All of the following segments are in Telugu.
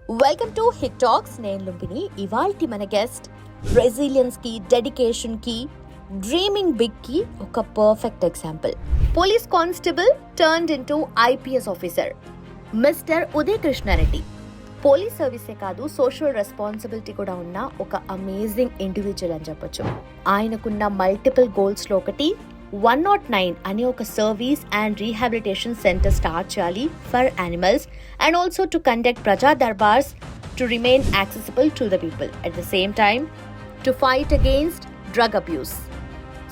Welcome to hit talks. నేను లుంబిని. ఇవాల్టి మన గెస్ట్ రెసిలియన్స్ కి, డెడికేషన్ కి, డ్రీమింగ్ బిగ్ కి ఒక perfect example. Police constable turned into IPS officer mister Uday Krishna Reddy. Police సర్వీసే కాదు, సోషల్ రెస్పాన్సిబిలిటీ కూడా ఉన్న ఒక అమేజింగ్ ఇండివిజువల్ అని చెప్పొచ్చు. ఆయనకున్న మల్టిపుల్ గోల్స్ లో ఒకటి 109 అనే ఒక service and rehabilitation centre start చేయాలి for animals and also to conduct Praja Darbars to remain accessible to the people at the same time to fight against drug abuse.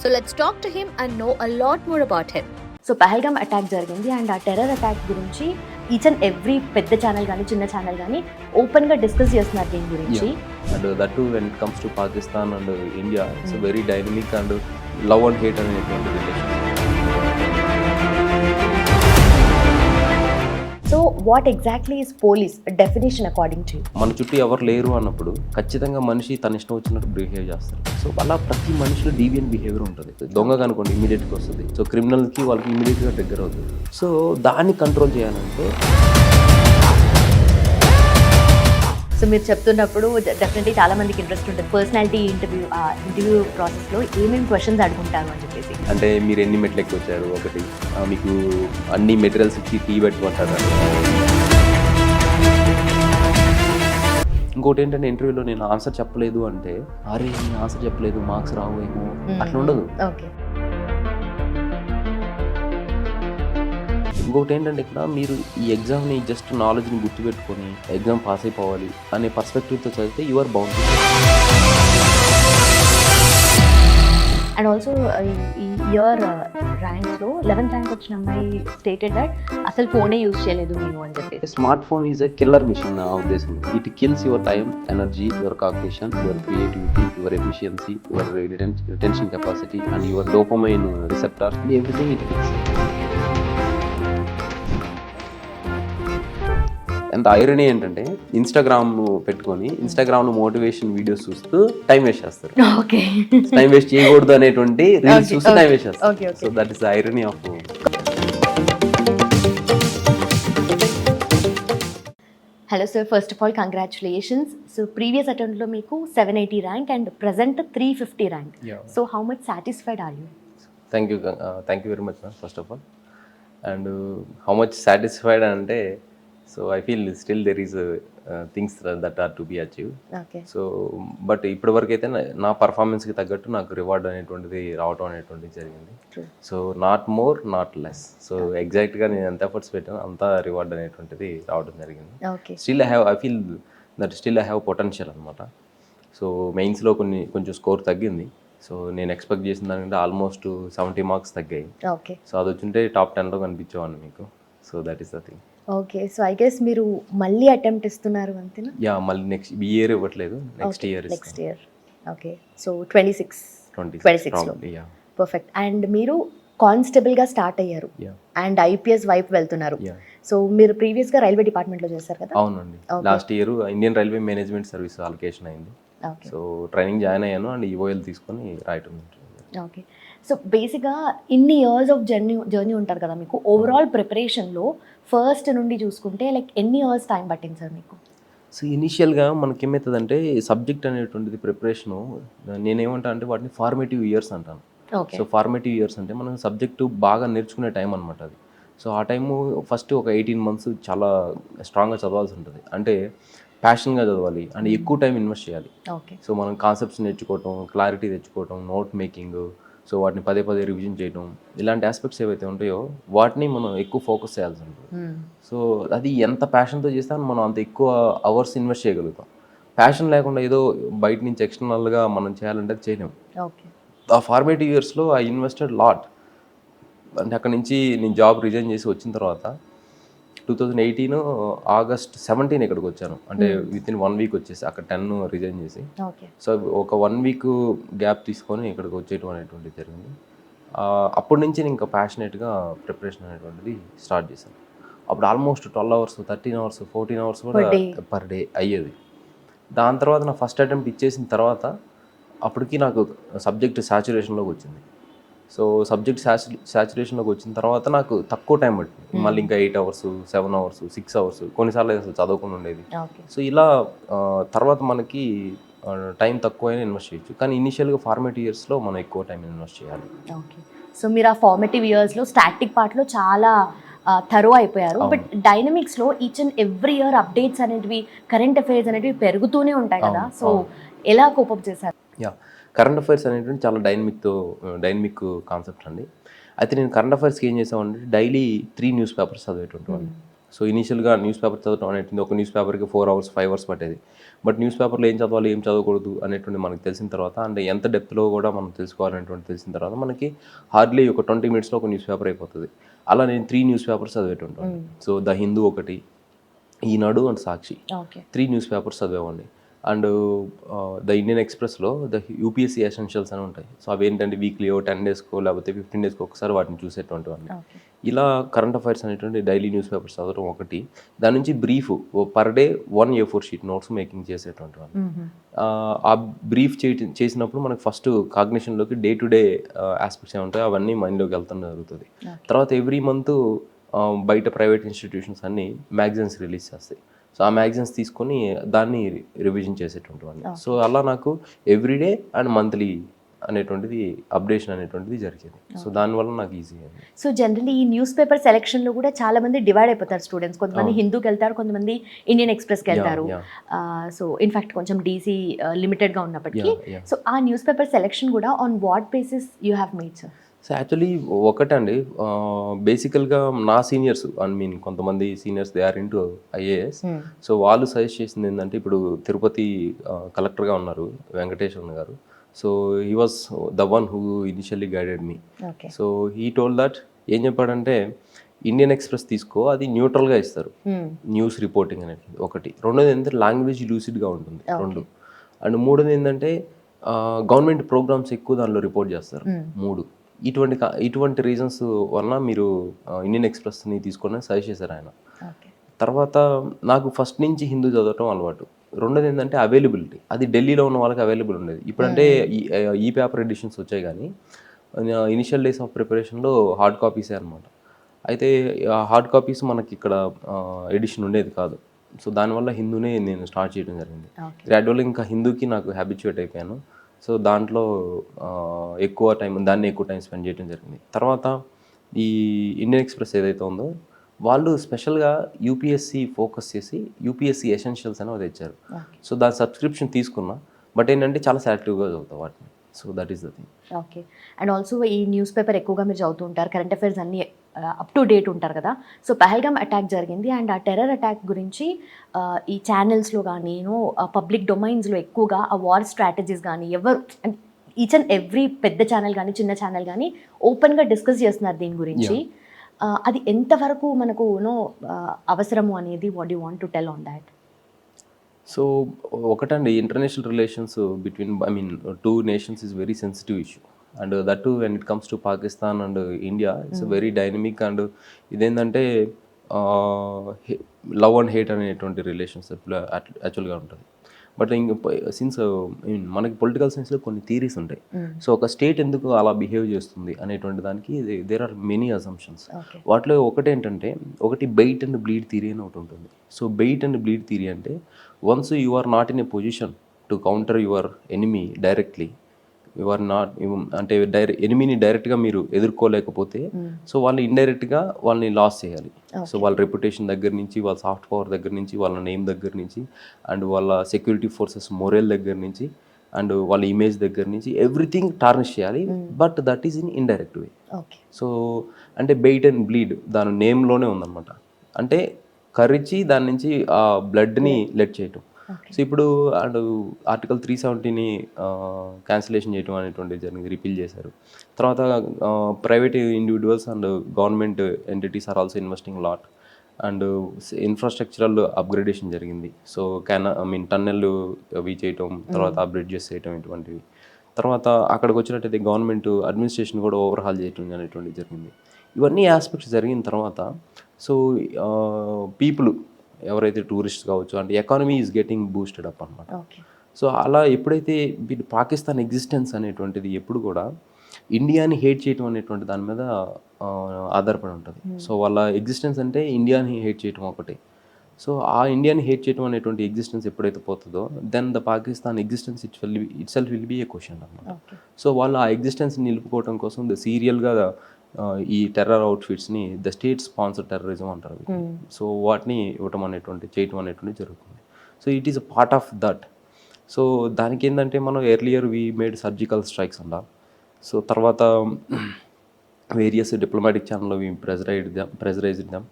So let's talk to him and know a lot more about him. So Pahalgam attack జరిగింది అండ్ ఆ టెర్రర్ అటాక్ గురించి ఈచ్ అండ్ ఎవ్రీ పెద్ద ఛానల్ కానీ చిన్న ఛానల్ కానీ ఓపెన్గా డిస్కస్ చేస్తున్నారు దీని గురించి. And that to when it comes to Pakistan and India it's very dynamic and love and hate అనేటువంటి relation. So what exactly is police definition according to you? మన చుట్టూ ఎవరు లేరు అన్నప్పుడు ఖచ్చితంగా మనిషి తన ఇష్టం వచ్చినట్టు బిహేవ్ చేస్తారు. సో అలా ప్రతి మనిషిలో డీవియన్ బిహేవియర్ ఉంటుంది. దొంగ కనుకోండి ఇమీడియట్గా వస్తుంది. సో క్రిమినల్కి వాళ్ళకి ఇమీడియట్గా దగ్గర అవుతుంది. సో దాన్ని కంట్రోల్ చేయాలంటే సో మీరు చెప్తున్నప్పుడు డెఫినెట్లీ చాలా మందికి ఇంట్రెస్ట్ ఉంటుంది పర్సనాలిటీ ఇంటర్వ్యూ ప్రాసెస్లో ఏమేమి క్వశ్చన్స్ అడుగుంటారు అని చెప్పేసి. అంటే మీరు ఎన్ని మెట్లు ఎక్కి వచ్చారు, ఒకటి మీకు అన్ని మెటీరియల్స్ ఇచ్చి టీ పెట్టుకుంటారు. ఇంకోటి ఏంటంటే ఇంటర్వ్యూలో నేను ఆన్సర్ చెప్పలేదు అంటే అరే నేను ఆన్సర్ చెప్పలేదు మార్క్స్ రావు ఏమో అట్లా ఉండదు. ఓకే. ఇంకొకటి ఏంటంటే ఇక్కడ మీరు ఈ ఎగ్జామ్ని జస్ట్ నాలెడ్జ్ని గుర్తుపెట్టుకొని ఎగ్జామ్ పాస్ అయిపోవాలి అనే పర్స్పెక్టివ్తో చదివితే you are bound. And also ఈ ఇయర్ ర్యాంక్స్లో 11th ర్యాంక్ వచ్చిన అమ్మాయి స్టేటెడ్ దట్ అసలు ఫోనే యూజ్ చేయలేదు మేము అని చెప్పేసి. Smart phone is a killer machine నా ఉద్దేశం. It kills your time, energy, your cognition, your creativity, your efficiency, your retention capacity and your dopamine receptors, everything it kills. ఎంత ఐరనీ ఏంటంటే ఇన్స్టాగ్రామ్ పెట్టుకొని ఇన్స్టాగ్రామ్లో మోటివేషన్ వీడియోస్ చూస్తూ టైం వేస్ట్ చేస్తారు. టైం వేస్ట్ చేయకూడదు అనేటువంటి రీల్స్ చూస్తూ టైం వేస్ట్ చేస్తారు. So that is the irony of. Hello sir, first of all congratulations. So previous అటెంప్ట్లో మీకు 780 rank and present 350 rank. So how much satisfied are you? Thank you very much ma'am first of all. And how much satisfied అంటే so I feel still there is things that are to be achieve. So but ఇప్పటి వరకు అయితే నా పర్ఫార్మెన్స్కి తగ్గట్టు నాకు రివార్డ్ అనేటువంటిది రావటం అనేటువంటిది జరిగింది. So not more not less. So ఎగ్జాక్ట్గా నేను ఎంత ఎఫర్ట్స్ పెట్టానో అంత రివార్డ్ అనేటువంటిది రావడం జరిగింది. Still I feel that still I have potential అనమాట. సో మెయిన్స్లో కొంచెం స్కోర్ తగ్గింది. సో నేను ఎక్స్పెక్ట్ చేసిన దానికంటే ఆల్మోస్ట్ 70 మార్క్స్ తగ్గాయి. సో అది వచ్చింటే టాప్ 10లో కనిపించేవాడిని మీకు. So that is the thing. Okay. So I guess మీరు మళ్ళీ అటెంప్ట్ ఇస్తున్నారు అంతేనా? యా, మళ్ళీ నెక్స్ట్ ఈ ఇయర్ ఇవ్వట్లేదు, నెక్స్ట్ ఇయర్. ఓకే. సో 26లో పర్ఫెక్ట్. అండ్ మీరు కానిస్టేబుల్గా స్టార్ట్ అయ్యారు అండ్ ఐపీఎస్ వైపు వెళ్తున్నారు. సో మీరు ప్రీవియస్గా రైల్వే డిపార్ట్మెంట్లో చేశారు కదా? అవునండి. Last year Indian railway management service allocation అయింది. సో ట్రైనింగ్ జాయిన్ అయ్యాను అండ్ ఈఓఎల్ తీసుకొని రాయటం. ఓకే. సో బేసిక్గా ఇన్ని ఇయర్స్ ఆఫ్ జర్నీ ఉంటారు కదా మీకు. ఓవరాల్ ప్రిపరేషన్లో ఫస్ట్ నుండి చూసుకుంటే లైక్ ఎన్ని ఇయర్స్ టైం పట్టింది సార్ మీకు? సో ఇనీషియల్గా మనకి ఏమవుతుందంటే సబ్జెక్ట్ అనేటువంటిది ప్రిపరేషను నేనేమంటా అంటే వాటిని ఫార్మేటివ్ ఇయర్స్ అంటాను. సో ఫార్మేటివ్ ఇయర్స్ అంటే మనం సబ్జెక్టు బాగా నేర్చుకునే టైం అనమాట అది. సో ఆ టైము ఫస్ట్ ఒక 18 months చాలా స్ట్రాంగ్గా చదవాల్సి ఉంటుంది. అంటే ప్యాషన్గా చదవాలి అండ్ ఎక్కువ టైం ఇన్వెస్ట్ చేయాలి. సో మనం కాన్సెప్ట్స్ నేర్చుకోవటం, క్లారిటీ తెచ్చుకోవటం, నోట్ మేకింగ్, సో వాటిని పదే రివిజన్ చేయడం, ఇలాంటి ఆస్పెక్ట్స్ ఏవైతే ఉంటాయో వాటిని మనం ఎక్కువ ఫోకస్ చేయాల్సి ఉంటుంది. సో అది ఎంత ప్యాషన్తో చేస్తే మనం అంత ఎక్కువ అవర్స్ ఇన్వెస్ట్ చేయగలుగుతాం. ప్యాషన్ లేకుండా ఏదో బయట నుంచి ఎక్స్టర్నల్గా మనం చేయాలంటే అది చేయలేము. ఆ ఫార్మేటివ్ ఇయర్స్లో ఐ ఇన్వెస్టెడ్ లాట్. అంటే అక్కడ నుంచి నేను జాబ్ రిజైన్ చేసి వచ్చిన తర్వాత 2018 August 17 ఇక్కడికి వచ్చాను. అంటే వితిన్ 1 week వచ్చేసి అక్కడ 10 రిజైన్ చేసి. సో ఒక 1 week గ్యాప్ తీసుకొని ఇక్కడికి వచ్చేయటం అనేటువంటిది జరిగింది. అప్పటి నుంచి నేను ఇంకా ప్యాషనేట్గా ప్రిపరేషన్ అనేటువంటిది స్టార్ట్ చేశాను. అప్పుడు ఆల్మోస్ట్ 12 hours, 13 hours, 14 hours కూడా పర్ డే అయ్యేది. దాని తర్వాత నా ఫస్ట్ అటెంప్ట్ ఇచ్చేసిన తర్వాత అప్పటికి నాకు సబ్జెక్ట్ సాచురేషన్లోకి వచ్చింది. సో సబ్జెక్ట్ సాచురేషన్లోకి వచ్చిన తర్వాత నాకు తక్కువ టైం పట్టింది. మళ్ళీ ఇంకా 8 అవర్స్ 7 అవర్స్ 6 అవర్స్ కొన్నిసార్లు అసలు చదవకుండా ఉండేది. సో ఇలా తర్వాత మనకి టైం తక్కువైనా ఇన్వెస్ట్ చేయొచ్చు, కానీ ఇనిషియల్గా ఫార్మేటివ్ ఇయర్స్లో మనం ఎక్కువ టైం ఇన్వెస్ట్ చేయాలి. ఓకే. సో మీరు ఆ ఫార్మేటివ్ ఇయర్స్లో స్టాటిక్ పార్ట్లో చాలా థరో అయిపోయారు. బట్ డైనమిక్స్లో each and every year updates అనేటివి, కరెంట్ అఫైర్స్ అనేటివి పెరుగుతూనే ఉంటాయి కదా. సో ఎలా కోపప్ చేశారు? కరెంట్ అఫైర్స్ అనేటువంటి చాలా డైనమిక్ కాన్సెప్ట్ అండి. అయితే నేను కరెంట్ అఫైర్స్కి ఏం చేసామంటే డైలీ 3 న్యూస్ పేపర్స్ చదివేటువంటి. సో ఇనీషియల్గా న్యూస్ పేపర్ చదవడం అనేటువంటి ఒక న్యూస్ పేపర్కి 4 అవర్స్ 5 అవర్స్ పట్టేది. బట్ న్యూస్ పేపర్లో ఏం చదవాలి ఏం చదవకూడదు అనేటువంటి మనకు తెలిసిన తర్వాత, అంటే ఎంత డెప్త్లో కూడా మనం తెలుసుకోవాలనేటువంటి తెలిసిన తర్వాత మనకి హార్డ్లీ ఒక 20 మినిట్స్లో ఒక న్యూస్ పేపర్ అయిపోతుంది. అలా నేను 3 న్యూస్ పేపర్స్ చదివేటుంటాను. సో ద హిందూ ఒకటి, Eenadu and Sakshi, 3 news papers చదివేవాడిని. అండ్ ద ఇండియన్ ఎక్స్ప్రెస్లో ద యూపీఎస్సీ ఎసెన్షియల్స్ అని ఉంటాయి. సో అవి ఏంటంటే వీక్లీ 10 డేస్కో లేకపోతే 15 డేస్కో ఒకసారి వాటిని చూసేటువంటివన్నీ. ఇలా కరెంట్ అఫైర్స్ అనేటువంటి డైలీ న్యూస్ పేపర్స్ చదవడం ఒకటి. దాని నుంచి brief per day 1 A4 sheet notes making చేసేటువంటివన్నీ. ఆ బ్రీఫ్ చేసినప్పుడు మనకు ఫస్ట్ కాగ్నిషన్లోకి డే టు డే ఆస్పెక్ట్స్ ఏముంటాయి అవన్నీ మైండ్లోకి వెళ్తాం జరుగుతుంది. తర్వాత ఎవ్రీ మంత్ బయట ప్రైవేట్ ఇన్స్టిట్యూషన్స్ అన్నీ మ్యాగజైన్స్ రిలీజ్ చేస్తాయి. సో ఆ మ్యాగజైన్స్ తీసుకొని దాన్ని రివిజన్ చేసేటువంటివన్నీ. సో అలా నాకు ఎవ్రీడే అండ్ మంత్లీ అనేటువంటిది అప్డేషన్ అనేటువంటిది జరిగేది. సో దానివల్ల నాకు ఈజీ అయింది. సో జనరల్లీ ఈ న్యూస్ పేపర్ సెలెక్షన్లో కూడా చాలా మంది డివైడ్ అయిపోతారు స్టూడెంట్స్. కొంతమంది హిందూకి వెళ్తారు, కొంతమంది ఇండియన్ ఎక్స్ప్రెస్కి వెళ్తారు. సో ఇన్ఫాక్ట్ కొంచెం డీసీ లిమిటెడ్గా ఉన్నప్పటికీ. సో ఆ న్యూస్ పేపర్ సెలెక్షన్ కూడా on what basis you have made sir? So actually ఒకటండి, బేసికల్గా నా సీనియర్స్ కొంతమంది seniors they are into IAS. So వాళ్ళు సజెస్ట్ చేసింది ఏంటంటే, ఇప్పుడు తిరుపతి కలెక్టర్గా ఉన్నారు Venkateswaran garu. So he was the one who initially guided me. So he told that, ఏం చెప్పాడంటే ఇండియన్ ఎక్స్ప్రెస్ తీసుకో, అది న్యూట్రల్గా ఇస్తారు న్యూస్ రిపోర్టింగ్ అనేది ఒకటి. రెండోది ఏంటంటే లాంగ్వేజ్ లూసిడ్గా ఉంటుంది 2. అండ్ మూడోది ఏంటంటే గవర్నమెంట్ ప్రోగ్రామ్స్ ఎక్కువ దానిలో రిపోర్ట్ చేస్తారు 3. ఇటువంటి రీజన్స్ వలన మీరు ఇండియన్ ఎక్స్ప్రెస్ని తీసుకొని సజెస్ట్ చేశారు ఆయన. తర్వాత నాకు ఫస్ట్ నుంచి హిందూ చదవటం అలవాటు. రెండోది ఏంటంటే అవైలబిలిటీ, అది ఢిల్లీలో ఉన్న వాళ్ళకి అవైలబుల్ ఉండేది. ఇప్పుడంటే ఈ పేపర్ ఎడిషన్స్ వచ్చాయి, కానీ ఇనిషియల్ డేస్ ఆఫ్ ప్రిపరేషన్లో హార్డ్ కాపీసే అనమాట. అయితే ఆ హార్డ్ కాపీస్ మనకి ఇక్కడ ఎడిషన్ ఉండేది కాదు. సో దానివల్ల హిందూనే నేను స్టార్ట్ చేయడం జరిగింది. గ్రాడ్యువల్గా ఇంకా హిందూకి నాకు హ్యాబిచ్యుయేట్ అయిపోయాను. సో దాంట్లో ఎక్కువ టైం స్పెండ్ చేయడం జరిగింది. తర్వాత ఈ ఇండియన్ ఎక్స్ప్రెస్ ఏదైతే ఉందో వాళ్ళు స్పెషల్గా యూపీఎస్సీ ఫోకస్ చేసి యూపీఎస్సీ ఎసెన్షియల్స్ అని అది ఇచ్చారు. సో దాని సబ్స్క్రిప్షన్ తీసుకున్నా, బట్ ఏంటంటే చాలా సెలెక్టివ్గా చదువుతాం వాటిని. So that is the thing. Okay. And also ఈ న్యూస్ పేపర్ ఎక్కువగా మీరు చదువుతూ ఉంటారు, కరెంట్ అఫైర్స్ అన్నీ అప్ టు డేట్ ఉంటారు కదా. సో పహల్గామ్ అటాక్ జరిగింది, అండ్ ఆ టెర్రర్ అటాక్ గురించి ఈ ఛానల్స్లో కానీ పబ్లిక్ డొమైన్స్లో ఎక్కువగా ఆ వార్ స్ట్రాటజీస్ కానీ ఎవరు ఈచ్ అండ్ ఎవ్రీ పెద్ద ఛానల్ కానీ చిన్న ఛానల్ కానీ ఓపెన్గా డిస్కస్ చేస్తున్నారు దీని గురించి. అది ఎంతవరకు మనకు అవసరము అనేది what you want to tell on that? So ఒకటండి, international relations between 2 nations is very sensitive issue. And that to when it comes to Pakistan and India, it's very dynamic. And ఇదేంటంటే లవ్ అండ్ హేట్ అనేటువంటి రిలేషన్షిప్లో యాక్చువల్గా ఉంటుంది. బట్ ఇంక సిన్స్ మనకి పొలిటికల్ సైన్స్లో కొన్ని థియరీస్ ఉంటాయి. సో ఒక స్టేట్ ఎందుకు అలా బిహేవ్ చేస్తుంది అనేటువంటి దానికి దేర్ ఆర్ మెనీ అజంప్షన్స్. వాటిలో ఒకటేంటంటే, ఒకటి బెయిట్ అండ్ బ్లీడ్ థియరీ అని ఒకటి ఉంటుంది. So bait and bleed theory అంటే, once you are not in a position to counter your enemy directly, you are not అంటే ఎనిమీని డైరెక్ట్గా మీరు ఎదుర్కోలేకపోతే, సో వాళ్ళు ఇండైరెక్ట్గా వాళ్ళని లాస్ చేయాలి. సో వాళ్ళ రెప్యుటేషన్ దగ్గర నుంచి, వాళ్ళ సాఫ్ట్ పవర్ దగ్గర నుంచి, వాళ్ళ నేమ్ దగ్గర నుంచి, అండ్ వాళ్ళ సెక్యూరిటీ ఫోర్సెస్ మొరల్ దగ్గర నుంచి, అండ్ వాళ్ళ ఇమేజ్ దగ్గర నుంచి ఎవ్రీథింగ్ టార్నిష్ చేయాలి. But that is in indirect way. So అంటే బెయిట్ అండ్ బ్లీడ్ దాని నేమ్లోనే ఉందన్నమాట. అంటే కరిచి దాని నుంచి ఆ బ్లడ్ని లెట్ చేయటం. సో ఇప్పుడు అండ్ ఆర్టికల్ 370ని క్యాన్సిలేషన్ చేయడం అనేటువంటిది జరిగింది, రిపీల్ చేశారు. తర్వాత private individuals and government entities are also investing lot. And infrastructural upgradation జరిగింది. సో టన్నెల్ అవి చేయటం, తర్వాత బ్రిడ్జెస్ చేయటం, ఇటువంటివి. తర్వాత అక్కడికి వచ్చినట్టయితే గవర్నమెంట్ అడ్మినిస్ట్రేషన్ కూడా ఓవర్హాల్ చేయటం అనేటువంటిది జరిగింది. ఇవన్నీ ఆస్పెక్ట్స్ జరిగిన తర్వాత సో పీపుల్ ఎవరైతే టూరిస్ట్ కావచ్చు, అంటే economy is getting boosted up అనమాట. సో అలా ఎప్పుడైతే పాకిస్తాన్ ఎగ్జిస్టెన్స్ అనేటువంటిది ఎప్పుడు కూడా ఇండియాని హేట్ చేయటం అనేటువంటి దాని మీద ఆధారపడి ఉంటుంది. సో వాళ్ళ ఎగ్జిస్టెన్స్ అంటే ఇండియాని హేట్ చేయటం ఒకటి. సో ఆ ఇండియాని హేట్ చేయటం అనేటువంటి ఎగ్జిస్టెన్స్ ఎప్పుడైతే పోతుందో then the Pakistan existence itself will be a question అన్నమాట. సో వాళ్ళు ఆ ఎగ్జిస్టెన్స్ నిలుపుకోవడం కోసం సీరియల్గా ఈ టెర్రర్ అవుట్ఫిట్స్ని ద స్టేట్ స్పాన్సర్ టెర్రరిజం అంటారు. సో వాటిని ఇవ్వటం అనేటువంటి చేయటం అనేటువంటి జరుగుతుంది. So it is a part of that. So దానికి ఏంటంటే మనం earlier we made surgical strikes అంటారు. సో తర్వాత వేరియస్ డిప్లొమాటిక్ ఛానల్లో we pressurised them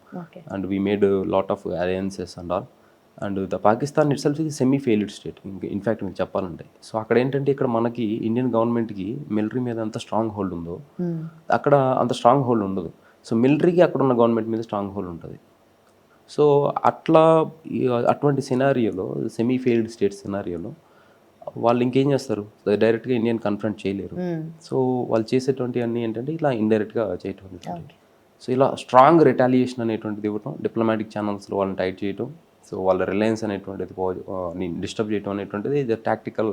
and we made lot of alliances and all. And the Pakistan it self ఇది సెమీ ఫెయిల్డ్ స్టేట్ ఇన్ఫ్యాక్ట్ మీకు చెప్పాలంటే. సో అక్కడ ఏంటంటే ఇక్కడ మనకి ఇండియన్ గవర్నమెంట్కి మిలిటరీ మీద ఎంత స్ట్రాంగ్ హోల్డ్ ఉందో అక్కడ అంత స్ట్రాంగ్ హోల్డ్ ఉండదు. సో మిలిటరీకి అక్కడ ఉన్న గవర్నమెంట్ మీద స్ట్రాంగ్ హోల్డ్ ఉంటుంది. సో అట్లా అటువంటి సినారియోలో సెమీ ఫెయిల్డ్ స్టేట్ సినారియోలో వాళ్ళు ఇంకేం చేస్తారు, డైరెక్ట్గా ఇండియన్ కన్ఫ్రంట్ చేయలేరు. సో వాళ్ళు చేసేటువంటి అన్నీ ఏంటంటే ఇలా ఇండైరెక్ట్గా చేయటం అనేటువంటి. సో ఇలా స్ట్రాంగ్ రిటాలియేషన్ అనేటువంటిది ఇవ్వటం, డిప్లొమాటిక్ ఛానల్స్లో వాళ్ళని టైట్ చేయటం, సో వాళ్ళ రిలయన్స్ అనేటువంటిది డిస్టర్బ్ చేయటం అనేటువంటిది ఇది tactical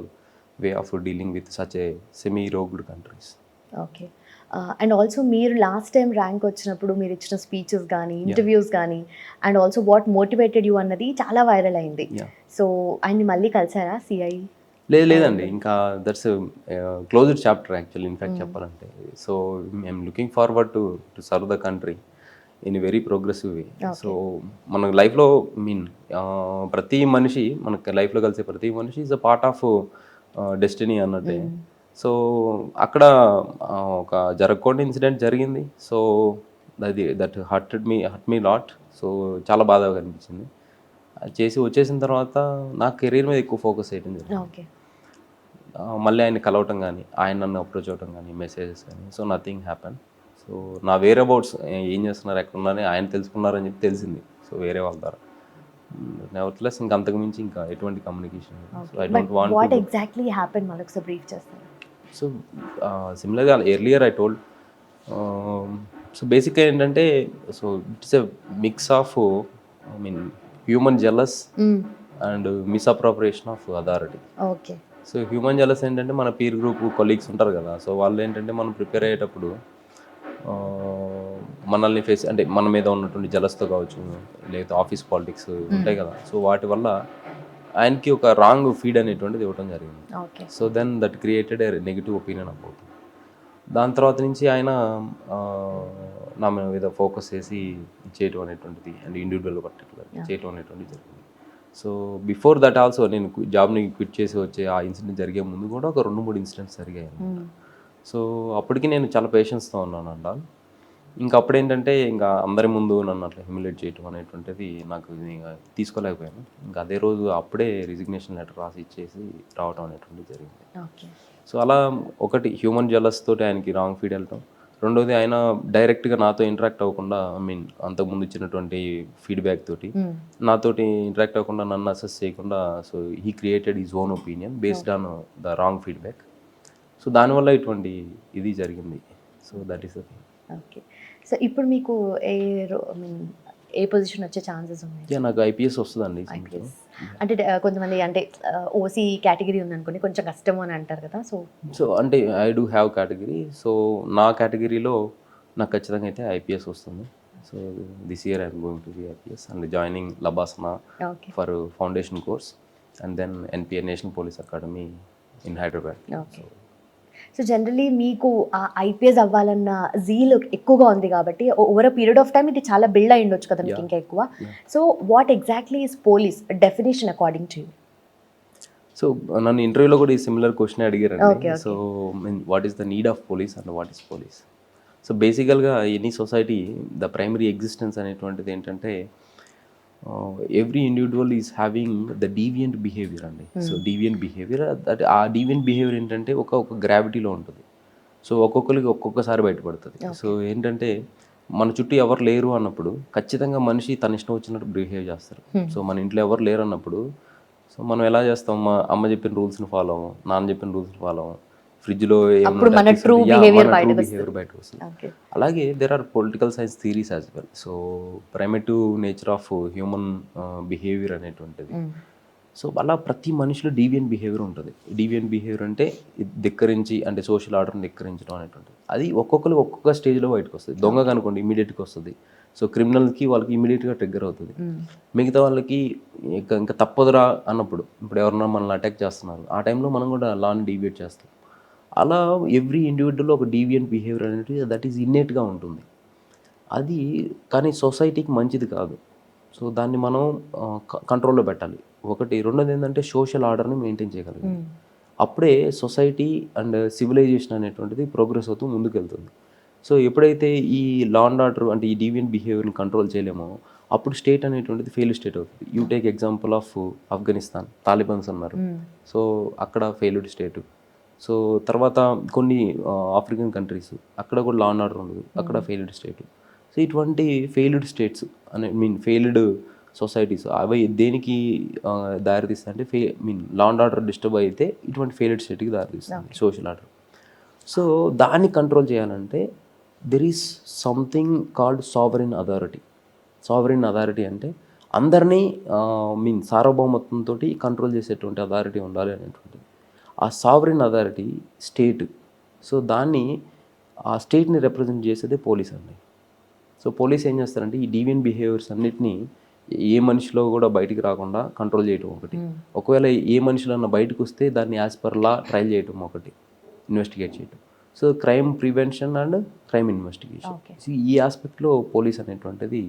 way of dealing with such a semi rogued countries. Okay. And also మీరు లాస్ట్ టైం ర్యాంక్ వచ్చినప్పుడు మీరు ఇచ్చిన స్పీచెస్ కానీ ఇంటర్వ్యూస్ కానీ and also what motivated you అన్నది చాలా వైరల్ అయింది. సో ఆయన్ని మళ్ళీ కలిసారా సిఐ? లేదండి, ఇంకా that's closed chapter actually in fact చెప్పాలంటే. So I'm looking forward to serve the country in very progressive way. So మన లైఫ్లో ప్రతి మనిషి మనకి లైఫ్లో కలిసే ప్రతి మనిషి is a part of destiny అన్నట్టే. సో అక్కడ ఒక జరగకుండా ఇన్సిడెంట్ జరిగింది. So that hurt me lot. So చాలా బాధగా అనిపించింది. అది చేసి వచ్చేసిన తర్వాత నా కెరీర్ మీద ఎక్కువ ఫోకస్ చేయడం జరిగింది. మళ్ళీ ఆయన కలవటం కానీ, ఆయన నన్ను అప్రోచ్ అవ్వటం కానీ, మెసేజెస్ కానీ, సో నథింగ్ హ్యాపెన్. సో నా వేరే అబౌట్స్ ఏం చేస్తున్నారు, ఎక్కడ ఉన్నారని ఆయన తెలుసుకున్నారని చెప్పి తెలిసింది. సో వేరే వాళ్ళ ద్వారా నెవర్త్లెస్ ఇంకా అంతకు మించి ఇంకా ఎటువంటి communication. So I don't want what exactly happen మనకు సో బ్రీఫ్ చేస్తాను. సో సిమిలర్గా ఎర్లియర్ ఐ టోల్డ్. సో బేసిక్గా ఏంటంటే so it's a mix of I mean human jealous and misappropriation of authority. Okay. So human jealous ఏంటంటే మన పీర్ గ్రూప్ కొలీగ్స్ ఉంటారు కదా, సో వాళ్ళు ఏంటంటే మనం ప్రిపేర్ అయ్యేటప్పుడు మనల్ని ఫేస్ అంటే మన మీద ఉన్నటువంటి జలస్తో కావచ్చు, లేదా ఆఫీస్ పాలిటిక్స్ ఉంటాయి కదా, సో వాటి వల్ల ఆయనకి ఒక రాంగ్ ఫీడ్ అనేటువంటిది ఇవ్వడం జరిగింది. So then that created a negative opinion about. దాని తర్వాత నుంచి ఆయన నా మీద ఫోకస్ చేసి చేయటం అనేటువంటిది అండ్ ఇండివిజువల్ పర్టికులర్ చేయటం అనేటువంటిది జరిగింది. సో బిఫోర్ దట్ ఆల్సో నేను జాబ్ని క్విట్ చేసి వచ్చే ఆ ఇన్సిడెంట్ జరిగే ముందు కూడా ఒక 2-3 ఇన్సిడెంట్స్ జరిగాయి. సో అప్పటికి నేను చాలా పేషెన్స్తో ఉన్నాను అంట. ఇంకా అప్పుడేంటంటే ఇంకా అందరి ముందు నన్ను అట్లా హ్యూమిలేట్ చేయటం అనేటువంటిది నాకు ఇంకా తీసుకోలేకపోయాను. ఇంకా అదే రోజు అప్పుడే రిజిగ్నేషన్ లెటర్ రాసి ఇచ్చేసి రావడం అనేటువంటిది జరిగింది. సో అలా ఒకటి హ్యూమన్ జెలస్ తోటి ఆయనకి రాంగ్ ఫీడ్ వెళ్ళటం, రెండోది ఆయన డైరెక్ట్గా నాతో ఇంటరాక్ట్ అవ్వకుండా ఐ మీన్ అంతకుముందు ఇచ్చినటువంటి ఫీడ్బ్యాక్ తోటి నాతోటి ఇంటరాక్ట్ అవ్వకుండా నన్ను అసెస్ చేయకుండా so he created his own opinion based on the wrong feedback. So దానివల్ల ఇటువంటి ఇది జరిగింది. So that is the thing. Okay. So ఇప్పుడు మీకు ఏ పొజిషన్ వచ్చే ఛాన్సెస్ ఉన్నాయి? నాకు ఐపీఎస్ వస్తుందండి. అంటే కొంతమంది అంటే ఓసీ కేటగిరీ ఉందనుకోండి కొంచెం కష్టము అని అంటారు కదా. సో అంటే I do have category. So నా కేటగిరీలో నాకు ఖచ్చితంగా అయితే ఐపీఎస్ వస్తుంది. So this year I'm going to be IPS and joining LBSNAA for foundation course and then NPA national police academy in Hyderabad. So generally మీకు ఆ ఐపీఎస్ అవ్వాలన్న జీల్ ఎక్కువగా ఉంది కాబట్టి over a period of time ఇది చాలా బిల్డ్ అయి ఉండొచ్చు కదా మీకు ఇంకా ఎక్కువ. So what exactly is police definition according to you? So నన్ను ఇంటర్వ్యూలో కూడా ఈ సిమిలర్ క్వశ్చన్ అడిగారండి. So what is the need of police and what is police? So బేసికల్గా any society the primary existence అనేటువంటిది ఏంటంటే every individual is having the deviant behaviour అండి. సో డీవియంట్ బిహేవియర్ దట్ ఆ డీవియంట్ బిహేవియర్ ఏంటంటే ఒక గ్రావిటీలో ఉంటుంది. సో ఒక్కొక్కరికి ఒక్కొక్కసారి బయటపడుతుంది. సో ఏంటంటే మన చుట్టూ ఎవరు లేరు అన్నప్పుడు ఖచ్చితంగా మనిషి తన ఇష్టం వచ్చినట్టు బిహేవ్ చేస్తారు. సో మన ఇంట్లో ఎవరు లేరు అన్నప్పుడు సో మనం ఎలా చేస్తాం, మా అమ్మ చెప్పిన రూల్స్ని ఫాలో అవ్వం, నాన్న చెప్పిన రూల్స్ని ఫాలో అవ్వం, ఫ్రిడ్జ్లో బిహేవియర్ బయట వస్తుంది. అలాగే there are political science theories as well. So primitive nature of human behaviour అనేటువంటిది సో అలా ప్రతి మనిషిలో డీవియన్ బిహేవియర్ ఉంటుంది. డీవియన్ బిహేవియర్ అంటే ధిక్కరించి, అంటే సోషల్ ఆర్డర్ని ధిక్కరించడం అనేటువంటిది. అది ఒక్కొక్కరికి ఒక్కొక్క స్టేజ్లో బయటకు వస్తుంది. దొంగగా అనుకోండి ఇమీడియట్గా వస్తుంది. సో క్రిమినల్కి వాళ్ళకి ఇమీడియట్గా ట్రిగ్గర్ అవుతుంది. మిగతా వాళ్ళకి ఇంకా తప్పదురా అన్నప్పుడు, ఇప్పుడు ఎవరన్నా మనల్ని అటాక్ చేస్తున్నారు, ఆ టైంలో మనం కూడా లాని డీవియేట్ చేస్తాం. అలా ఎవ్రీ ఇండివిజువల్లో ఒక డీవియన్ బిహేవియర్ అనేది దట్ ఈజ్ ఇన్నేట్గా ఉంటుంది. అది కానీ సొసైటీకి మంచిది కాదు. సో దాన్ని మనం కంట్రోల్లో పెట్టాలి. ఒకటి. రెండోది ఏంటంటే సోషల్ ఆర్డర్ని మెయింటైన్ చేయగలగాలి. అప్పుడే సొసైటీ అండ్ సివిలైజేషన్ అనేటువంటిది ప్రోగ్రెస్ అవుతూ ముందుకెళ్తుంది. సో ఎప్పుడైతే ఈ లా అండ్ ఆర్డర్ అంటే ఈ డీవియన్ బిహేవియర్ని కంట్రోల్ చేయలేమో అప్పుడు స్టేట్ అనేటువంటిది ఫెయిల్ స్టేట్ అవుతుంది. You take example of Afghanistan, Talibans ఉన్నారు. సో అక్కడ ఫెయిల్డ్ స్టేట్. సో తర్వాత కొన్ని ఆఫ్రికన్ కంట్రీస్, అక్కడ కూడా లా అండ్ ఆర్డర్ ఉండదు, అక్కడ ఫెయిల్డ్ స్టేట్. సో ఇటువంటి ఫెయిల్డ్ స్టేట్స్ ఫెయిల్డ్ సొసైటీస్ అవి దేనికి దారితీస్తాయి అంటే లా అండ్ ఆర్డర్ డిస్టర్బ్ అయితే ఇటువంటి ఫెయిల్డ్ స్టేట్కి దారితీస్తుంది సోషల్ ఆర్డర్. సో దాన్ని కంట్రోల్ చేయాలంటే there is something called sovereign authority. Sovereign authority అంటే అందరినీ సార్వభౌమత్వంతో కంట్రోల్ చేసేటువంటి అథారిటీ ఉండాలి అనేటువంటిది. ఆ సావరిన్ అథారిటీ స్టేట్. సో దాన్ని ఆ స్టేట్ని రిప్రజెంట్ చేసేదే పోలీస్ అండి. సో పోలీస్ ఏం చేస్తారంటే ఈ డీవియన్ బిహేవియర్స్ అన్నిటినీ ఏ మనిషిలో కూడా బయటికి రాకుండా కంట్రోల్ చేయటం ఒకటి. ఒకవేళ ఏ మనిషిలో బయటకు వస్తే దాన్ని యాజ్ పర్ లా ట్రయల్ చేయటం ఒకటి, ఇన్వెస్టిగేట్ చేయటం. So crime prevention and crime investigation. ఈ ఆస్పెక్ట్లో పోలీస్ అనేటువంటిది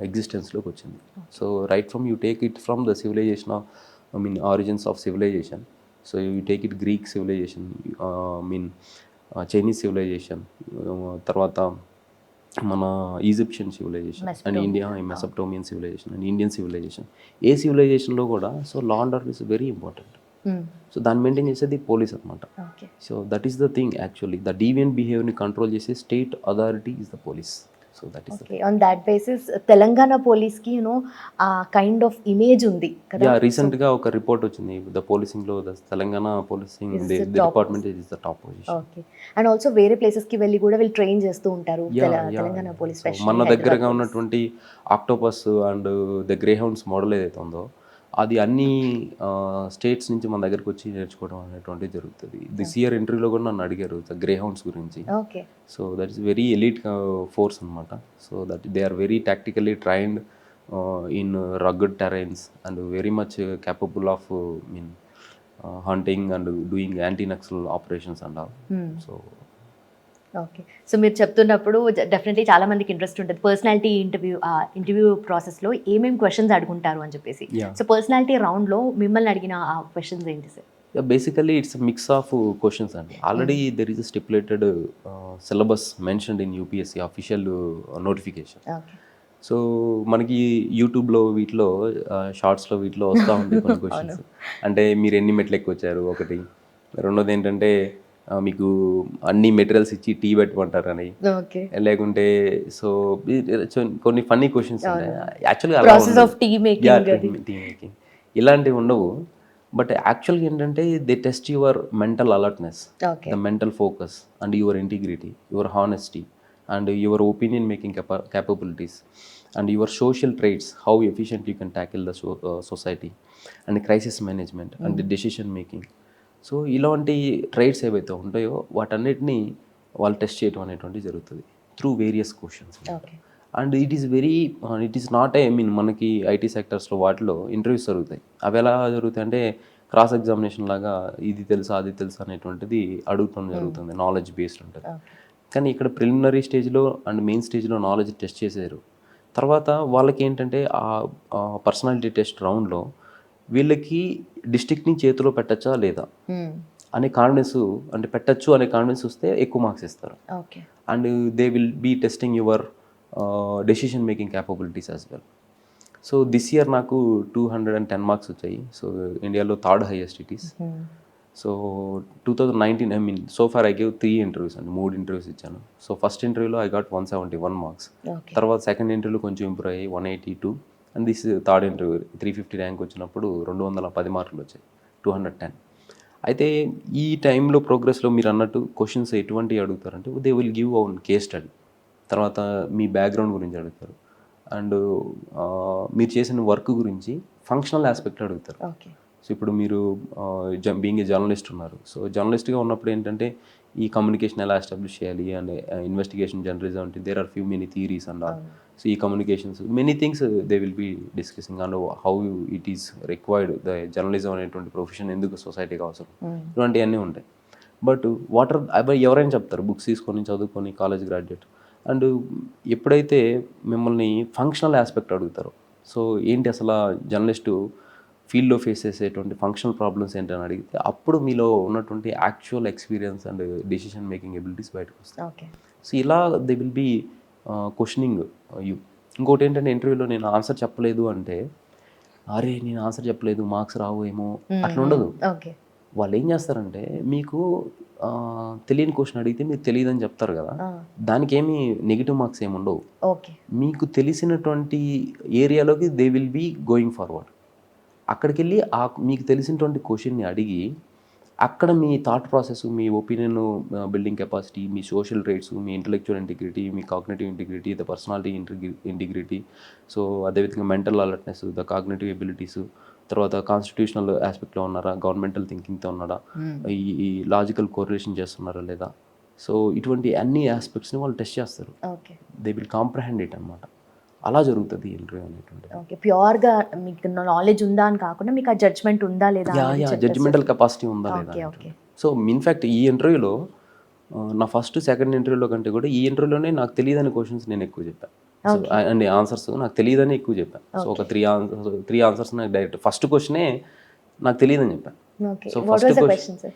ఎగ్జిస్టెన్స్లోకి వచ్చింది. So right from you take it from the civilization origins of civilization. So you take it Greek civilization, Chinese civilization, తర్వాత మన Egyptian civilization and India Mesopotamian civilization and Indian civilization. ఏ సివిలైజేషన్లో కూడా so law and order is very important. So దాన్ని మెయింటైన్ చేసేది పోలీస్ అనమాట. So that is the thing actually. The డీవియన్ బిహేవియర్ని control చేసే state authority is the police. So that is on that basis Telangana పోలీస్కి ఆ కైండ్ ఆఫ్ ఇమేజ్ ఉంది కదా. యా, రీసెంట్గా ఒక రిపోర్ట్ వచ్చింది. ద పోలీసింగ్లో the Telangana policing department is the top position. Okay. And also వేరే ప్లేసెస్కి వెళ్ళి కూడా వీళ్ళు ట్రైన్ చేస్తూ ఉంటారు తెలంగాణ పోలీస్. మన దగ్గరగా ఉన్నటువంటి octopus and the grey hounds model ఏదైతే ఉందో అది అన్ని స్టేట్స్ నుంచి మన దగ్గరకు వచ్చి నేర్చుకోవడం అనేటువంటిది జరుగుతుంది. దిస్ ఇయర్ ఇంటర్వ్యూలో కూడా నన్ను అడిగారు గ్రే హౌండ్స్ గురించి. Okay. So that is very elite force అనమాట. So that they are very tactically trained in rugged terrains and very much capable of hunting and doing anti Naxal operations and all. So okay. So మీరు చెప్తున్నప్పుడు డెఫినెట్లీ చాలా మందికి ఇంట్రెస్ట్ ఉంటుంది పర్సనాలిటీ ఇంటర్వ్యూ ప్రాసెస్లో ఏమేమి క్వశ్చన్స్ అడుగుంటారు అని చెప్పేసి. సో పర్సనాలిటీ రౌండ్లో మిమ్మల్ని అడిగిన ఆ క్వశ్చన్స్ ఏంటి sir? Basically it's mix of questions అండి. Already there is a stipulated syllabus mentioned in UPSC official notification. So మనకి యూట్యూబ్లో వీటిలో షార్ట్స్లో వీటిలో వస్తూ ఉంటాయి కొన్ని క్వశ్చన్స్. అంటే మీరు ఎన్ని మెట్లు ఎక్కొచ్చారు ఒకటి. రెండోది ఏంటంటే మీకు అన్ని మెటీరియల్స్ ఇచ్చి టీ పెట్టమంటారని, లేకుంటే సో కొన్ని ఫన్నీ క్వశ్చన్స్ ఉంటాయి. యాక్చువల్గా టీ మేకింగ్ ఇలాంటివి ఉండవు. బట్ యాక్చువల్గా ఏంటంటే they test your mental alertness, the mental focus and your integrity, your honesty and your opinion making capabilities and your social traits, how efficient you can tackle the society and crisis management and the decision making. So ఇలాంటి ట్రైట్స్ ఏవైతే ఉంటాయో వాటన్నిటిని వాళ్ళు టెస్ట్ చేయడం అనేటువంటి జరుగుతుంది through various questions. And it is not మనకి ఐటీ సెక్టర్స్లో వాటిలో ఇంటర్వ్యూస్ జరుగుతాయి. అవి ఎలా జరుగుతాయి అంటే క్రాస్ ఎగ్జామినేషన్ లాగా ఇది తెలుసా అది తెలుసా అనేటువంటిది అడుగుతాం జరుగుతుంది, నాలెడ్జ్ బేస్డ్ ఉంటుంది. కానీ ఇక్కడ ప్రిలిమినరీ స్టేజ్లో అండ్ మెయిన్ స్టేజ్లో నాలెడ్జ్ టెస్ట్ చేశారు. తర్వాత వాళ్ళకి ఏంటంటే ఆ పర్సనాలిటీ టెస్ట్ రౌండ్లో వీళ్ళకి డిస్ట్రిక్ట్ని చేతిలో పెట్టచ్చా లేదా అనే కాన్ఫిడెన్స్, అంటే పెట్టచ్చు అనే కాన్ఫిడెన్స్ వస్తే ఎక్కువ మార్క్స్ ఇస్తారు. And they will be testing your decision making capabilities as well. So this year నాకు 210 మార్క్స్ వచ్చాయి. సో ఇండియాలో third highest it is. So 2019 so far I gave 3 interviews అండి, 3 ఇంటర్వ్యూస్ ఇచ్చాను. సో ఫస్ట్ ఇంటర్వ్యూలో ఐ గాట్ 171 మార్క్స్. తర్వాత సెకండ్ ఇంటర్వ్యూలో కొంచెం ఇంప్రూవ్ అయ్యి 182. And this third interview 350 rank వచ్చినప్పుడు 210 మార్కులు వచ్చాయి, 210. అయితే ఈ టైంలో ప్రోగ్రెస్లో మీరు అన్నట్టు క్వశ్చన్స్ ఎటువంటి అడుగుతారంటే దే విల్ గివ్ అవున్ కేస్ స్టడీ, తర్వాత మీ బ్యాక్గ్రౌండ్ గురించి అడుగుతారు, అండ్ మీరు చేసిన వర్క్ గురించి ఫంక్షనల్ ఆస్పెక్ట్ అడుగుతారు. ఓకే. సో ఇప్పుడు మీరు బీయింగ్ ఏ జర్నలిస్ట్ ఉన్నారు. సో జర్నలిస్ట్గా ఉన్నప్పుడు ఏంటంటే ఈ కమ్యూనికేషన్ ఎలా ఎస్టాబ్లిష్ చేయాలి అండ్ ఇన్వెస్టిగేషన్ జర్నలిజం అంటే there are few many theories and all. So ఈ communications many things they will be discussing and how it is required the journalism అనేటువంటి ప్రొఫెషన్ ఎందుకు సొసైటీకి అవసరం, ఇటువంటివన్నీ ఉంటాయి. బట్ ఎవరైనా చెప్తారు బుక్స్ తీసుకొని చదువుకొని కాలేజ్ గ్రాడ్యుయేట్. అండ్ ఎప్పుడైతే మిమ్మల్ని ఫంక్షనల్ ఆస్పెక్ట్ అడుగుతారో, సో ఏంటి అసలు జర్నలిస్టు ఫీల్డ్లో ఫేస్ చేసేటువంటి ఫంక్షనల్ ప్రాబ్లమ్స్ ఏంటని అడిగితే అప్పుడు మీలో ఉన్నటువంటి actual experience and decision making abilities బయటకు వస్తాయి. ఓకే. సో ఇలా they will be questioning you. ఇంకోటి ఏంటంటే ఇంటర్వ్యూలో నేను ఆన్సర్ చెప్పలేదు అంటే అరే నేను ఆన్సర్ చెప్పలేదు మార్క్స్ రావు ఏమో అట్లా ఉండదు. ఓకే. వాళ్ళు ఏం చేస్తారంటే మీకు తెలియని క్వశ్చన్ అడిగితే మీరు తెలియదని చెప్తారు కదా, దానికి ఏమి నెగిటివ్ మార్క్స్ ఏమి ఉండవు. ఓకే. మీకు తెలిసినటువంటి ఏరియాలోకి they will be going forward. అక్కడికి వెళ్ళి మీకు తెలిసినటువంటి క్వశ్చన్ని అడిగి అక్కడ మీ థాట్ ప్రాసెస్, మీ ఒపీనియన్ బిల్డింగ్ కెపాసిటీ, మీ సోషల్ రైట్స్, మీ ఇంటలెక్చువల్ ఇంటిగ్రిటీ, మీ cognitive integrity, the personality integrity, so అదేవిధంగా mental alertness, the cognitive abilities, తర్వాత కాన్స్టిట్యూషనల్ ఆస్పెక్ట్లో ఉన్నారా, గవర్నమెంటల్ థింకింగ్తో ఉన్నారా, ఈ లాజికల్ కోరిలేషన్ చేస్తున్నారా లేదా, సో ఇటువంటి అన్ని ఆస్పెక్ట్స్ని వాళ్ళు టెస్ట్ చేస్తారు. Okay. They will comprehend it అనమాట. అలా జరుగుతుంది ఇంటర్వ్యూ అనేటువంటి. ఓకే. ప్యూర్గా మీకు నాలెడ్జ్ ఉందా అని కాకుండా మీకు ఆ జడ్జ్మెంట్ ఉందా లేదా, జడ్జిమెంటల్ కెపాసిటీ ఉందా లేదా. ఓకే. సో ఇన్ఫ్యాక్ట్ ఈ ఇంటర్వ్యూలో నా ఫస్ట్ సెకండ్ ఇంటర్వ్యూలో కంటే కూడా ఈ ఇంటర్వ్యూలోనే నాకు తెలియదని క్వశ్చన్స్ నేను ఎక్కువ చెప్పాను. సో అండ్ ఆన్సర్స్ నాకు తెలియదని ఎక్కువ చెప్పాను. సో ఒక త్రీ ఆన్సర్స్ నాకు డైరెక్ట్ ఫస్ట్ క్వశ్చనే నాకు తెలియదని చెప్పాను. సో ఫస్ట్ క్వశ్చన్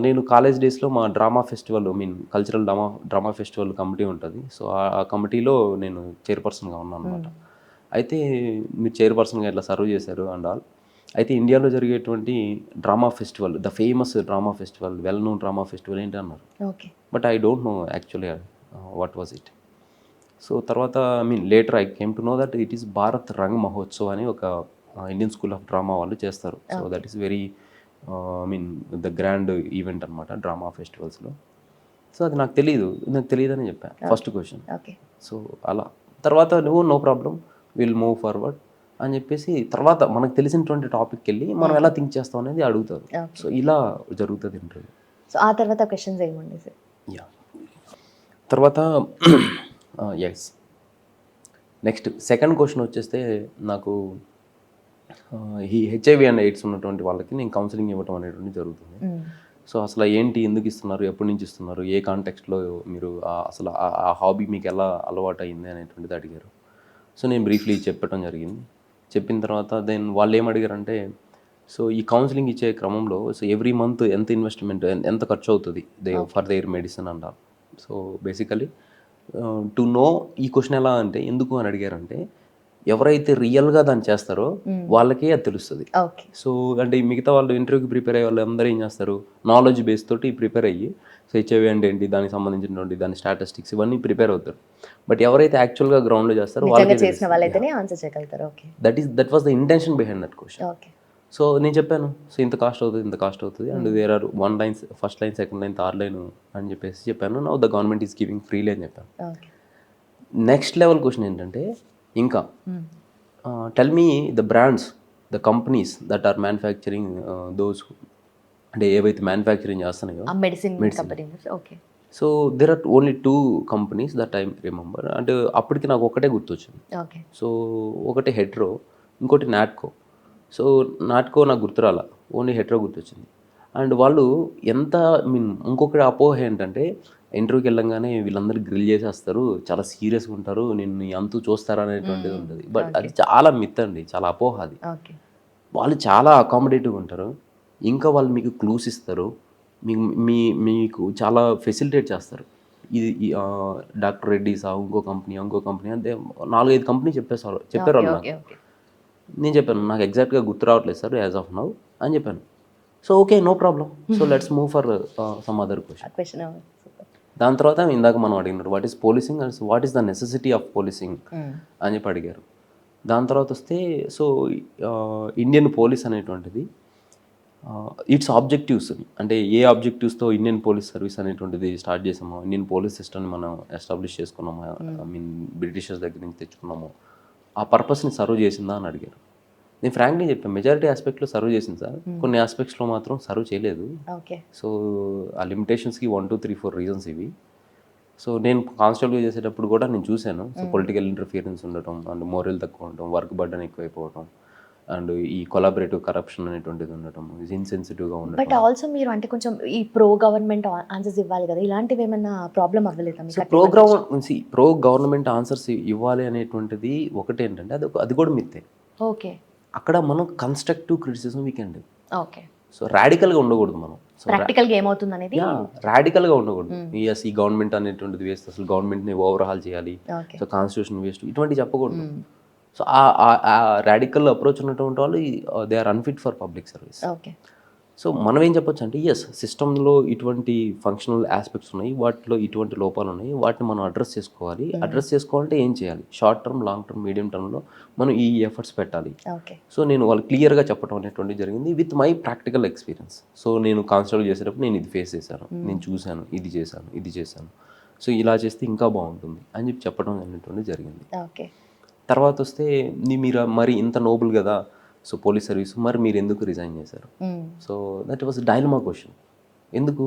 నేను కాలేజ్ డేస్లో మా drama festival cultural drama festival committee ఉంటుంది. సో ఆ కమిటీలో నేను చైర్పర్సన్గా ఉన్నాను అనమాట. అయితే మీరు చైర్పర్సన్గా ఇట్లా సర్వ్ చేశారు అండ్ ఆల్. అయితే ఇండియాలో జరిగేటువంటి drama festival, the famous drama festival, well known drama festival ఏంటి అన్నారు. But I don't know actually what was it. So తర్వాత later I came to know that it is Bharat Rang Mahotsav అని ఒక ఇండియన్ స్కూల్ ఆఫ్ డ్రామా వాళ్ళు చేస్తారు. So that is very the grand event అనమాట డ్రామా ఫెస్టివల్స్లో. సో అది నాకు తెలియదని చెప్పాను ఫస్ట్ క్వశ్చన్. సో అలా తర్వాత నువ్వు no problem will move forward అని చెప్పేసి తర్వాత మనకు తెలిసినటువంటి టాపిక్కి వెళ్ళి మనం ఎలా థింక్ చేస్తాం అనేది అడుగుతారు. సో ఇలా జరుగుతుంది ఇంటర్వ్యూ. సో ఆ తర్వాత క్వశ్చన్స్ ఏముంది సార్? యా తర్వాత ఎస్ నెక్స్ట్ సెకండ్ క్వశ్చన్ వచ్చేస్తే నాకు ఈ హెచ్ఐవి అండ్ ఎయిడ్స్ ఉన్నటువంటి వాళ్ళకి నేను కౌన్సిలింగ్ ఇవ్వటం అనేటువంటి జరుగుతుంది. సో అసలు ఏంటి, ఎందుకు ఇస్తున్నారు, ఎప్పటి నుంచి ఇస్తున్నారు, ఏ కాంటెక్స్ట్లో మీరు అసలు ఆ హాబీ మీకు ఎలా అలవాటు అయింది అనేటువంటిది అడిగారు. సో నేను బ్రీఫ్లీ చెప్పడం జరిగింది. చెప్పిన తర్వాత దెన్ వాళ్ళు ఏం అడిగారంటే సో ఈ కౌన్సిలింగ్ ఇచ్చే క్రమంలో సో ఎవ్రీ మంత్ ఎంత ఇన్వెస్ట్మెంట్, ఎంత ఖర్చు అవుతుంది ఫర్ దేర్ మెడిసిన్ అంటారు. సో బేసికలీ టు నో ఈ క్వశ్చన్ ఎలా అంటే ఎందుకు అని అడిగారంటే ఎవరైతే రియల్గా దాన్ని చేస్తారో వాళ్ళకే అది తెలుస్తుంది. సో అంటే మిగతా వాళ్ళు ఇంటర్వ్యూకి ప్రిపేర్ అయ్యే వాళ్ళు అందరూ ఏం చేస్తారు, నాలెడ్జ్ బేస్ తోటి ప్రిపేర్ అయ్యి సో హెచ్ఐవి అంటే ఏంటి, దానికి సంబంధించినటువంటి దాని స్టాటిస్టిక్స్ ఇవన్నీ ప్రిపేర్ అవుతారు. బట్ ఎవరైతే యాక్చువల్గా గ్రౌండ్లో చేస్తారో that was the intention behind that question. So నేను చెప్పాను సో ఇంత కాస్ట్ అవుతుంది and there are 1 line, first line, second line, third line అని చెప్పేసి చెప్పాను. Now the government is giving freely అని చెప్పాను. నెక్స్ట్ లెవెల్ క్వశ్చన్ ఏంటంటే ఇంకా tell me the brands, the companies that are manufacturing those అంటే ఏవైతే మ్యానుఫ్యాక్చరింగ్ చేస్తున్నాయో medicine. So there are only 2 companies that I remember. అంటే అప్పటికి నాకు ఒకటే గుర్తొచ్చింది. సో ఒకటి హెట్రో, ఇంకోటి నాట్కో. సో నాట్కో నాకు గుర్తురాల, ఓన్లీ హెట్రో గుర్తొచ్చింది. అండ్ వాళ్ళు ఎంత ఇంకొకటి అపోహ ఏంటంటే ఇంటర్వ్యూకి వెళ్ళంగానే వీళ్ళందరూ గ్రిల్ చేసేస్తారు, చాలా సీరియస్గా ఉంటారు, నిన్ను అంతూ చూస్తారా అనేటువంటిది ఉంటుంది. బట్ అది చాలా మిత్ అండి, చాలా అపోహ అది. వాళ్ళు చాలా అకామిడేటివ్గా ఉంటారు. ఇంకా వాళ్ళు మీకు క్లూస్ ఇస్తారు, మీకు చాలా ఫెసిలిటేట్ చేస్తారు. ఇది డాక్టర్ రెడ్డిసా, ఇంకో కంపెనీ అంటే 4-5 కంపెనీ చెప్పారు వాళ్ళు నాకు. నేను చెప్పాను నాకు ఎగ్జాక్ట్గా గుర్తు రావట్లేదు సార్ యాజ్ ఆఫ్ నౌ అని చెప్పాను. So okay, no problem, so let's move for some other question. దాని తర్వాత ఇందాక మనం అడిగినారు what is policing and what is the necessity of policing అని చెప్పి అడిగారు. దాని తర్వాత వస్తే సో ఇండియన్ పోలీస్ అనేటువంటిది ఇట్స్ ఆబ్జెక్టివ్స్, అంటే ఏ ఆబ్జెక్టివ్స్తో ఇండియన్ పోలీస్ సర్వీస్ అనేటువంటిది స్టార్ట్ చేసామో, ఇండియన్ పోలీస్ సిస్టమ్ని మనం ఎస్టాబ్లిష్ చేసుకున్నామో, ఐ మీన్ బ్రిటిషర్స్ దగ్గర నుంచి తెచ్చుకున్నామో, ఆ పర్పస్ని సర్వ్ చేసిందా అని అడిగారు. నేను ఫ్రాంక్లీ చెప్పాను, మెజారిటీ ఆస్పెక్ట్లో సర్వ్ చేసింది సార్, కొన్ని ఆస్పెక్ట్స్లో మాత్రం సర్వ్ చేయలేదు. ఓకే. సో ఆ లిమిటేషన్స్కి 1 2 3 4 రీజన్స్ ఇవి. సో నేను కానిస్టేబుల్గా చేసేటప్పుడు కూడా నేను చూశాను. సో పొలిటికల్ ఇంటర్ఫియరెన్స్ ఉండటం, అండ్ మోరల్ తక్కువ ఉండటం, వర్క్ బర్డన్ ఎక్కువైపోవడం, అండ్ ఈ కొలాబరేటివ్ కరప్షన్ అనేటువంటిది ఉండటం, ఇన్సెన్సిటివ్గా బట్ ఉండటం. ఆల్సో మీరు అంటే కొంచెం ఈ ప్రో గవర్నమెంట్ ఆన్సర్స్ ఇవ్వాలి కదా, ఇలాంటివి ఏమైనా ప్రాబ్లం అవ్వలేదా సో మీకు? ప్రో గవర్నమెంట్ ఆన్సర్స్ ఇవ్వాలి అనేటువంటిది ఒకటి ఏంటంటే అది కూడా మిత్తే. ఓకే. అక్కడ మనం constructive criticism weekend. Okay. So రాడికల్గా ఉండకూడదు మనం. సో ప్రాక్టికల్గా ఏమవుతుంది అనేది. రాడికల్గా ఉండకూడదు. ఈ గవర్నమెంట్ అనేటువంటిది వేస్ట్, అసలు గవర్నమెంట్ని ఓవర్హాల్ చేయాలి, ఓకే. సో కాన్స్టిట్యూషన్ వేస్ట్, ఇటువంటి చెప్పకూడదు. సో ఆ రాడికల్ అప్రోచ్ ఉన్నటువంటి వాళ్ళు they are unfit for public service. Okay. So మనం ఏం చెప్పొచ్చు అంటే, ఎస్ సిస్టంలో ఇటువంటి ఫంక్షనల్ ఆస్పెక్ట్స్ ఉన్నాయి, వాటిలో ఇటువంటి లోపాలు ఉన్నాయి, వాటిని మనం అడ్రస్ చేసుకోవాలి. అడ్రస్ చేసుకోవాలంటే ఏం చేయాలి, short term, long term, medium టర్మ్లో మనం ఈ ఎఫర్ట్స్ పెట్టాలి. ఓకే. సో నేను వాళ్ళు క్లియర్గా చెప్పడం అనేటువంటిది జరిగింది with my practical experience. So నేను కానిస్టేబుల్ చేసేటప్పుడు నేను ఇది ఫేస్ చేశాను, నేను చూశాను, ఇది చేశాను, సో ఇలా చేస్తే ఇంకా బాగుంటుంది అని చెప్పి చెప్పడం అనేటువంటిది జరిగింది. ఓకే. తర్వాత వస్తే మీరు మరి ఇంత నోబుల్ కదా, సో పోలీస్ సర్వీస్, మరి మీరు ఎందుకు రిజైన్ చేశారు? So that was dilemma question. ఎందుకు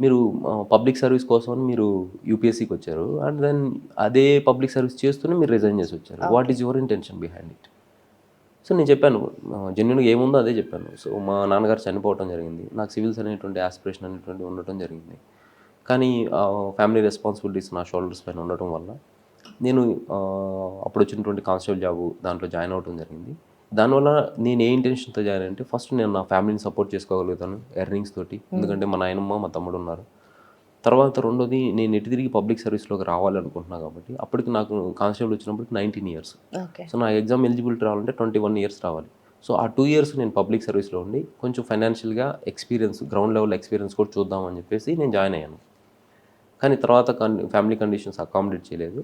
మీరు పబ్లిక్ సర్వీస్ కోసం మీరు యూపీఎస్సీకి వచ్చారు, అండ్ దెన్ అదే పబ్లిక్ సర్వీస్ చేస్తూనే మీరు రిజైన్ చేసి వచ్చారు. What is your intention behind it? So నేను చెప్పాను, జెన్యున్గా ఏముందో అదే చెప్పాను. సో మా నాన్నగారు చనిపోవడం జరిగింది, నాకు సివిల్స్ అనేటువంటి ఆస్పిరేషన్ అనేటువంటి ఉండటం జరిగింది, కానీ ఫ్యామిలీ రెస్పాన్సిబిలిటీస్ నా షోల్డర్స్ పైన ఉండటం వల్ల నేను అప్పుడు వచ్చినటువంటి కానిస్టేబుల్ జాబు దాంట్లో జాయిన్ అవ్వడం జరిగింది. దానివల్ల నేను ఏ ఇంటెన్షన్తో జాయిన్ అంటే, ఫస్ట్ నేను నా ఫ్యామిలీని సపోర్ట్ చేసుకోగలుగుతాను ఎర్నింగ్స్ తోటి, ఎందుకంటే మా నాయనమ్మ మా తమ్ముడు ఉన్నారు. తర్వాత రెండోది, నేను ఎటు తిరిగి పబ్లిక్ సర్వీస్లోకి రావాలనుకుంటున్నాను కాబట్టి, అప్పటికి నాకు కానిస్టేబుల్ వచ్చినప్పటికి 19 years. సో నా ఎగ్జామ్ ఎలిజిబిలిటీ రావాలంటే 21 years రావాలి. సో ఆ 2 years నేను పబ్లిక్ సర్వీస్లో ఉండి కొంచెం ఫైనాన్షియల్గా ఎక్స్పీరియన్స్, గ్రౌండ్ లెవెల్ ఎక్స్పీరియన్స్ కూడా చూద్దామని చెప్పేసి నేను జాయిన్ అయ్యాను. కానీ తర్వాత ఫ్యామిలీ కండిషన్స్ అకామిడేట్ చేయలేదు,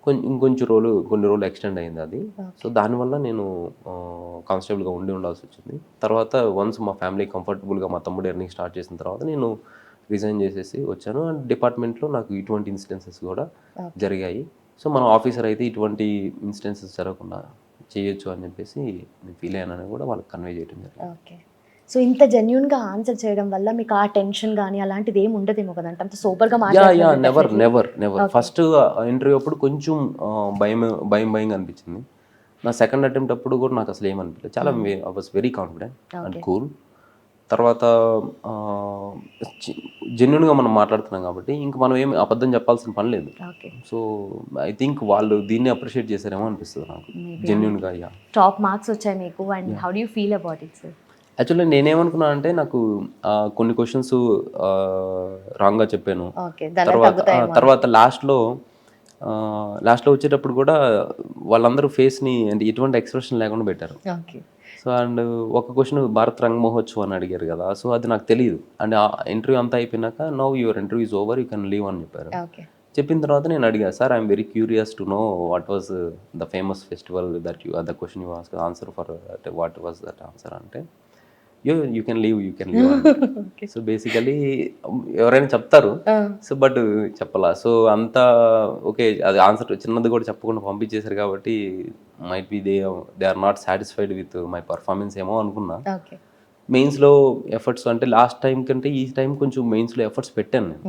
కొన్ని రోజులు ఎక్స్టెండ్ అయింది అది. సో దానివల్ల నేను కానిస్టేబుల్గా ఉండాల్సి వచ్చింది. తర్వాత వన్స్ మా ఫ్యామిలీ కంఫర్టబుల్గా మా తమ్ముడు ఎర్నింగ్ స్టార్ట్ చేసిన తర్వాత నేను రిజైన్ చేసేసి వచ్చాను. అండ్ డిపార్ట్మెంట్లో నాకు ఇటువంటి ఇన్సిడెన్సెస్ కూడా జరిగాయి. సో మనం ఆఫీసర్ అయితే ఇటువంటి ఇన్సిడెన్సెస్ జరగకుండా చేయొచ్చు అని చెప్పేసి నేను ఫీల్ అయ్యానని కూడా వాళ్ళకి కన్వే చేయడం జరిగింది. ఓకే. సో ఇంత జెన్యున్గా ఆన్సర్ చేయడం వల్ల మీకు ఆ టెన్షన్ కానీ అలాంటిది ఏమి ఉండదేమో కదంటే, అంత సూపర్గా నెవర్ ఫస్ట్ ఇంటర్వ్యూ అప్పుడు కొంచెం భయంగా అనిపించింది. నా సెకండ్ అటెంప్ట్ అప్పుడు కూడా నాకు అసలు ఏమనిపించలేదు, చాలా I was very confident and cool. తర్వాత జెన్యున్గా మనం మాట్లాడుతున్నాం కాబట్టి ఇంక మనం ఏమి అబద్ధం చెప్పాల్సిన పని లేదు. సో ఐ థింక్ వాళ్ళు దీన్ని అప్రిషియేట్ చేశారేమో అనిపిస్తుంది నాకు జెన్యున్గా. టాప్ మార్క్స్ వచ్చాయి మీకు, and how do you feel about it sir? Actually నేనేమనుకున్నా అంటే, నాకు కొన్ని క్వశ్చన్స్ రాంగ్గా చెప్పాను. తర్వాత లాస్ట్లో వచ్చేటప్పుడు కూడా వాళ్ళందరూ ఫేస్ని అంటే ఎటువంటి ఎక్స్ప్రెషన్ లేకుండా పెట్టారు. సో అండ్ ఒక క్వశ్చన్ భారత్ రంగ్ మహోత్సవ్ అని అడిగారు కదా, సో అది నాకు తెలియదు. అండ్ ఆ ఇంటర్వ్యూ అంతా అయిపోయినాక now your interview is over, you can leave అని చెప్పారు. చెప్పిన తర్వాత నేను అడిగాను, sir I'm very curious to know what was the famous festival that you the question you answer for what was that answer అంటే, you can leave. So basically ఎవరైనా చెప్తారు, సో బట్ చెప్పాలా. సో అంతా ఓకే, అది ఆన్సర్ చిన్నది కూడా చెప్పకుండా పంపించేశారు కాబట్టి might be they are not satisfied with my performance ఏమో అనుకున్నా. మెయిన్స్లో ఎఫర్ట్స్ అంటే లాస్ట్ టైం కంటే ఈ టైం కొంచెం మెయిన్స్లో ఎఫర్ట్స్ పెట్టాను నేను.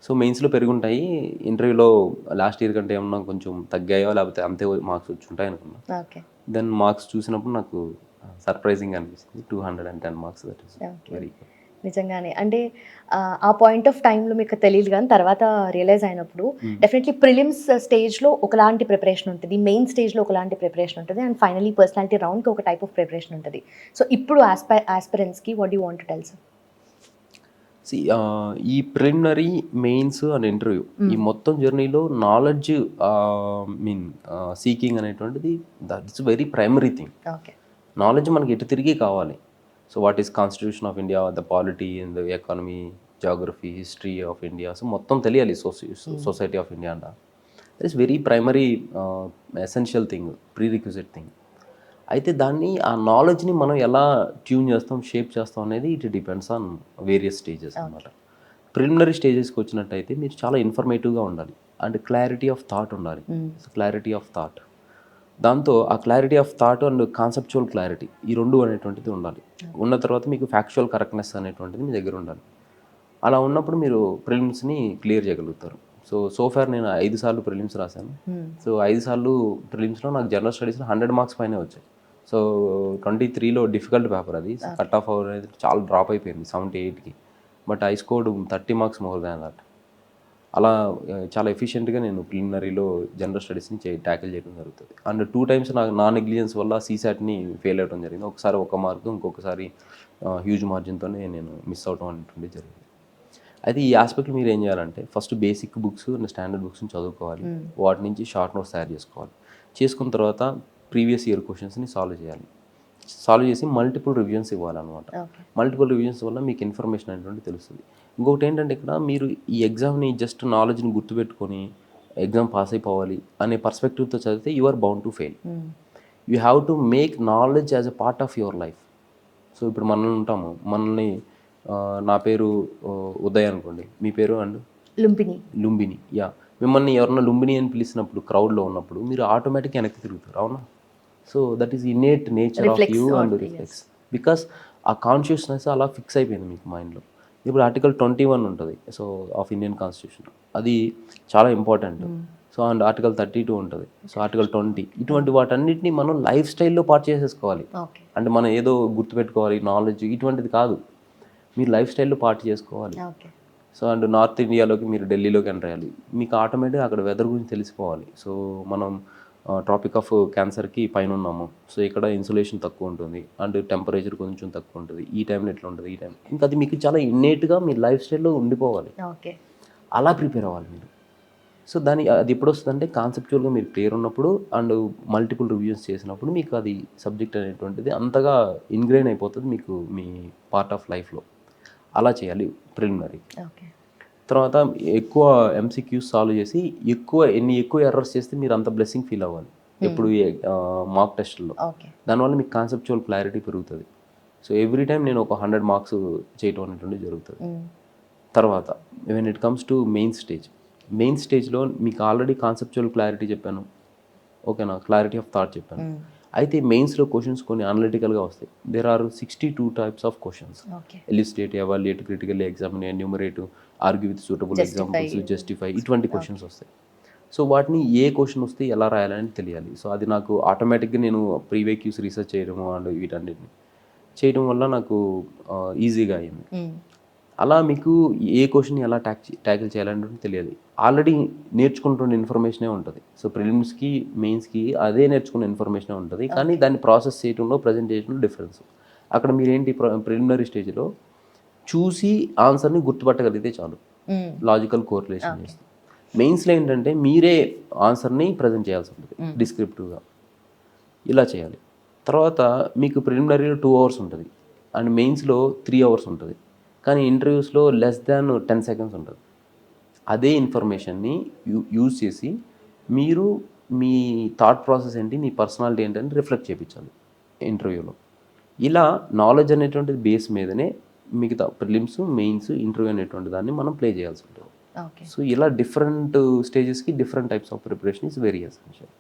సో మెయిన్స్లో పెరుగుంటాయి, ఇంటర్వ్యూలో లాస్ట్ ఇయర్ కంటే ఏమన్నా కొంచెం తగ్గాయో లేకపోతే అంతే మార్క్స్ వచ్చి ఉంటాయి అనుకున్నా. దెన్ మార్క్స్ చూసినప్పుడు నాకు సర్ప్రైజింగ్ అనిపిస్తుంది, 210 marks. That is very good. నిజంగానే అంటే ఆ పాయింట్ ఆఫ్ టైంలో మీకు తెలియదు, కానీ తర్వాత రియలైజ్ అయినప్పుడు డెఫినెట్లీ ప్రిలిమ్స్ స్టేజ్లో ఒకలాంటి ప్రిపరేషన్ ఉంటుంది, మెయిన్ స్టేజ్లో ఒకలాంటి ప్రిపరేషన్ ఉంటుంది, అండ్ ఫైనలీ పర్సనాలిటీ రౌండ్కి ఒక టైప్ ఆఫ్ ప్రిపరేషన్ ఉంటుంది. సో ఇప్పుడు ఆస్పిరెంట్స్కి what you want to tell sir? ఈ ప్రిలిమినరీ, మెయిన్స్ అండ్ ఇంటర్వ్యూ ఈ మొత్తం జర్నీలో నాలెడ్జ్ సీకింగ్ అనేటువంటిది that's very primary thing. Knowledge మనకి ఎటు తిరిగి కావాలి. So what is constitution of India, the polity and the economy, geography, history of India, so మొత్తం తెలియాలి. సొసైటీ ఆఫ్ ఇండియా అంట, that is very primary essential thing, prerequisite thing. అయితే దాన్ని ఆ నాలెడ్జ్ని మనం ఎలా ట్యూన్ చేస్తాం, షేప్ చేస్తాం అనేది it depends on various stages అనమాట. ప్రిలిమినరీ స్టేజెస్కి వచ్చినట్టయితే మీరు చాలా ఇన్ఫర్మేటివ్గా ఉండాలి అండ్ క్లారిటీ ఆఫ్ థాట్ ఉండాలి. క్లారిటీ ఆఫ్ థాట్, దాంతో ఆ clarity of thought and conceptual clarity ఈ రెండు అనేటువంటిది ఉండాలి. ఉన్న తర్వాత మీకు ఫ్యాక్చువల్ కరెక్ట్నెస్ అనేటువంటిది మీ దగ్గర ఉండాలి. అలా ఉన్నప్పుడు మీరు ప్రిలిమ్స్ని క్లియర్ చేయగలుగుతారు. సో ఫార్ నేను 5 సార్లు ప్రిలిమ్స్ రాశాను. సో 5 సార్లు ప్రిలిమ్స్లో నాకు జనరల్ స్టడీస్లో 100 మార్క్స్ పైనే వచ్చాయి. సో 23లో డిఫికల్ట్ పేపర్ అది, కట్ ఆఫ్ అనేది చాలా డ్రాప్ అయిపోయింది 78కి. But I scored 30 marks more than that. అలా చాలా ఎఫిషియెంట్గా నేను ప్రిలిమినరీలో జనరల్ స్టడీస్ని ట్యాకిల్ చేయడం జరుగుతుంది. అండ్ 2 టైమ్స్ నాకు నా నెగ్లిజెన్స్ వల్ల సీసాట్ని ఫెయిల్ అవ్వడం జరిగింది. ఒకసారి 1 మార్కు, ఇంకొకసారి హ్యూజ్ మార్జిన్తోనే నేను మిస్ అవడం అనేటువంటి జరిగింది. అయితే ఈ ఆస్పెక్ట్లో మీరు ఏం చేయాలంటే first basic books and standard బుక్స్ని చదువుకోవాలి. వాటి నుంచి షార్ట్ నోట్స్ తయారు చేసుకోవాలి. చేసుకున్న తర్వాత ప్రీవియస్ ఇయర్ క్వశ్చన్స్ని సాల్వ్ చేసి మల్టిపుల్ రివిజన్స్ ఇవ్వాలన్నమాట. మల్టిపుల్ రివిజన్స్ వల్ల మీకు ఇన్ఫర్మేషన్ అనేటువంటి తెలుస్తుంది. ఇంకొకటి ఏంటంటే ఇక్కడ మీరు ఈ ఎగ్జామ్ని జస్ట్ నాలెడ్జ్ని గుర్తుపెట్టుకొని ఎగ్జామ్ పాస్ అయిపోవాలి అనే పర్స్పెక్టివ్తో చదివితే you are bound to fail. You have to make knowledge as a part of your life. So ఇప్పుడు మనల్ని నా పేరు ఉదయ్ అనుకోండి, మీ పేరు అండ్ లుంబిని. యా, మిమ్మల్ని ఎవరన్నా లుంబిని అని పిలిచినప్పుడు క్రౌడ్లో ఉన్నప్పుడు మీరు ఆటోమేటిక్గా వెనక్కి తిరుగుతారు, అవునా? So that is innate nature of you and reflex, because ఆ కాన్షియస్నెస్ అలా ఫిక్స్ అయిపోయింది మీకు మైండ్లో. ఇప్పుడు ఆర్టికల్ 21 ఉంటుంది సో ఆఫ్ ఇండియన్ కాన్స్టిట్యూషన్, అది చాలా ఇంపార్టెంట్. సో అండ్ ఆర్టికల్ 32 ఉంటుంది, సో ఆర్టికల్ 20, ఇటువంటి వాటన్నిటిని మనం లైఫ్ స్టైల్లో పార్ట్ చేసేసుకోవాలి. అంటే మనం ఏదో గుర్తుపెట్టుకోవాలి నాలెడ్జ్ ఇటువంటిది కాదు, మీరు లైఫ్ స్టైల్లో పార్ట్ చేసుకోవాలి. సో అండ్ నార్త్ ఇండియాలోకి మీరు ఢిల్లీలోకి ఎంటర్ అయ్యాలి, మీకు ఆటోమేటిక్గా అక్కడ వెదర్ గురించి తెలిసిపోవాలి. సో మనం ట్రాపిక్ ఆఫ్ క్యాన్సర్కి పైన ఉన్నాము, సో ఇక్కడ ఇన్సులేషన్ తక్కువ ఉంటుంది అండ్ టెంపరేచర్ కొంచెం తక్కువ ఉంటుంది, ఈ టైంలో ఎట్లా ఉంటుంది, ఈ టైం ఇంకా అది మీకు చాలా ఇన్నేట్గా మీ లైఫ్ స్టైల్లో ఉండిపోవాలి. అలా ప్రిపేర్ అవ్వాలి మీరు. సో అది ఎప్పుడు వస్తుందంటే కాన్సెప్చువల్గా మీరు క్లియర్ ఉన్నప్పుడు అండ్ మల్టిపుల్ రివ్యూస్ చేసినప్పుడు మీకు అది సబ్జెక్ట్ అనేటువంటిది అంతగా ఇన్గ్రెయిన్ అయిపోతుంది మీకు మీ పార్ట్ ఆఫ్ లైఫ్లో. అలా చేయాలి ప్రిలిమినరీ. తర్వాత ఎక్కువ ఎంసీక్యూస్ సాల్వ్ చేసి ఎక్కువ ఎర్రర్స్ చేస్తే మీరు అంత బ్లెస్సింగ్ ఫీల్ అవ్వాలి ఎప్పుడు మార్క్ టెస్ట్లో. దానివల్ల మీకు కాన్సెప్చువల్ క్లారిటీ పెరుగుతుంది. సో ఎవ్రీ టైం నేను ఒక 100 మార్క్స్ చేయటం అనేటువంటి జరుగుతుంది. తర్వాత when it comes to main స్టేజ్లో మీకు ఆల్రెడీ కాన్సెప్చువల్ క్లారిటీ చెప్పాను, ఓకేనా, క్లారిటీ ఆఫ్ థాట్ చెప్పాను. అయితే మెయిన్స్లో క్వశ్చన్స్ కొన్ని అనలిటికల్గా వస్తాయి. There are 62 types of questions: elucidate, evaluate, critically examine, enumerate, argue with suitable examples, justify, ఇటువంటి క్వశ్చన్స్ వస్తాయి. సో వాటిని ఏ క్వశ్చన్ వస్తే ఎలా రాయాలని తెలియాలి. సో అది నాకు ఆటోమేటిక్గా నేను ప్రీవియస్ రీసెర్చ్ చేయడము అండ్ వీటన్నిటిని చేయడం వల్ల నాకు ఈజీగా అయింది. అలా మీకు ఏ క్వశ్చన్ ఎలా ట్యాకిల్ చేయాలని తెలియాలి. ఆల్రెడీ నేర్చుకుంటున్న ఇన్ఫర్మేషనే ఉంటుంది. సో ప్రిలిమ్స్కి మెయిన్స్కి అదే నేర్చుకున్న ఇన్ఫర్మేషనే ఉంటుంది, కానీ దాన్ని ప్రాసెస్ చేయడంలో ప్రజెంటేషన్లో డిఫరెన్స్. అక్కడ మీరేంటి ప్రిలిమినరీ స్టేజ్లో చూసి ఆన్సర్ని గుర్తుపట్టగలిగితే చాలు, లాజికల్ కోరిలేషన్ చేస్తే. మెయిన్స్లో ఏంటంటే మీరే ఆన్సర్ని ప్రజెంట్ చేయాల్సి ఉంటుంది డిస్క్రిప్టివ్గా, ఇలా చేయాలి. తర్వాత మీకు ప్రిలిమినరీలో 2 hours ఉంటుంది అండ్ మెయిన్స్లో 3 hours ఉంటుంది, కానీ ఇంటర్వ్యూస్లో లెస్ దాన్ 10 seconds ఉంటుంది. అదే ఇన్ఫర్మేషన్ని యూజ్ చేసి మీరు మీ థాట్ ప్రాసెస్ ఏంటి, మీ పర్సనాలిటీ ఏంటని రిఫ్లెక్ట్ చేయించాలి ఇంటర్వ్యూలో. ఇలా నాలెడ్జ్ అనేటువంటిది బేస్ మీదనే మిగతా ప్రిలిమ్స్, మెయిన్స్, ఇంటర్వ్యూ అనేటువంటి దాన్ని మనం ప్లే చేయాల్సి ఉంటుంది. సో ఇలా డిఫరెంట్ స్టేజెస్కి different types of preparation is very essential.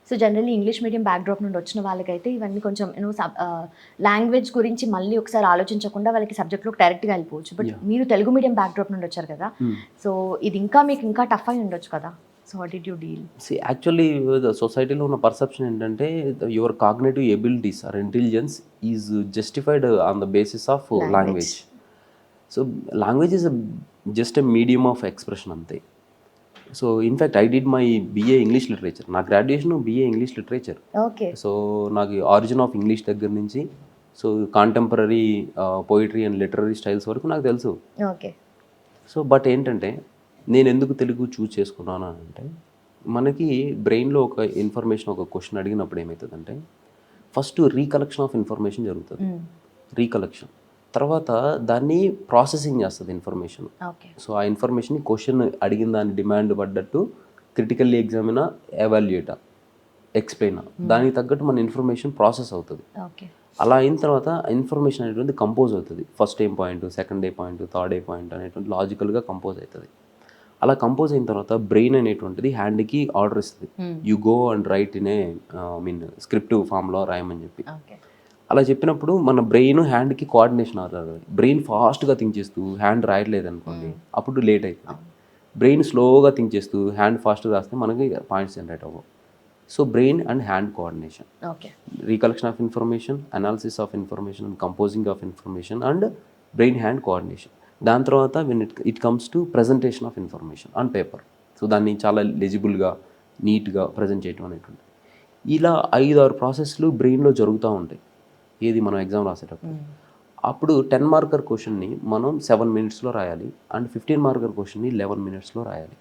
So generally English medium backdrop నుండి వచ్చిన వాళ్ళకైతే ఇవన్నీ కొంచెం లాంగ్వేజ్ గురించి మళ్ళీ ఒకసారి ఆలోచించకుండా వాళ్ళకి సబ్జెక్ట్లో డైరెక్ట్గా వెళ్ళిపోవచ్చు. బట్ మీరు తెలుగు మీడియం బ్యాక్డ్రాప్ నుండి వచ్చారు కదా, సో ఇది మీకు ఇంకా టఫ్ అయి ఉండొచ్చు కదా. So what did you deal? Actually సొసైటీలో ఉన్న పర్సెప్షన్ ఏంటంటే your cognitive abilities or intelligence is justified on the basis of language. So language is just a medium of expression అంతే. So in fact I did my BA English literature, నా graduation BA English literature. So నాకు ఆరిజిన్ ఆఫ్ ఇంగ్లీష్ దగ్గర నుంచి so contemporary poetry and literary styles వరకు నాకు తెలుసు. సో బట్ ఏంటంటే నేను ఎందుకు తెలుగు చూజ్ చేసుకున్నాను అంటే, మనకి బ్రెయిన్లో ఒక ఇన్ఫర్మేషన్, ఒక క్వశ్చన్ అడిగినప్పుడు ఏమవుతుందంటే ఫస్ట్ రీకలెక్షన్ ఆఫ్ ఇన్ఫర్మేషన్ జరుగుతుంది. రీకలెక్షన్ తర్వాత దాన్ని ప్రాసెసింగ్ చేస్తుంది ఇన్ఫర్మేషన్. సో ఆ ఇన్ఫర్మేషన్ క్వశ్చన్ అడిగిన దాని డిమాండ్ పడ్డట్టు క్రిటికల్లీ ఎగ్జామినా, ఎవాల్యుయేటా, ఎక్స్ప్లెయిన్ దానికి తగ్గట్టు మన ఇన్ఫర్మేషన్ ప్రాసెస్ అవుతుంది. ఓకే. అలా అయిన తర్వాత ఇన్ఫర్మేషన్ అనేటువంటి కంపోజ్ అవుతుంది. ఫస్ట్ ఏ పాయింట్, సెకండ్ ఏ పాయింట్, థర్డ్ ఏ పాయింట్ అనేటువంటి లాజికల్గా కంపోజ్ అవుతుంది. అలా కంపోజ్ అయిన తర్వాత బ్రెయిన్ అనేటువంటిది హ్యాండ్కి ఆర్డర్ ఇస్తుంది, you go and write in a descriptive ఫామ్లో రాయమని చెప్పి. అలా చెప్పినప్పుడు మన బ్రెయిన్ హ్యాండ్కి కోఆర్డినేషన్ అవుతుంది. బ్రెయిన్ ఫాస్ట్గా థింక్ చేస్తూ హ్యాండ్ రాయట్లేదు అనుకోండి, అప్పుడు లేట్ అవుతుంది. బ్రెయిన్ స్లోగా థింక్ చేస్తూ హ్యాండ్ ఫాస్ట్గా రాస్తే మనకి పాయింట్స్ జనరేట్ అవ్వవు. So brain and hand coordination, recollection of information, analysis of information and composing of information and brain hand coordination. దాని తర్వాత when it comes to presentation of information on paper. So దాన్ని చాలా లెజిబుల్గా నీట్గా ప్రజెంట్ చేయడం అనేటువంటి ఇలా 5-6 ప్రాసెస్లు బ్రెయిన్లో జరుగుతూ ఉంటాయి. ఏది మనం ఎగ్జామ్ రాసేటప్పుడు. అప్పుడు 10 మార్కర్ క్వశ్చన్ని మనం 7 minutesలో రాయాలి అండ్ 15 మార్కర్ క్వశ్చన్ని 11 minutesలో రాయాలి.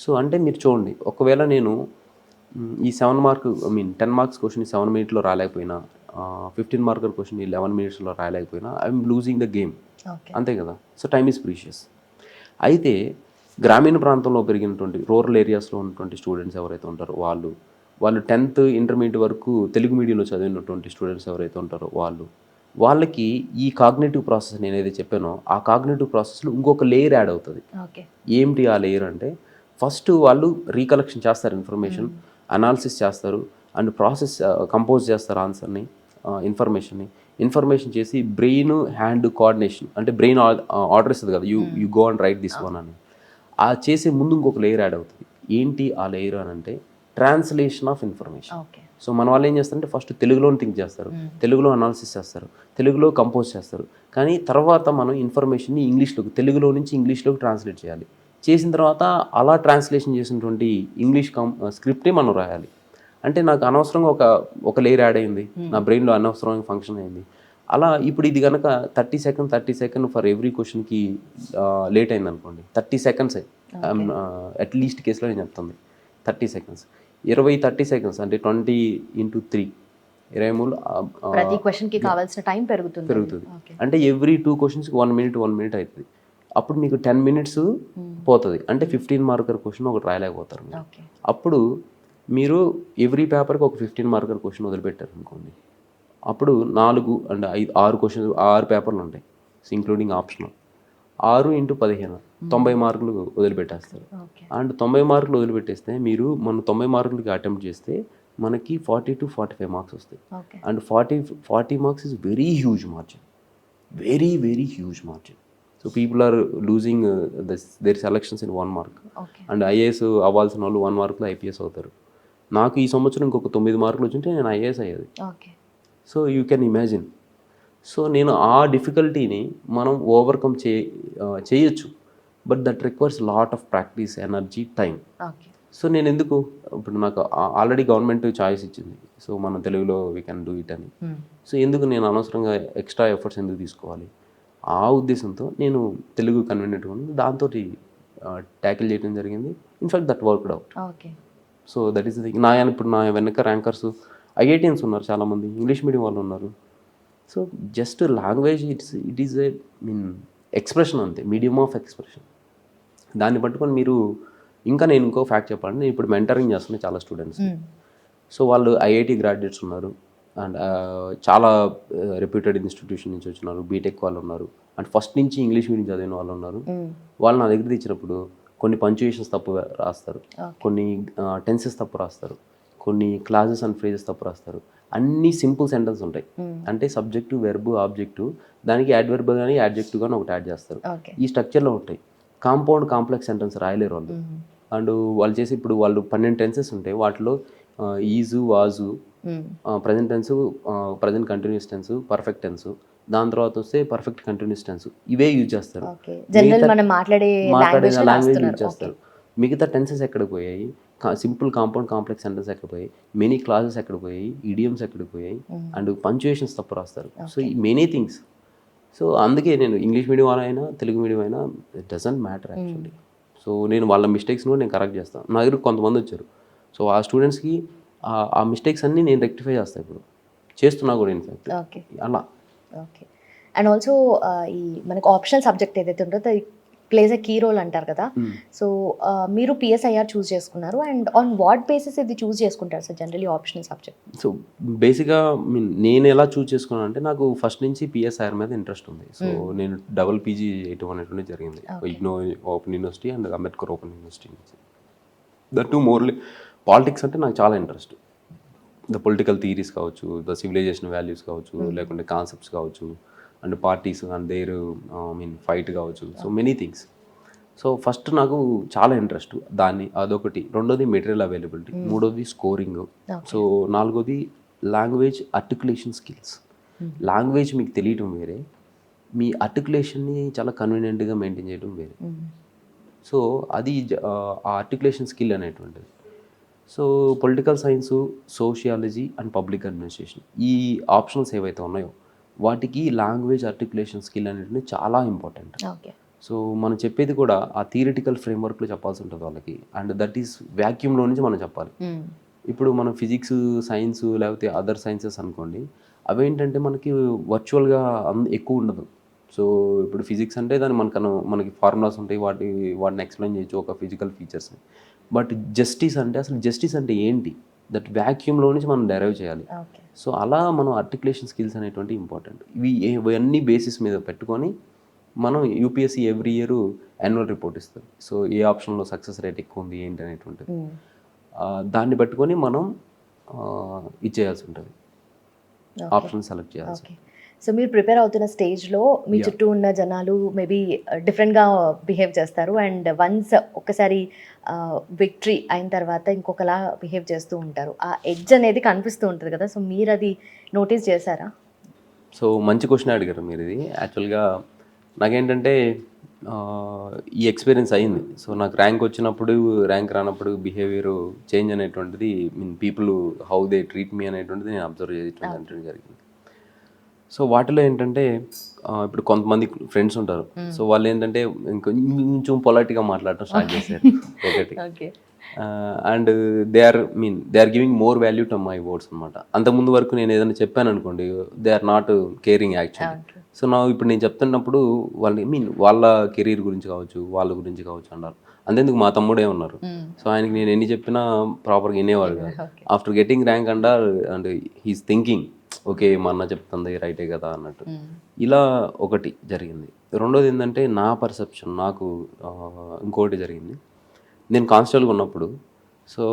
సో అంటే మీరు చూడండి, ఒకవేళ నేను ఈ 10 మార్క్స్ క్వశ్చన్ 7 minutesలో రాలేకపోయినా, 15 మార్కర్ క్వశ్చన్ 11 minutesలో రాయలేకపోయినా, ఐఎమ్ లూజింగ్ ద గేమ్. అంతే కదా. So time is precious. అయితే గ్రామీణ ప్రాంతంలో పెరిగినటువంటి రూరల్ ఏరియాస్లో ఉన్నటువంటి స్టూడెంట్స్ ఎవరైతే ఉంటారో వాళ్ళు 10th ఇంటర్మీడియట్ వరకు తెలుగు మీడియంలో చదివినటువంటి స్టూడెంట్స్ ఎవరైతే ఉంటారో వాళ్ళకి ఈ కాగ్నేటివ్ ప్రాసెస్ నేను ఏదైతే చెప్పానో ఆ కాగ్నేటివ్ ప్రాసెస్లో ఇంకొక లేయర్ యాడ్ అవుతుంది. ఏమిటి ఆ లేయర్ అంటే, ఫస్ట్ వాళ్ళు రీకలెక్షన్ చేస్తారు ఇన్ఫర్మేషన్, అనాలిసిస్ చేస్తారు అండ్ ప్రాసెస్ కంపోజ్ చేస్తారు ఆన్సర్ని, ఇన్ఫర్మేషన్ చేసి బ్రెయిన్ హ్యాండ్ కోఆర్డినేషన్, అంటే బ్రెయిన్ ఆర్డర్ ఇస్తుంది కదా, you go and right this one అని. ఆ చేసే ముందు ఇంకొక లేయర్ యాడ్ అవుతుంది. ఏంటి ఆ లేయర్ అని అంటే, ట్రాన్స్లేషన్ ఆఫ్ ఇన్ఫర్మేషన్. సో మన వాళ్ళు ఏం చేస్తారంటే ఫస్ట్ తెలుగులోని థింక్ చేస్తారు, తెలుగులో అనాలిసిస్ చేస్తారు, తెలుగులో కంపోజ్ చేస్తారు. కానీ తర్వాత మనం ఇన్ఫర్మేషన్ని ఇంగ్లీష్లోకి, తెలుగులో నుంచి ఇంగ్లీష్లోకి ట్రాన్స్లేట్ చేయాలి. చేసిన తర్వాత అలా ట్రాన్స్లేషన్ చేసినటువంటి ఇంగ్లీష్ స్క్రిప్ట్ని మనం రాయాలి. అంటే నాకు అనవసరంగా ఒక లేయర్ యాడ్ అయింది, నా బ్రెయిన్లో అనవసరంగా ఫంక్షన్ అయింది. అలా ఇప్పుడు ఇది కనుక 30 సెకండ్ ఫర్ ఎవ్రీ క్వశ్చన్కి లేట్ అయింది అనుకోండి, 30 seconds అట్లీస్ట్ కేసులో నేను చెప్తుంది 30 seconds. 30 seconds అంటే 20 × 3 ప్రతి క్వశ్చన్కి కావాల్సిన టైం పెరుగుతుంది. అంటే ఎవ్రీ 2 questions 1 minute అవుతుంది. అప్పుడు మీకు 10 minutes పోతుంది. అంటే 15 మార్కర్ క్వశ్చన్ ఒకటి రాయలేకపోతారు. అప్పుడు మీరు ఎవ్రీ పేపర్కి ఒక 15 మార్కర్ క్వశ్చన్ వదిలిపెట్టారు అనుకోండి, అప్పుడు 4 and 6 questions, 6 పేపర్లు ఉంటాయి ఇంక్లూడింగ్ ఆప్షనల్. 6 × 15 90 మార్కులు వదిలిపెట్టేస్తారు. అండ్ 90 మార్కులు వదిలిపెట్టేస్తే మీరు మన 90 మార్కులకి అటెంప్ట్ చేస్తే మనకి 40 to 45 మార్క్స్ వస్తాయి. And 40 marks is very huge margin, very huge margin. So people are losing their selections in 1 mark. And IAS అవ్వాల్సిన వాళ్ళు 1 markలో ఐపీఎస్ అవుతారు. నాకు ఈ సంవత్సరం ఇంకొక 9 మార్కులు వచ్చింటే నేను ఐఏఎస్ అయ్యేది. So you can imagine. So నేను ఆ డిఫికల్టీని మనం ఓవర్కమ్ చేయొచ్చు, but that requires lot of practice, energy, time. So నేను ఎందుకు, ఇప్పుడు నాకు ఆల్రెడీ గవర్నమెంట్ చాయిస్ ఇచ్చింది, సో మనం తెలుగులో వీ కెన్ డూ ఇట్ అని. సో ఎందుకు నేను అనవసరంగా ఎక్స్ట్రా ఎఫర్ట్స్ ఎందుకు తీసుకోవాలి? ఆ ఉద్దేశంతో నేను తెలుగు కన్వీనియంట్గా ఉంది, దాంతో ట్యాకిల్ చేయడం జరిగింది. In fact that worked out. So that is the ఇప్పుడు నా వెనక ర్యాంకర్స్ ఐఐటియన్స్ ఉన్నారు, చాలామంది ఇంగ్లీష్ మీడియం వాళ్ళు ఉన్నారు. So just language it is expression అంతే, మీడియం ఆఫ్ ఎక్స్ప్రెషన్. దాన్ని పట్టుకొని మీరు నేను ఇంకో ఫ్యాక్ట్ చెప్పాలంటే, నేను ఇప్పుడు మెంటరింగ్ చేస్తున్నాను చాలా స్టూడెంట్స్. సో వాళ్ళు ఐఐటి గ్రాడ్యుయేట్స్ ఉన్నారు అండ్ చాలా రెప్యూటెడ్ ఇన్స్టిట్యూషన్ నుంచి వచ్చినారు, బీటెక్ వాళ్ళు ఉన్నారు అండ్ ఫస్ట్ నుంచి ఇంగ్లీష్ మీడియం చదివిన వాళ్ళు ఉన్నారు. వాళ్ళు నా దగ్గర తెచ్చినప్పుడు కొన్ని పంక్చుయేషన్స్ తప్పు రాస్తారు, కొన్ని టెన్సెస్ తప్పు రాస్తారు, కొన్ని క్లాజెస్ అండ్ ఫ్రేజెస్ తప్పు రాస్తారు. అన్ని సింపుల్ సెంటెన్స్ ఉంటాయి, అంటే సబ్జెక్టు, వెర్బ్, ఆబ్జెక్టు, దానికి యాడ్వర్బ్ కానీ యాడ్జెక్టివ్ కానీ ఒకటి యాడ్ చేస్తారు. ఈ స్ట్రక్చర్లో ఉంటాయి. కాంపౌండ్ కాంప్లెక్స్ సెంటెన్స్ రాయలేరు వాళ్ళు. అండ్ వాళ్ళు చేసి ఇప్పుడు వాళ్ళు 12 టెన్సెస్ ఉంటాయి, వాటిలో is, was, present tense, present continuous tense, perfect tense, దాని తర్వాత వస్తే పర్ఫెక్ట్ కంటిన్యూస్ టెన్స్, ఇవే యూజ్ చేస్తారు. మాట్లాడే లాంగ్వేజ్ యూజ్ చేస్తారు. మిగతా టెన్సెస్ ఎక్కడ పోయాయి? సింపుల్ కాంపౌండ్ కాంప్లెక్స్ సెంటెన్స్ ఎక్కడ పోయాయి? మెనీ క్లాజెస్ ఎక్కడ పోయాయి? ఇడియమ్స్ ఎక్కడ పోయాయి? అండ్ పంక్చుయేషన్స్ తప్పు రాస్తారు. సో ఈ మెనీ థింగ్స్. సో అందుకే నేను ఇంగ్లీష్ మీడియం వాళ్ళైనా తెలుగు మీడియం అయినా it doesn't matter actually. So నేను వాళ్ళ మిస్టేక్స్ని కూడా నేను కరెక్ట్ చేస్తాను. నా దగ్గర కొంతమంది వచ్చారు, సో ఆ స్టూడెంట్స్కి ఆ మిస్టేక్స్ అన్నీ నేను రెక్టిఫై చేస్తాను, ఇప్పుడు చేస్తున్నా కూడా ఇన్ఫాక్ట్ అలా. అండ్ ఆల్సో ఈ మనకు ఆప్షనల్ సబ్జెక్ట్ ఏదైతే ఉంటుందో ప్లేస్ ఎ కీ రోల్ అంటారు కదా. సో మీరు పిఎస్ఐఆర్ చూస్ చేసుకున్నారు, అండ్ ఆన్ వాట్ బేసిస్ ఇది చూస్ చేసుకుంటారు sir generally optional subject? So బేసిక్గా నేను ఎలా చూస్ చేసుకున్నాను అంటే, నాకు ఫస్ట్ నుంచి పిఎస్ఐఆర్ మీద ఇంట్రెస్ట్ ఉంది. సో నేను డబుల్ పీజీ చేయటం అనేటువంటి జరిగింది IGNOU open university and Ambedkar open university నుంచి. దట్ టు మోర్లీ పాలిటిక్స్ అంటే నాకు చాలా ఇంట్రెస్ట్. ద పొలిటికల్ థియరీస్ కావచ్చు, ద సివిలైజేషన్ వాల్యూస్ కావచ్చు, లేకుంటే కాన్సెప్ట్స్ కావచ్చు, and parties and their fight కావచ్చు, so many things. So first నాకు చాలా ఇంట్రెస్ట్ దాన్ని, అదొకటి. రెండోది మెటీరియల్ అవైలబిలిటీ, మూడోది స్కోరింగ్, సో నాలుగోది లాంగ్వేజ్ ఆర్టికులేషన్ స్కిల్స్. లాంగ్వేజ్ మీకు తెలియటం వేరే, మీ ఆర్టికులేషన్ని చాలా కన్వీనియంట్గా మెయింటైన్ చేయడం వేరే. సో అది ఆ ఆర్టికులేషన్ స్కిల్ అనేటువంటిది. So political science, sociology and public administration, ఈ ఆప్షన్స్ ఏవైతే ఉన్నాయో వాటికి లాంగ్వేజ్ ఆర్టికులేషన్ స్కిల్ అనేటువంటి చాలా ఇంపార్టెంట్. సో మనం చెప్పేది కూడా ఆ థియరిటికల్ ఫ్రేమ్వర్క్లో చెప్పాల్సి ఉంటుంది వాళ్ళకి, అండ్ దట్ ఈస్ వ్యాక్యూమ్లో నుంచి మనం చెప్పాలి. ఇప్పుడు మనం ఫిజిక్స్, సైన్స్ లేకపోతే అదర్ సైన్సెస్ అనుకోండి, అవేంటంటే మనకి వర్చువల్గా ఎక్కువ ఉండదు. సో ఇప్పుడు ఫిజిక్స్ అంటే మనకి ఫార్ములాస్ ఉంటాయి, వాటిని ఎక్స్ప్లెయిన్ చేయొచ్చు, ఒక ఫిజికల్ ఫీచర్స్. బట్ జస్టిస్ అంటే, అసలు జస్టిస్ అంటే ఏంటి, దట్ వ్యాక్యూమ్లో నుంచి మనం డెరైవ్ చేయాలి. సో అలా మనం ఆర్టికులేషన్ స్కిల్స్ అనేటువంటి ఇంపార్టెంట్. ఇవన్నీ బేసిస్ మీద పెట్టుకొని మనం UPSC every year annual report ఇస్తుంది. సో ఏ ఆప్షన్లో సక్సెస్ రేట్ ఎక్కువ ఉంది ఏంటి అనేటువంటిది, దాన్ని పెట్టుకొని మనం ఇచ్చేయాల్సి ఉంటుంది, ఆప్షన్ సెలెక్ట్ చేయాల్సి. సో మీరు ప్రిపేర్ అవుతున్న స్టేజ్లో మీ చుట్టూ ఉన్న జనాలు మేబీ డిఫరెంట్గా బిహేవ్ చేస్తారు, అండ్ వన్స్ ఒక్కసారి విక్టరీ అయిన తర్వాత ఇంకొకలా బిహేవ్ చేస్తూ ఉంటారు. ఆ ఎడ్జ్ అనేది కనిపిస్తూ ఉంటుంది కదా, సో మీరు అది నోటీస్ చేశారా? సో మంచి క్వశ్చన్ అడిగారు మీరు. ఇది యాక్చువల్గా నాకేంటంటే ఈ ఎక్స్పీరియన్స్ అయింది. సో నాకు ర్యాంక్ వచ్చినప్పుడు, ర్యాంక్ రానప్పుడు బిహేవియర్ చేంజ్ అనేటువంటిది, people how they treat me అనేటువంటిది నేను అబ్జర్వ్ చేయడం జరిగింది. సో వాటిలో ఏంటంటే ఇప్పుడు కొంతమంది ఫ్రెండ్స్ ఉంటారు, సో వాళ్ళు ఏంటంటే ఇంకొంచెం పొలైట్గా మాట్లాడటం స్టార్ట్ చేశారు ఒకటి. And they are giving more value to my words అనమాట. అంతకుముందు వరకు నేను ఏదైనా చెప్పాను అనుకోండి, they are not caring actually. So ఇప్పుడు నేను చెప్తున్నప్పుడు వాళ్ళ కెరీర్ గురించి కావచ్చు, వాళ్ళ గురించి కావచ్చు అన్నారు. అంతేందుకు మా తమ్ముడే ఉన్నారు, సో ఆయనకి నేను ఎన్ని చెప్పినా ప్రాపర్గా వినేవాడు కాదు. After getting rank and he's thinking, okay మా అన్న చెప్తుంది రైటే కదా అన్నట్టు. ఇలా ఒకటి జరిగింది. రెండోది ఏంటంటే నా పర్సెప్షన్, నాకు ఇంకోటి జరిగింది. నేను కానిస్టేబుల్గా ఉన్నప్పుడు, సో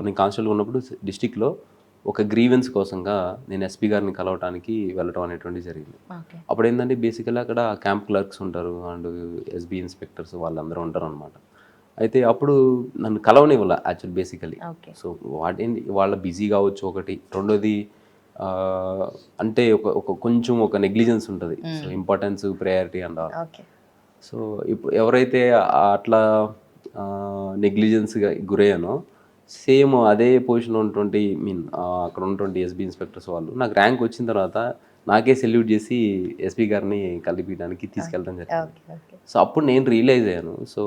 నేను కానిస్టేబుల్గా ఉన్నప్పుడు డిస్టిక్లో ఒక గ్రీవెన్స్ కోసంగా నేను ఎస్పీ గారిని కలవటానికి వెళ్ళటం అనేటువంటి జరిగింది. అప్పుడు ఏంటంటే బేసికల్లీ అక్కడ క్యాంప్ క్లర్క్స్ ఉంటారు అండ్ ఎస్బీ ఇన్స్పెక్టర్స్ వాళ్ళందరూ ఉంటారు అనమాట. అయితే అప్పుడు నన్ను కలవనివ్వాల యాక్చువల్ బేసికలీ. సో వాళ్ళ బిజీ కావచ్చు ఒకటి. రెండోది అంటే కొంచెం ఒక నెగ్లిజెన్స్ ఉంటుంది, so importance, priority and all. So ఇప్పుడు ఎవరైతే అట్లా నెగ్లిజెన్స్గా గురయ్యానో, సేమ్ అదే పొజిషన్లో ఉన్నటువంటి అక్కడ ఉన్నటువంటి ఎస్బీ ఇన్స్పెక్టర్స్ వాళ్ళు నాకు ర్యాంక్ వచ్చిన తర్వాత నాకే సెల్యూట్ చేసి ఎస్పీ గారిని కలిపియడానికి తీసుకెళ్ళడం జరిగింది. సో అప్పుడు నేను రియలైజ్ అయ్యాను, సో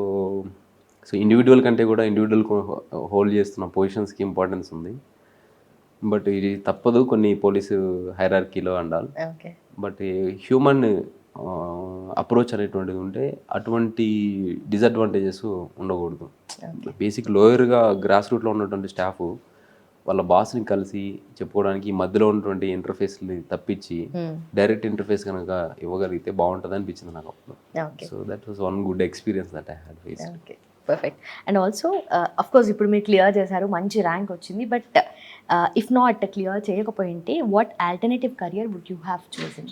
ఇండివిజువల్ కంటే కూడా ఇండివిజువల్ హోల్డ్ చేస్తున్న పొజిషన్స్కి ఇంపార్టెన్స్ ఉంది. బట్ ఇది తప్పదు కొన్ని పోలీసు హైరార్కీలో అండాలి. బట్ హ్యూమన్ అప్రోచ్ అనేటువంటిది ఉంటే అటువంటి డిసడ్వాంటేజెస్ ఉండకూడదు. బేసిక్ లోయర్గా గ్రాస్ రూట్లో ఉన్నటువంటి స్టాఫ్ వాళ్ళ బాస్ని కలిసి చెప్పుకోవడానికి మధ్యలో ఉన్నటువంటి ఇంటర్ఫేస్ని తప్పించి డైరెక్ట్ ఇంటర్ఫేస్ కనుక ఇవ్వగలిగితే బాగుంటుంది అనిపించింది నాకు అప్పుడు. So that was one good experience that I had faced. Perfect. And also of course ఇప్పుడు మీరు క్లియర్ చేశారు, మంచి ర్యాంక్ వచ్చింది. బట్ ఇఫ్ నాట్ క్లియర్ చేయకపోయింటే what alternative career would you have chosen?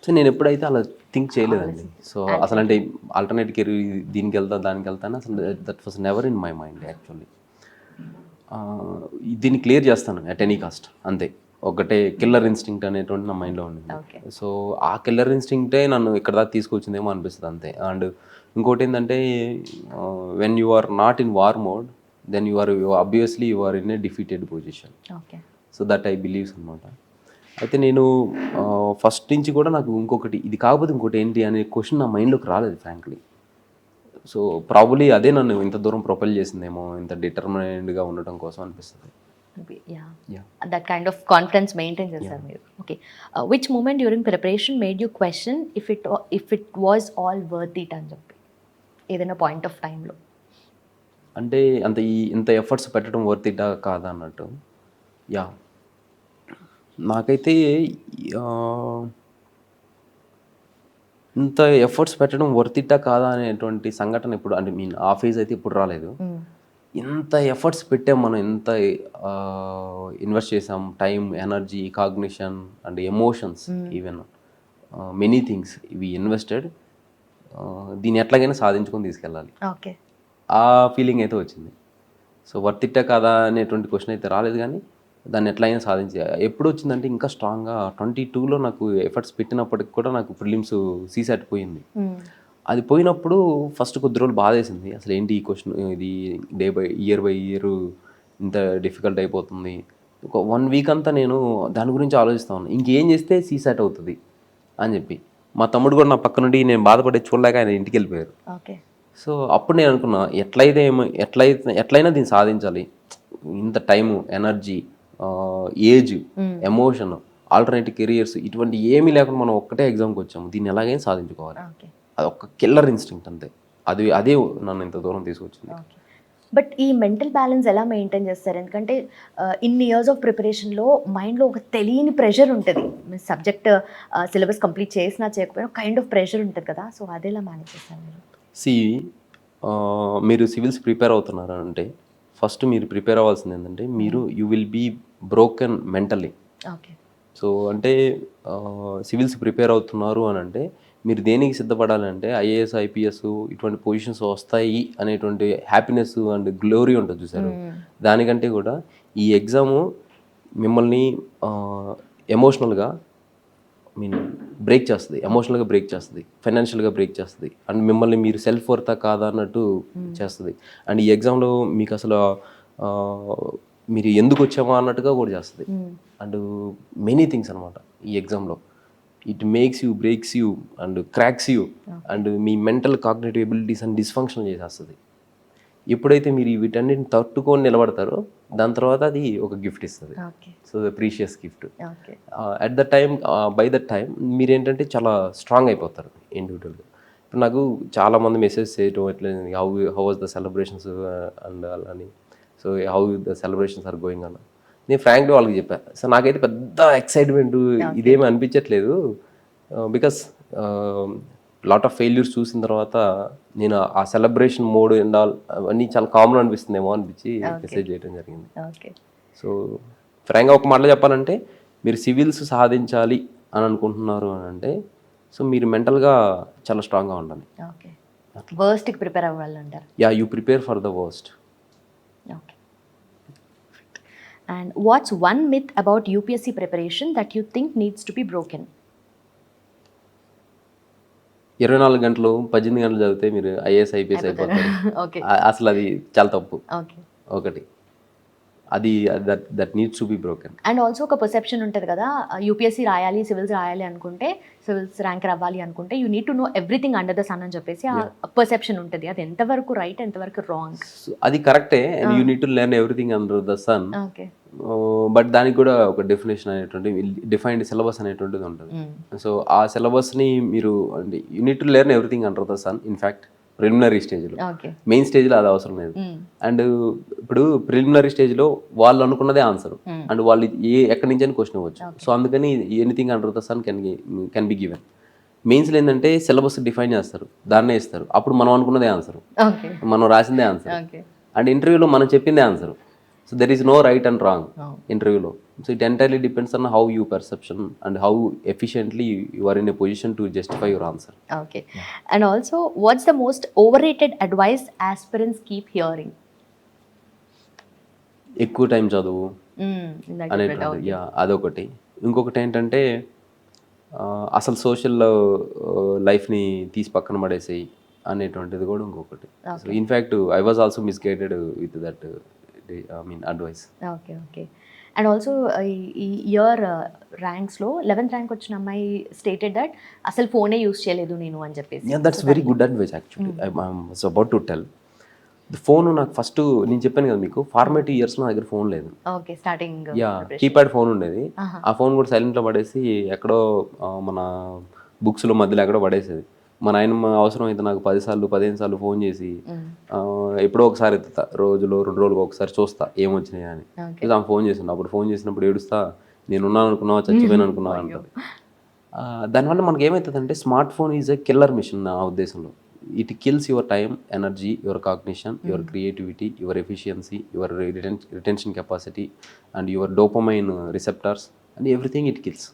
So నేను ఎప్పుడైతే అలా థింక్ చేయలేదండి. సో అసలు అంటే ఆల్టర్నేటివ్ కెరీర్ దీనికి వెళ్తా దానికి వెళ్తాను, అసలు that was never in my mind actually. దీన్ని క్లియర్ చేస్తాను అట్ ఎనీ కాస్ట్, అంతే. ఒకటే కిల్లర్ ఇన్స్టింక్ట్ అనేటువంటి నా మైండ్లో ఉండింది. సో ఆ కిల్లర్ ఇన్స్టింక్టే నన్ను ఇక్కడ దాకా తీసుకొచ్చిందేమో అనిపిస్తుంది, అంతే. అండ్ ఇంకోటి ఏంటంటే, when you are not in war mode, then you are in a defeated position. So that I believes అనమాట. అయితే నేను ఫస్ట్ నుంచి కూడా నాకు ఇంకొకటి, ఇది కాకపోతే ఇంకోటి ఏంటి అనే క్వశ్చన్ నా మైండ్లోకి రాలేదు ఫ్రాంక్లీ. సో ప్రాబబ్లీ అదే నన్ను ఇంత దూరం ప్రొపైల్ చేసిందేమో, ఇంత డిటర్మైన్డ్గా ఉండటం కోసం అనిపిస్తుంది. Yeah Yeah. That kind of confidence maintain చేస్తారు మీరు. Okay, which moment during preparation made you question if it was all worth it అని చెప్పి ఏదైనా పాయింట్ ఆఫ్ టైంలో? అంటే ఇంత ఎఫర్ట్స్ పెట్టడం వర్త్ ఇటా కాదా అన్నట్టు. యా, నాకైతే ఆ, ఇంత ఎఫర్ట్స్ పెట్టడం వర్త్ ఇటా కాదా అనేటువంటి సంఘటన ఇప్పుడు, అంటే ఆ ఫేజ్ అయితే ఇప్పుడు రాలేదు. ఇంత ఎఫర్ట్స్ పెట్టాం మనం, ఎంత ఇన్వెస్ట్ చేసాం, time, energy, cognition and emotions, even many things ఇవి ఇన్వెస్టెడ్. దీన్ని ఎట్లాగైనా సాధించుకొని తీసుకెళ్ళాలి, ఓకే, ఆ ఫీలింగ్ అయితే వచ్చింది. సో వర్త్ ఇట్టా కాదా అనేటువంటి క్వశ్చన్ అయితే రాలేదు, కానీ దాన్ని ఎట్లయినా సాధించి ఎప్పుడు వచ్చిందంటే ఇంకా స్ట్రాంగ్గా 22లో నాకు ఎఫర్ట్స్ పెట్టినప్పటికి కూడా నాకు ప్రిలిమ్స్ సీసాట్ పోయింది. అది పోయినప్పుడు ఫస్ట్ కొద్ది రోజులు బాధేసింది, అసలు ఏంటి ఈ క్వశ్చన్, ఇది డే బై ఇయర్ ఇంత డిఫికల్ట్ అయిపోతుంది. ఒక 1 వీక్ అంతా నేను దాని గురించి ఆలోచిస్తా ఉన్నాను, ఇంకేం చేస్తే సీసాట్ అవుతుంది అని చెప్పి. మా తమ్ముడు కూడా నా పక్క నుండి నేను బాధపడే చూడలేక ఆయన ఇంటికి వెళ్ళిపోయారు. ఓకే, సో అప్పుడు నేను అనుకున్నా, ఎట్లయినా దీన్ని సాధించాలి. ఇంత time, energy, age, emotion, alternative careers ఇటువంటి ఏమీ లేకుండా మనం ఒక్కటే ఎగ్జామ్కి వచ్చాము, దీన్ని ఎలాగైనా సాధించుకోవాలి. ఓకే, అది ఒక కిల్లర్ ఇన్స్టింక్ట్ అంతే, అదే నన్ను ఇంత దూరం తీసుకొచ్చింది. ఓకే. బట్ ఈ మెంటల్ బ్యాలెన్స్ ఎలా మెయింటైన్ చేస్తారు? ఎందుకంటే ఇన్ని ఇయర్స్ ఆఫ్ ప్రిపరేషన్లో మైండ్లో ఒక తెలియని ప్రెషర్ ఉంటుంది, సబ్జెక్ట్ సిలబస్ కంప్లీట్ చేసినా చేయకపోయినా కైండ్ ఆఫ్ ప్రెషర్ ఉంటుంది కదా, సో అది ఎలా మేనేజ్ చేస్తారు మీరు? మీరు సివిల్స్ ప్రిపేర్ అవుతున్నారు అంటే ఫస్ట్ మీరు ప్రిపేర్ అవ్వాల్సింది ఏంటంటే, you will be broken mentally. Okay, so అంటే సివిల్స్ ప్రిపేర్ అవుతున్నారు అని అంటే మీరు దేనికి సిద్ధపడాలంటే, ఐఏఎస్, ఐపీఎస్ ఇటువంటి పొజిషన్స్ వస్తాయి అనేటువంటి హ్యాపీనెస్ అండ్ గ్లోరీ ఉంటుంది చూసారు, దానికంటే కూడా ఈ ఎగ్జాము మిమ్మల్ని ఎమోషనల్గా బ్రేక్ చేస్తుంది, ఎమోషనల్గా బ్రేక్ చేస్తుంది, ఫైనాన్షియల్గా బ్రేక్ చేస్తుంది, అండ్ మిమ్మల్ని మీరు సెల్ఫ్ వర్తా కాదా అన్నట్టు చేస్తుంది. అండ్ ఈ ఎగ్జామ్లో మీకు అసలు మీరు ఎందుకు వచ్చామా అన్నట్టుగా కూడా చేస్తుంది. అండ్ మెనీ థింగ్స్ అనమాట ఈ ఎగ్జామ్లో. It makes you, breaks you and cracks you, and మీ mental cognitive abilities and dysfunction చేసేస్తుంది. ఎప్పుడైతే మీరు వీటన్నిటిని తట్టుకొని నిలబడతారో దాని తర్వాత అది ఒక గిఫ్ట్ ఇస్తుంది. So the precious gift. At the time, by that time మీరు ఏంటంటే చాలా స్ట్రాంగ్ అయిపోతారు ఇండివిజువల్గా. ఇప్పుడు నాకు చాలామంది మెసేజ్ చేయటం, ఎట్లా how was the celebrations and అని, so how the celebrations are going అన్న. నేను ఫ్రాంక్లీ వాళ్ళకి చెప్పాను, సో నాకైతే పెద్ద ఎక్సైట్మెంట్ ఇదేమీ అనిపించట్లేదు, బికాస్ లాట్ ఆఫ్ ఫెయిల్యూర్స్ చూసిన తర్వాత నేను ఆ సెలబ్రేషన్ మోడ్ అండ్ ఆల్ అవన్నీ చాలా కామన్ అనిపిస్తుందేమో అనిపించి మెసేజ్ చేయడం జరిగింది. సో ఫ్రాంక్గా ఒక మాటలో చెప్పాలంటే, మీరు సివిల్స్ సాధించాలి అని అనుకుంటున్నారు అని అంటే, సో మీరు మెంటల్గా చాలా స్ట్రాంగ్గా ఉండాలి. వర్స్ట్కి ప్రిపేర్ అవ్వాలంటారు? Yeah, you prepare for the worst. Okay. And what's one myth about UPSC preparation that you think needs to be broken? 24 గంటలు 18 గంటలు చదివితే మీరు ఐఏఎస్, ఐపీఎస్ అయిపోతారు. అసలు అది చాలా తప్పు. ఒకటి అది that needs to be broken. And also ఒక పర్సెప్షన్ ఉంటుంది కదా, యూపీఎస్సీ రాయాలి, సివిల్స్ రాయాలి అనుకుంటే, సివిల్స్ ర్యాంక్ రావాలి అనుకుంటే you need to know everything under the sun అని చెప్పేసి ఆ పర్సెప్షన్ ఉంటుంది. అది ఎంతవరకు రైట్, ఎంతవరకు రాంగ్? అది కరెక్టే, you need to learn everything under the sun. But దానికి కూడా ఒక డెఫినేషన్ అనేటువంటి, డిఫైన్డ్ సిలబస్ అనేటువంటిది ఉంటుంది. సో ఆ సిలబస్ని మీరు అంటే you need to learn everything under the sun. In fact preliminary స్టేజ్లో, మెయిన్ స్టేజ్లో అది అవసరం లేదు. అండ్ ఇప్పుడు ప్రిలిమినరీ స్టేజ్లో వాళ్ళు అనుకున్నదే ఆన్సర్, అండ్ వాళ్ళు ఎక్కడి నుంచి అని క్వశ్చన్ ఇవ్వచ్చు. సో అందుకని anything under the sun can be given. మెయిన్స్లో ఏంటంటే సిలబస్ డిఫైన్ చేస్తారు, దాన్నే ఇస్తారు, అప్పుడు మనం అనుకున్నదే ఆన్సర్, మనం రాసిందే ఆన్సర్. అండ్ ఇంటర్వ్యూలో మనం చెప్పిందే answer. So there is no right and wrong interview. So it entirely depends on how you perception and how efficiently you are in a position to justify your answer. Okay. And also, what's the most overrated advice aspirants keep hearing? ఎక్కువ టైం చదువు అనేటువంటి, యా అదొకటి. ఇంకొకటి ఏంటంటే అసలు సోషల్ లైఫ్ని తీసి పక్కన పడేసేయి అనేటువంటిది కూడా ఇంకొకటి. So in fact I was also misguided with that advice. Okay. And also ఈ ఇయర్ ర్యాంక్స్లో 11th ర్యాంక్ వచ్చిన అమ్మాయి స్టేటెడ్ దట్ అసలు ఫోనే యూస్ చేయలేదు నేను అని చెప్పేసి. That's very good advice actually. I was about to tell. Phone నాకు ఫస్ట్ నేను చెప్పాను కదా మీకు ఫార్మేటివ్ ఇయర్స్ నా దగ్గర ఫోన్ లేదు. ఓకే, స్టార్టింగ్ కీప్యాడ్ ఫోన్ ఉండేది. ఆ ఫోన్ కూడా సైలెంట్లో పడేసి ఎక్కడో మన బుక్స్లో మధ్యలో ఎక్కడో పడేసేది. మా నాయనమ్మ అవసరం అయితే నాకు 10 సార్లు 15 సార్లు ఫోన్ చేసి ఎప్పుడో ఒకసారి ఎత్తుతా, రోజులో 2 రోజులకు ఒకసారి చూస్తా ఏమొచ్చినాయి అని. ఆమె ఫోన్ చేసిండు. అప్పుడు ఫోన్ చేసినప్పుడు ఏడుస్తా, నేను ఉన్నాను అనుకున్నావా, చచ్చిపోయాను అనుకున్నావా అంటది. దానివల్ల మనకి ఏమవుతుందంటే smart phone is a killer machine నా ఉద్దేశంలో. It kills your time, energy, your cognition, your creativity, your efficiency, your retention capacity and your dopamine receptors and everything it kills.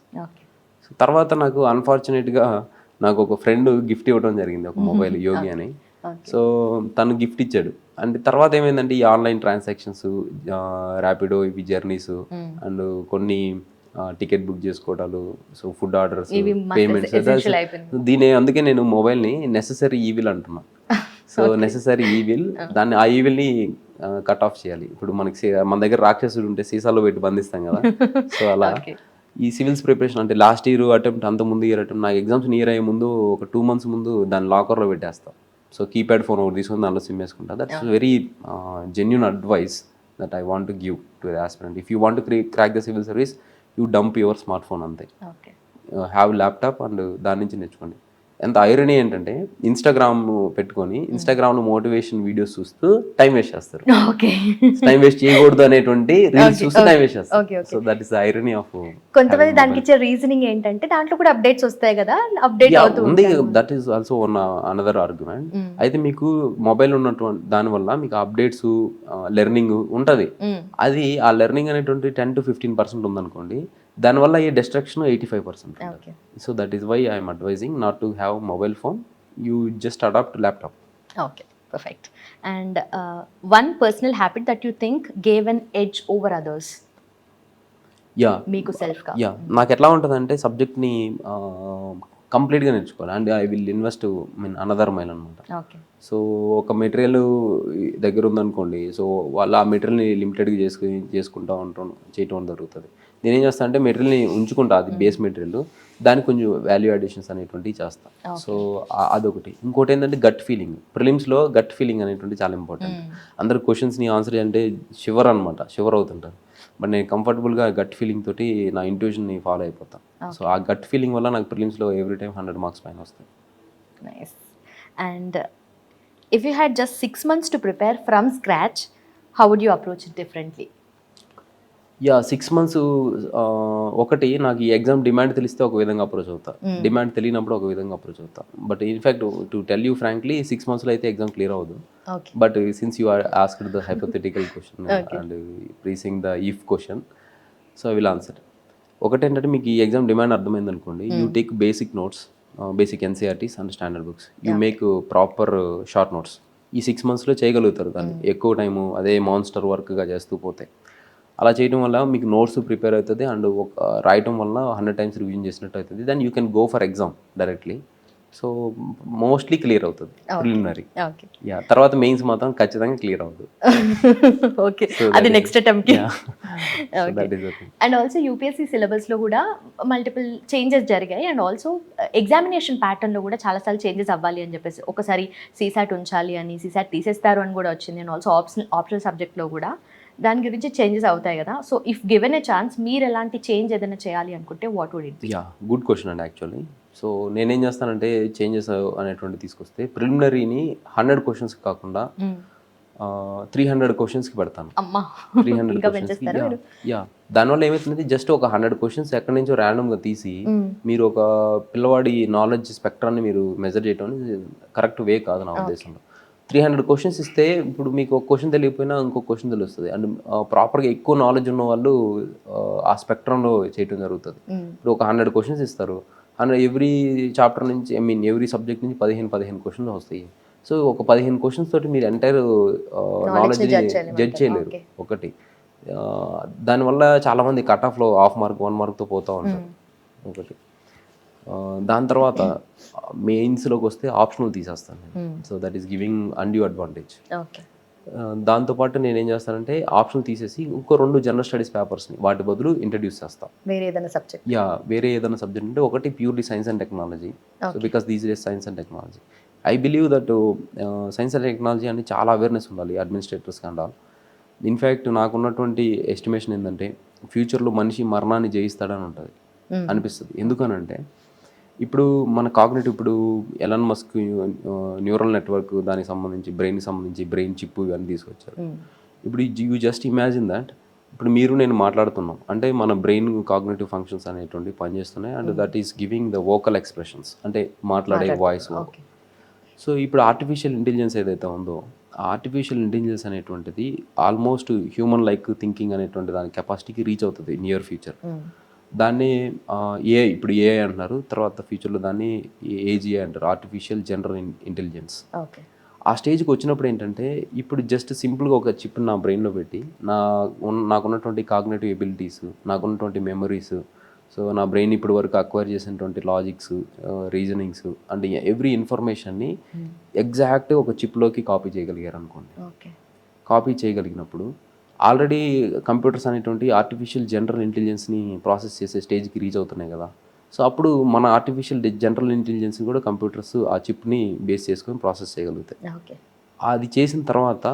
So తర్వాత నాకు అన్ఫార్చునేట్గా నాకు ఒక ఫ్రెండ్ గిఫ్ట్ ఇవ్వడం జరిగింది, ఒక మొబైల్, యోగి అని. సో తను గిఫ్ట్ ఇచ్చాడు. అండ్ తర్వాత ఏమైందంటే ఈ ఆన్లైన్ ట్రాన్సాక్షన్స్, ర్యాపిడో, ఇవి జర్నీస్ అండ్ కొన్ని టికెట్ బుక్ చేసుకోవడాలు, సో ఫుడ్ ఆర్డర్స్, పేమెంట్స్, అందుకే నేను మొబైల్ని నెసెసరీ ఈవిల్ అంటున్నా. సో నెసెసరీ ఈవిల్, దాన్ని ఆ ఈవిల్ని కట్ ఆఫ్ చేయాలి. ఇప్పుడు మనకి మన దగ్గర రాక్షసుడు ఉంటే సీసాలో పెట్టి బంధిస్తాం కదా, సో అలా ఈ సివిల్స్ ప్రిపరేషన్ అంటే లాస్ట్ ఇయర్ అటెంప్ట్, అంత ముందు ఇయర్ అటెంప్ట్, నాకు ఎగ్జామ్స్ నియర్ అయ్యే ముందు ఒక 2 months ముందు దాన్ని లాకర్లో పెట్టేస్తాం. సో కీప్యాడ్ ఫోన్ ఒకటి తీసుకొని దాంట్లో సిమ్ వేసుకుంటా. That's very genuine advice that I want to give to the aspirant. If you want to crack the civil service, you dump your smart phone అంతే. హ్యావ్ ల్యాప్టాప్ అండ్ దాని నుంచి నేర్చుకోండి. ఎంత ఐరనీ ఏంటంటే ఇన్స్టాగ్రామ్ పెట్టుకొని ఇన్స్టాగ్రామ్లో మోటివేషన్ వీడియోస్ చూస్తూ టైం వేస్ట్ చేస్తారు. టైం వేస్ట్ చేయకూడదు అనేటువంటి రీల్స్ చూస్తూ టైం వేస్ట్ చేస్తారు. So that is the irony of. కొంతమంది దానికి ఇచ్చే రీజనింగ్ ఏంటంటే దాంట్లో కూడా అప్డేట్స్ వస్తాయి కదా, అప్డేట్ అవుతుంది. That is also one another argument. అయితే మీకు మొబైల్ ఉన్నటువంటి దానివల్ల మీకు అప్డేట్స్, లెర్నింగ్ ఉంటుంది. అది ఆ లెర్నింగ్ అనేటువంటి 10 to 15% ఉందనుకోండి, దానివల్ల ఈ distraction 85%. So that is why I'm advising not to have mobile phone, you just adopt laptop. Okay, perfect. And one personal habit that you think gave an edge over others? మీకు సెల్ఫ్గా నాకు ఎట్లా ఉంటుందంటే సబ్జెక్ట్ని కంప్లీట్గా నేర్చుకోవాలి and I will invest another mile అనమాట. సో ఒక మెటీరియల్ దగ్గర ఉందనుకోండి, సో వాళ్ళు ఆ మెటీరియల్ని లిమిటెడ్గా చేసుకుంటూ ఉంటాం, చేయటం జరుగుతుంది. నేనేం చేస్తాను అంటే మెటీరియల్ని ఉంచుకుంటా, అది బేస్ మెటీరియల్, దానికి కొంచెం వాల్యూ అడిషన్స్ అనేటువంటివి చేస్తాను. సో అదొకటి. ఇంకోటి ఏంటంటే గట్ ఫీలింగ్. ప్రిలిమ్స్లో గట్ ఫీలింగ్ అనేటువంటి చాలా ఇంపార్టెంట్. అందరు క్వశ్చన్స్ని ఆన్సర్ అంటే షివర్ అవుతుంటారు. బట్ నేను కంఫర్టబుల్గా గట్ ఫీలింగ్ తోటి నా ఇంట్యూషన్ని ఫాలో అయిపోతాను. సో ఆ గట్ ఫీలింగ్ వల్ల నాకు ప్రిలిమ్స్లో ఎవ్రీ టైం 100 marks పైన వస్తాయి. Nice. And if you had just 6 months to prepare from scratch, how would you approach it differently? 6 months ఒకటి నాకు ఈ ఎగ్జామ్ డిమాండ్ తెలిస్తే ఒక విధంగా అప్రోచ్ అవుతా, డిమాండ్ తెలియనప్పుడు ఒక విధంగా అప్రోచ్ అవుతా. But in fact to tell you frankly 6 monthsలో అయితే ఎగ్జామ్ క్లియర్ అవ్వదు. But since you are asked the hypothetical question and pressing the if question, so I will answer. ఒకటి ఏంటంటే మీకు ఈ ఎగ్జామ్ డిమాండ్ అర్థమైంది అనుకోండి, you take basic notes, basic NCERTs and standard books, you make proper short notes. ఈ 6 monthsలో చేయగలుగుతారు దాన్ని. ఎక్కువ టైము అదే మాన్స్టర్ వర్క్గా చేస్తూ పోతే, అలా చేయడం వల్ల మీకు నోట్స్ ప్రిపేర్ అవుతుంది అండ్ రాయటం వల్ల 100 times రివిజన్ చేసినట్టు అవుతుంది. Then you can go for exam directly. So mostly clear అవుతుంది ప్రిలిమినరీ. తర్వాత మెయిన్స్ మాత్రం ఖచ్చితంగా క్లియర్ అవుతుంది. ఓకే, అది next attempt. And also UPSC సిలబస్లో కూడా మల్టిపుల్ చేంజెస్ జరిగాయి అండ్ ఆల్సో ఎగ్జామినేషన్ ప్యాటర్న్లో కూడా చాలాసార్లు చేంజెస్ అవ్వాలి అని చెప్పేసి, ఒకసారి సీసాట్ ఉంచాలి అని, సీసాట్ తీసేస్తారు అని కూడా వచ్చింది. అండ్ ఆల్సో ఆప్షనల్ సబ్జెక్ట్లో కూడా దాని గురించి చేంజెస్ అవుతాయి కదా. So if given a chance మీరు ఎలాంటి చేంజ్ ఏదైనా చేయాలి అనుకుంటే what would it be? Good question అండి. యాక్చువల్లీ సో నేనేం చేస్తానంటే చేంజెస్ అనేటువంటి తీసుకొస్తే ప్రిలిమినరీని 100 questions కాకుండా 300 questions పెడతాను. 300 questions. దానివల్ల ఏమవుతుంది, జస్ట్ ఒక 100 questions ఎక్కడి నుంచో ర్యాండమ్గా తీసి మీరు ఒక పిల్లవాడి నాలెడ్జ్ స్పెక్ట్రాన్ని మీరు మెజర్ చేయడం కరెక్ట్ వే కాదు నా ఉద్దేశంలో. 300 questions ఇస్తే ఇప్పుడు మీకు ఒక క్వశ్చన్ తెలియకపోయినా ఇంకో క్వశ్చన్ తెలుస్తుంది. అండ్ ప్రాపర్గా ఎక్కువ నాలెడ్జ్ ఉన్న వాళ్ళు ఆ స్పెక్ట్రంలో చేయడం జరుగుతుంది. ఇప్పుడు ఒక 100 questions ఇస్తారు, అండ్ ఎవ్రీ చాప్టర్ నుంచి ఎవ్రీ సబ్జెక్ట్ నుంచి 15 questions వస్తాయి. సో ఒక 15 questions తోటి మీరు ఎంటైర్ నాలెడ్జ్ని జడ్జ్ చేయలేరు. ఒకటి దానివల్ల చాలామంది కట్ ఆఫ్లో 1/2 mark 1 markతో పోతూ ఉంటారు. ఒకటి దాని తర్వాత మెయిన్స్లోకి వస్తే ఆప్షనల్ తీసేస్తాను నేను. So that is giving undue advantage. దాంతోపాటు నేను ఏం చేస్తానంటే ఆప్షనల్ తీసేసి ఇంకో 2 జనరల్ స్టడీస్ పేపర్స్ని వాటి బదులు ఇంట్రడ్యూస్ చేస్తాను. వేరే ఏదైనా సబ్జెక్ట్ అంటే ఒకటి purely science and technology. So because these days science and technology. I believe that science and technology అని చాలా అవేర్నెస్ ఉండాలి అడ్మినిస్ట్రేటర్స్కి అండ్ ఆల్. ఇన్ఫ్యాక్ట్ నాకున్నటువంటి ఎస్టిమేషన్ ఏంటంటే ఫ్యూచర్లో మనిషి మరణాన్ని జయిస్తాడని ఉంటుంది అనిపిస్తుంది. ఎందుకనంటే ఇప్పుడు మన కాగ్నిటివ్, ఇప్పుడు ఎలాన్ మస్క్ న్యూరల్ నెట్వర్క్ దానికి సంబంధించి బ్రెయిన్ చిప్ ఇవన్నీ తీసుకొచ్చారు. ఇప్పుడు యూ జస్ట్ ఇమాజిన్ దట్ ఇప్పుడు మీరు నేను మాట్లాడుతున్నాం అంటే మన బ్రెయిన్ కాగ్నిటివ్ ఫంక్షన్స్ అనేటువంటి పనిచేస్తున్నాయి and that is giving the vocal expressions అంటే మాట్లాడే వాయిస్. సో ఇప్పుడు ఆర్టిఫిషియల్ ఇంటెలిజెన్స్ ఏదైతే ఉందో ఆ ఆర్టిఫిషియల్ ఇంటెలిజెన్స్ అనేటువంటిది ఆల్మోస్ట్ హ్యూమన్ లైక్ థింకింగ్ అనేటువంటి దాని కెపాసిటీకి రీచ్ అవుతుంది నియర్ ఫ్యూచర్. దాన్ని ఇప్పుడు ఏఐ అంటున్నారు, తర్వాత ఫ్యూచర్లో దాన్ని ఏజీఐ అంటారు, ఆర్టిఫిషియల్ జనరల్ ఇంటెలిజెన్స్. ఆ స్టేజ్కి వచ్చినప్పుడు ఏంటంటే ఇప్పుడు జస్ట్ సింపుల్గా ఒక చిప్ నా బ్రెయిన్లో పెట్టి నాకున్నటువంటి కాగ్నేటివ్ ఎబిలిటీస్, నాకున్నటువంటి మెమరీస్, సో నా బ్రెయిన్ ఇప్పటి వరకు అక్వైర్ చేసినటువంటి లాజిక్స్, రీజనింగ్స్ అండ్ ఎవ్రీ ఇన్ఫర్మేషన్ని ఎగ్జాక్ట్ ఒక చిప్లోకి కాపీ చేయగలిగారు అనుకోండి. కాపీ చేయగలిగినప్పుడు ఆల్రెడీ కంప్యూటర్స్ అనేటువంటి ఆర్టిఫిషియల్ జనరల్ ఇంటెలిజెన్స్ని ప్రాసెస్ చేసే స్టేజ్కి రీచ్ అవుతున్నాయి కదా. సో అప్పుడు మన ఆర్టిఫిషియల్ జనరల్ ఇంటెలిజెన్స్ కూడా కంప్యూటర్స్ ఆ చిప్ని బేస్ చేసుకొని ప్రాసెస్ చేయగలుగుతాయి. అది చేసిన తర్వాత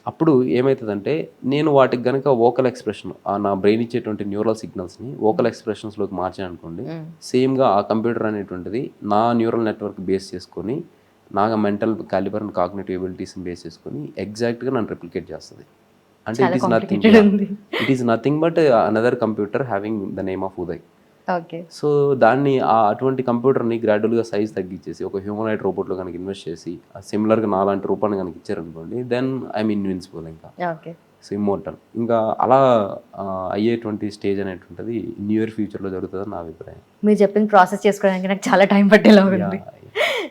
అప్పుడు ఏమవుతుందంటే నేను వాటికి కనుక వోకల్ ఎక్స్ప్రెషన్ నా బ్రెయిన్ ఇచ్చేటువంటి న్యూరల్ సిగ్నల్స్ని వోకల్ ఎక్స్ప్రెషన్స్లోకి మార్చాను అనుకోండి, సేమ్గా ఆ కంప్యూటర్ అనేటువంటిది నా న్యూరల్ నెట్వర్క్ బేస్ చేసుకొని నా మెంటల్ క్యాలిబర్ అండ్ కాగ్నిటివ్ ఎబిలిటీస్ని బేస్ చేసుకొని ఎగ్జాక్ట్గా నన్ను రెప్లికేట్ చేస్తుంది. అంటే it is nothing but another computer having the name of Uday. So దాన్ని అటువంటి కంప్యూటర్ని గ్రాడ్యువల్గా సైజ్ తగ్గించేసి ఒక హ్యూమనాయిడ్ రోబోట్లో కనుక ఇన్వెస్ట్ చేసి సిమిలర్గా నాలాంటి రూపాన్ని కనుక ఇచ్చారనుకోండి, దెన్ ఐఎమ్ ఇన్విన్సిబుల్, ఇంకా సో ఇమ్మోర్టల్. ఇంకా అలా అయ్యేటువంటి స్టేజ్ అనేటువంటిది నియర్ ఫ్యూచర్లో జరుగుతుందని నా అభిప్రాయం. మీరు చెప్పిన ప్రాసెస్ చేసుకోవడానికి నాకు చాలా టైం పట్టేలా ఉంది.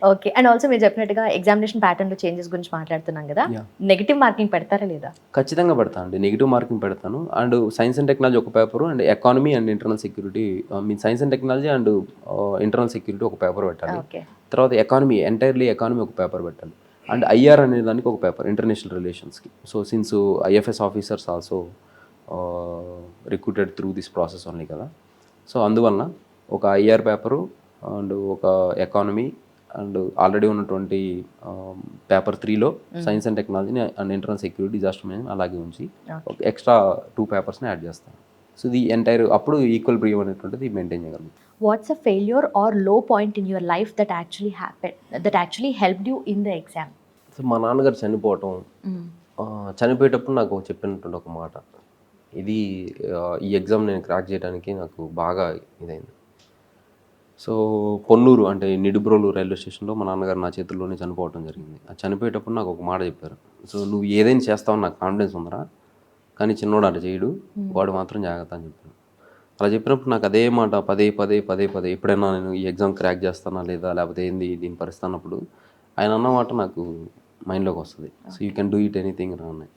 ఓకే, అండ్ ఆల్సో మీరు చెప్పినట్టుగా ఎగ్జామినేషన్ ప్యాటర్న్లో చేంజెస్ గురించి మాట్లాడుతున్నాం కదా, నెగిటివ్ మార్కింగ్ పెడతారా లేదా? ఖచ్చితంగా పెడతాను అండి, నెగిటివ్ మార్కింగ్ పెడతాను. అండ్ సైన్స్ అండ్ టెక్నాలజీ ఒక paper and economy and internal security, science and technology and internal security ఒక పేపర్ పెట్టాలి. తర్వాత ఎకానమీ ఎకానమీ ఒక పేపర్ పెట్టాలి. అండ్ ఐఆర్ అనే దానికి ఒక పేపర్, ఇంటర్నేషనల్ రిలేషన్స్కి. So since IFS officers also recruited through this process only కదా. సో అందువలన ఒక ఐఆర్ పేపరు అండ్ ఒక ఎకానమీ అండ్ ఆల్రెడీ ఉన్నటువంటి పేపర్ 3లో science and technology and internal security, disaster management అలాగే ఉంచి ఎక్స్ట్రా 2 పేపర్స్ని యాడ్ చేస్తాను. సో ది ఎంటైర్ అప్పుడు ఈక్వల్ బ్రీవ్ అనేటువంటిది మెయింటైన్ చేయగలం. వాట్స్ అ ఫెయిల్యూర్ ఆర్ లో point in your life that actually helped you in the exam? So మా నాన్నగారు చనిపోవటం, చనిపోయేటప్పుడు నాకు చెప్పినటువంటి ఒక మాట, ఇది ఈ ఎగ్జామ్ నేను క్రాక్ చేయడానికి నాకు బాగా ఇదైంది. సో పొన్నూరు అంటే నిడుబ్రోలు రైల్వే స్టేషన్లో మా నాన్నగారు నా చేతుల్లోనే చనిపోవడం జరిగింది. అది చనిపోయేటప్పుడు నాకు ఒక మాట చెప్పారు, సో నువ్వు ఏదైనా చేస్తావని నాకు కాన్ఫిడెన్స్ ఉందరా, కానీ చిన్నోడు అటు చేయడు, వాడు మాత్రం జాగ్రత్త అని చెప్పాను. అలా చెప్పినప్పుడు నాకు అదే మాట పదే ఎప్పుడైనా నేను ఈ ఎగ్జామ్ క్రాక్ చేస్తానా లేదా, లేకపోతే ఏంది దీని పరిస్థితి అన్నప్పుడు ఆయన అన్నమాట నాకు మైండ్లోకి వస్తుంది. So you can do it anything రా అని.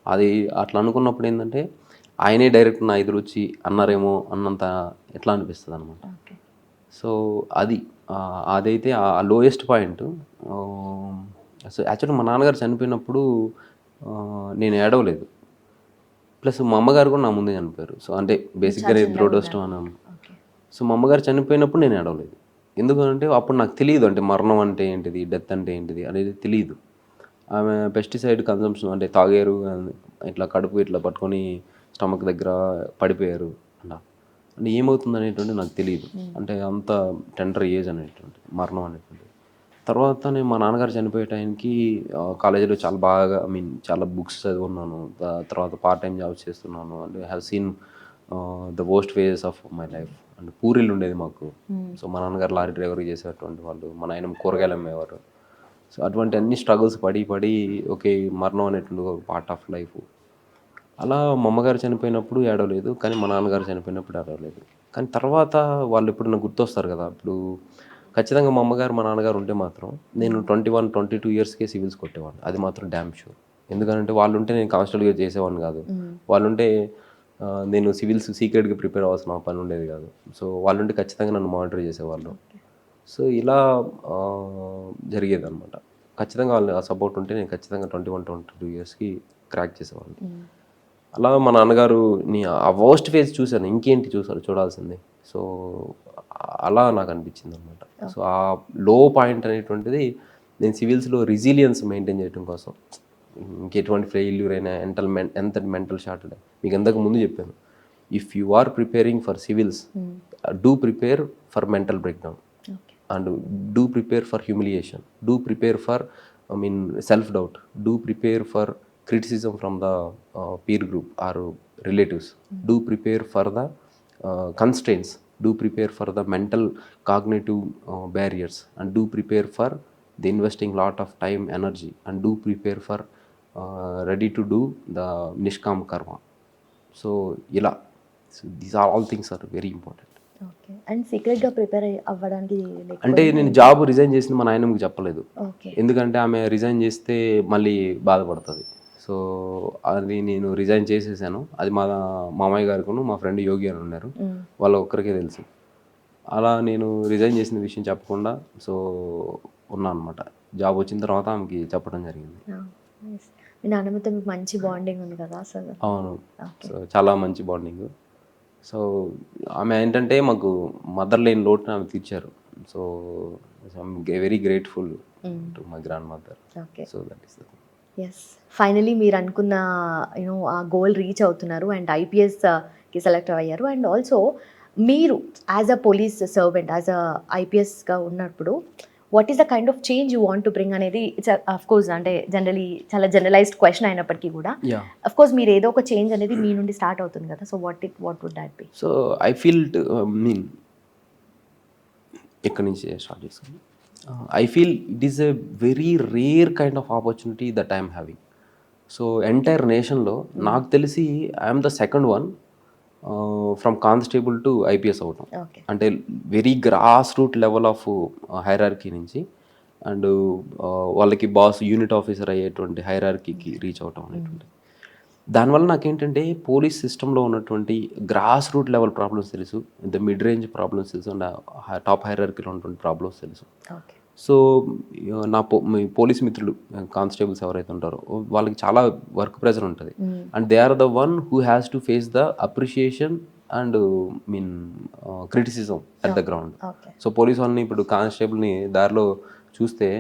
అది అట్లా అనుకున్నప్పుడు ఏంటంటే ఆయనే డైరెక్ట్ నా ఎదురు వచ్చి అన్నారేమో అన్నంత ఎట్లా అనిపిస్తుంది అనమాట. సో అదైతే ఆ లోయెస్ట్ పాయింట్. సో యాక్చువల్లీ మా నాన్నగారు చనిపోయినప్పుడు నేను ఏడవలేదు, ప్లస్ మా అమ్మగారు కూడా నా ముందే చనిపోయారు. సో అంటే బేసిక్గా నేను దురదృష్టం అన్నాను. సో మా అమ్మగారు చనిపోయినప్పుడు నేను ఏడవలేదు, ఎందుకంటే అప్పుడు నాకు తెలియదు అంటే మరణం అంటే ఏంటిది, డెత్ అంటే ఏంటిది అనేది తెలియదు. ఆమె పెస్టిసైడ్ కన్జంప్షన్ అంటే తాగారు, ఇట్లా కడుపు ఇట్లా పట్టుకొని స్టమక్ దగ్గర పడిపోయారు అలా, అంటే ఏమవుతుంది అనేటువంటి నాకు తెలియదు. అంటే అంత టెండర్ ఏజ్ అనేటువంటి మరణం అనేటువంటి. తర్వాత నేను మా నాన్నగారు చనిపోయే టైంకి కాలేజీలో చాలా బాగా చాలా బుక్స్ చదువుకున్నాను, తర్వాత పార్ట్ టైం జాబ్స్ చేస్తున్నాను and have seen the worst phases of my life. అంటే పూరీలు ఉండేది మాకు. సో మా నాన్నగారు లారీ డ్రైవర్ చేసేటువంటి వాళ్ళు, మా నాయన కూరగాయలు అమ్మేవారు. సో అటువంటి అన్ని స్ట్రగుల్స్ పడి ఓకే మరణం అనేటువంటి ఒక పార్ట్ ఆఫ్ లైఫ్. అలా మా అమ్మగారు చనిపోయినప్పుడు ఏడవలేదు, కానీ మా నాన్నగారు చనిపోయినప్పుడు ఏడవలేదు. కానీ తర్వాత వాళ్ళు ఎప్పుడైనా గుర్తొస్తారు కదా, ఇప్పుడు ఖచ్చితంగా మా అమ్మగారు మా నాన్నగారు ఉంటే మాత్రం నేను 21-22 ఇయర్స్కే సివిల్స్ కొట్టేవాడిని, అది మాత్రం డ్యామ్ షూర్. ఎందుకంటే వాళ్ళు ఉంటే నేను కానిస్టేబుల్గా చేసేవాడిని కాదు, వాళ్ళు ఉంటే నేను సివిల్స్ సీక్రెట్గా ప్రిపేర్ అవ్వాల్సిన పని ఉండేది కాదు. సో వాళ్ళు ఉంటే ఖచ్చితంగా నన్ను మానిటర్ చేసేవాళ్ళు. సో ఇలా జరిగేది అనమాట. ఖచ్చితంగా వాళ్ళు ఆ సపోర్ట్ ఉంటే నేను ఖచ్చితంగా 21-22 ఇయర్స్కి క్రాక్ చేసేవాడిని. అలా మా నాన్నగారు ఆ వర్స్ట్ ఫేజ్ చూశాను, ఇంకేంటి చూడాల్సింది. సో అలా నాకు అనిపించింది అనమాట. సో ఆ లో పాయింట్ అనేటువంటిది నేను సివిల్స్లో రెసిలియన్స్ మెయింటైన్ చేయడం కోసం ఇంకెటువంటి ఫెయిల్యూర్ అయినా ఎంత మెంటల్ షార్ట్ మీకు ఎంతకు ముందు చెప్పాను. If you are preparing for civils, do prepare for mental breakdown and do prepare for humiliation, do prepare for self doubt, do prepare for criticism from the peer group or relatives, do prepare for the constraints, do prepare for the mental cognitive barriers, and do prepare for the investing lot of time, energy, and do prepare for ready to do the nishkam karma. So ila, so these are all things are very important. Okay. And సీక్రెట్గా ప్రిపేర్ అవ్వడానికి అంటే నేను జాబ్ రిజైన్ చేసింది మా నాయనమ్మకి చెప్పలేదు. ఓకే. ఎందుకంటే ఆమె రిజైన్ చేస్తే మళ్ళీ బాధపడుతుంది. సో అది నేను రిజైన్ చేసేసాను. అది మా మామయ్య గారికి మా ఫ్రెండ్ యోగి అని ఉన్నారు, వాళ్ళ ఒక్కరికే తెలుసు. అలా నేను రిజైన్ చేసిన విషయం చెప్పకుండా సో ఉన్నా అనమాట. జాబ్ వచ్చిన తర్వాత ఆమెకి చెప్పడం జరిగింది. మీ నాన్నమ్మతో మీకు మంచి బాండింగ్ ఉంది కదా అసలు? అవును, సో చాలా మంచి బాండింగ్. సో ఆమె ఏంటంటే మాకు మదర్ లేని లోటుని ఆమె తీర్చారు. So I'm very grateful to my grandmother. Okay. So that is the thing. Yes, finally మీరు అనుకున్న ఆ గోల్ రీచ్ అవుతున్నారు అండ్ ఐపీఎస్కి సెలెక్ట్ అయ్యారు. అండ్ ఆల్సో మీరు as a police servant, as a ఐపీఎస్గా ఉన్నప్పుడు what is the kind of change you want to bring అనేది ఇట్స్ అఫ్ కోర్స్ అంటే జనరలీ చాలా జనరలైజ్డ్ క్వశ్చన్ అయినప్పటికీ కూడా అఫ్ కోర్స్ మీరు ఏదో ఒక చేంజ్ అనేది మీ నుండి స్టార్ట్ అవుతుంది కదా. So what would that be? So I feel ఎక్కడి నుంచి స్టార్ట్ చేసుకుంది. I feel it is a very rare kind of opportunity that I am having. So entire nationలో నాకు తెలిసి I'm the second one from constable to IPS అవటం. అంటే very grass root level of hierarchy నుంచి అండ్ వాళ్ళకి బాస్ యూనిట్ ఆఫీసర్ అయ్యేటువంటి హైరార్కీకి రీచ్ అవటం అనేటువంటి. దానివల్ల నాకేంటంటే పోలీస్ సిస్టంలో ఉన్నటువంటి గ్రాస్ రూట్ లెవెల్ ప్రాబ్లమ్స్ తెలుసు, ద మిడ్ రేంజ్ ప్రాబ్లమ్స్ తెలుసు, అండ్ టాప్ హైరార్కీలో ఉన్నటువంటి ప్రాబ్లమ్స్ తెలుసు. సో నా పోలీస్ మిత్రులు కానిస్టేబుల్స్ ఎవరైతే ఉంటారో వాళ్ళకి చాలా వర్క్ ప్రెషర్ ఉంటుంది and they are the one who has to face the appreciation and criticism at the ground. So police వాళ్ళని ఇప్పుడు కానిస్టేబుల్ని దారిలో చూస్తే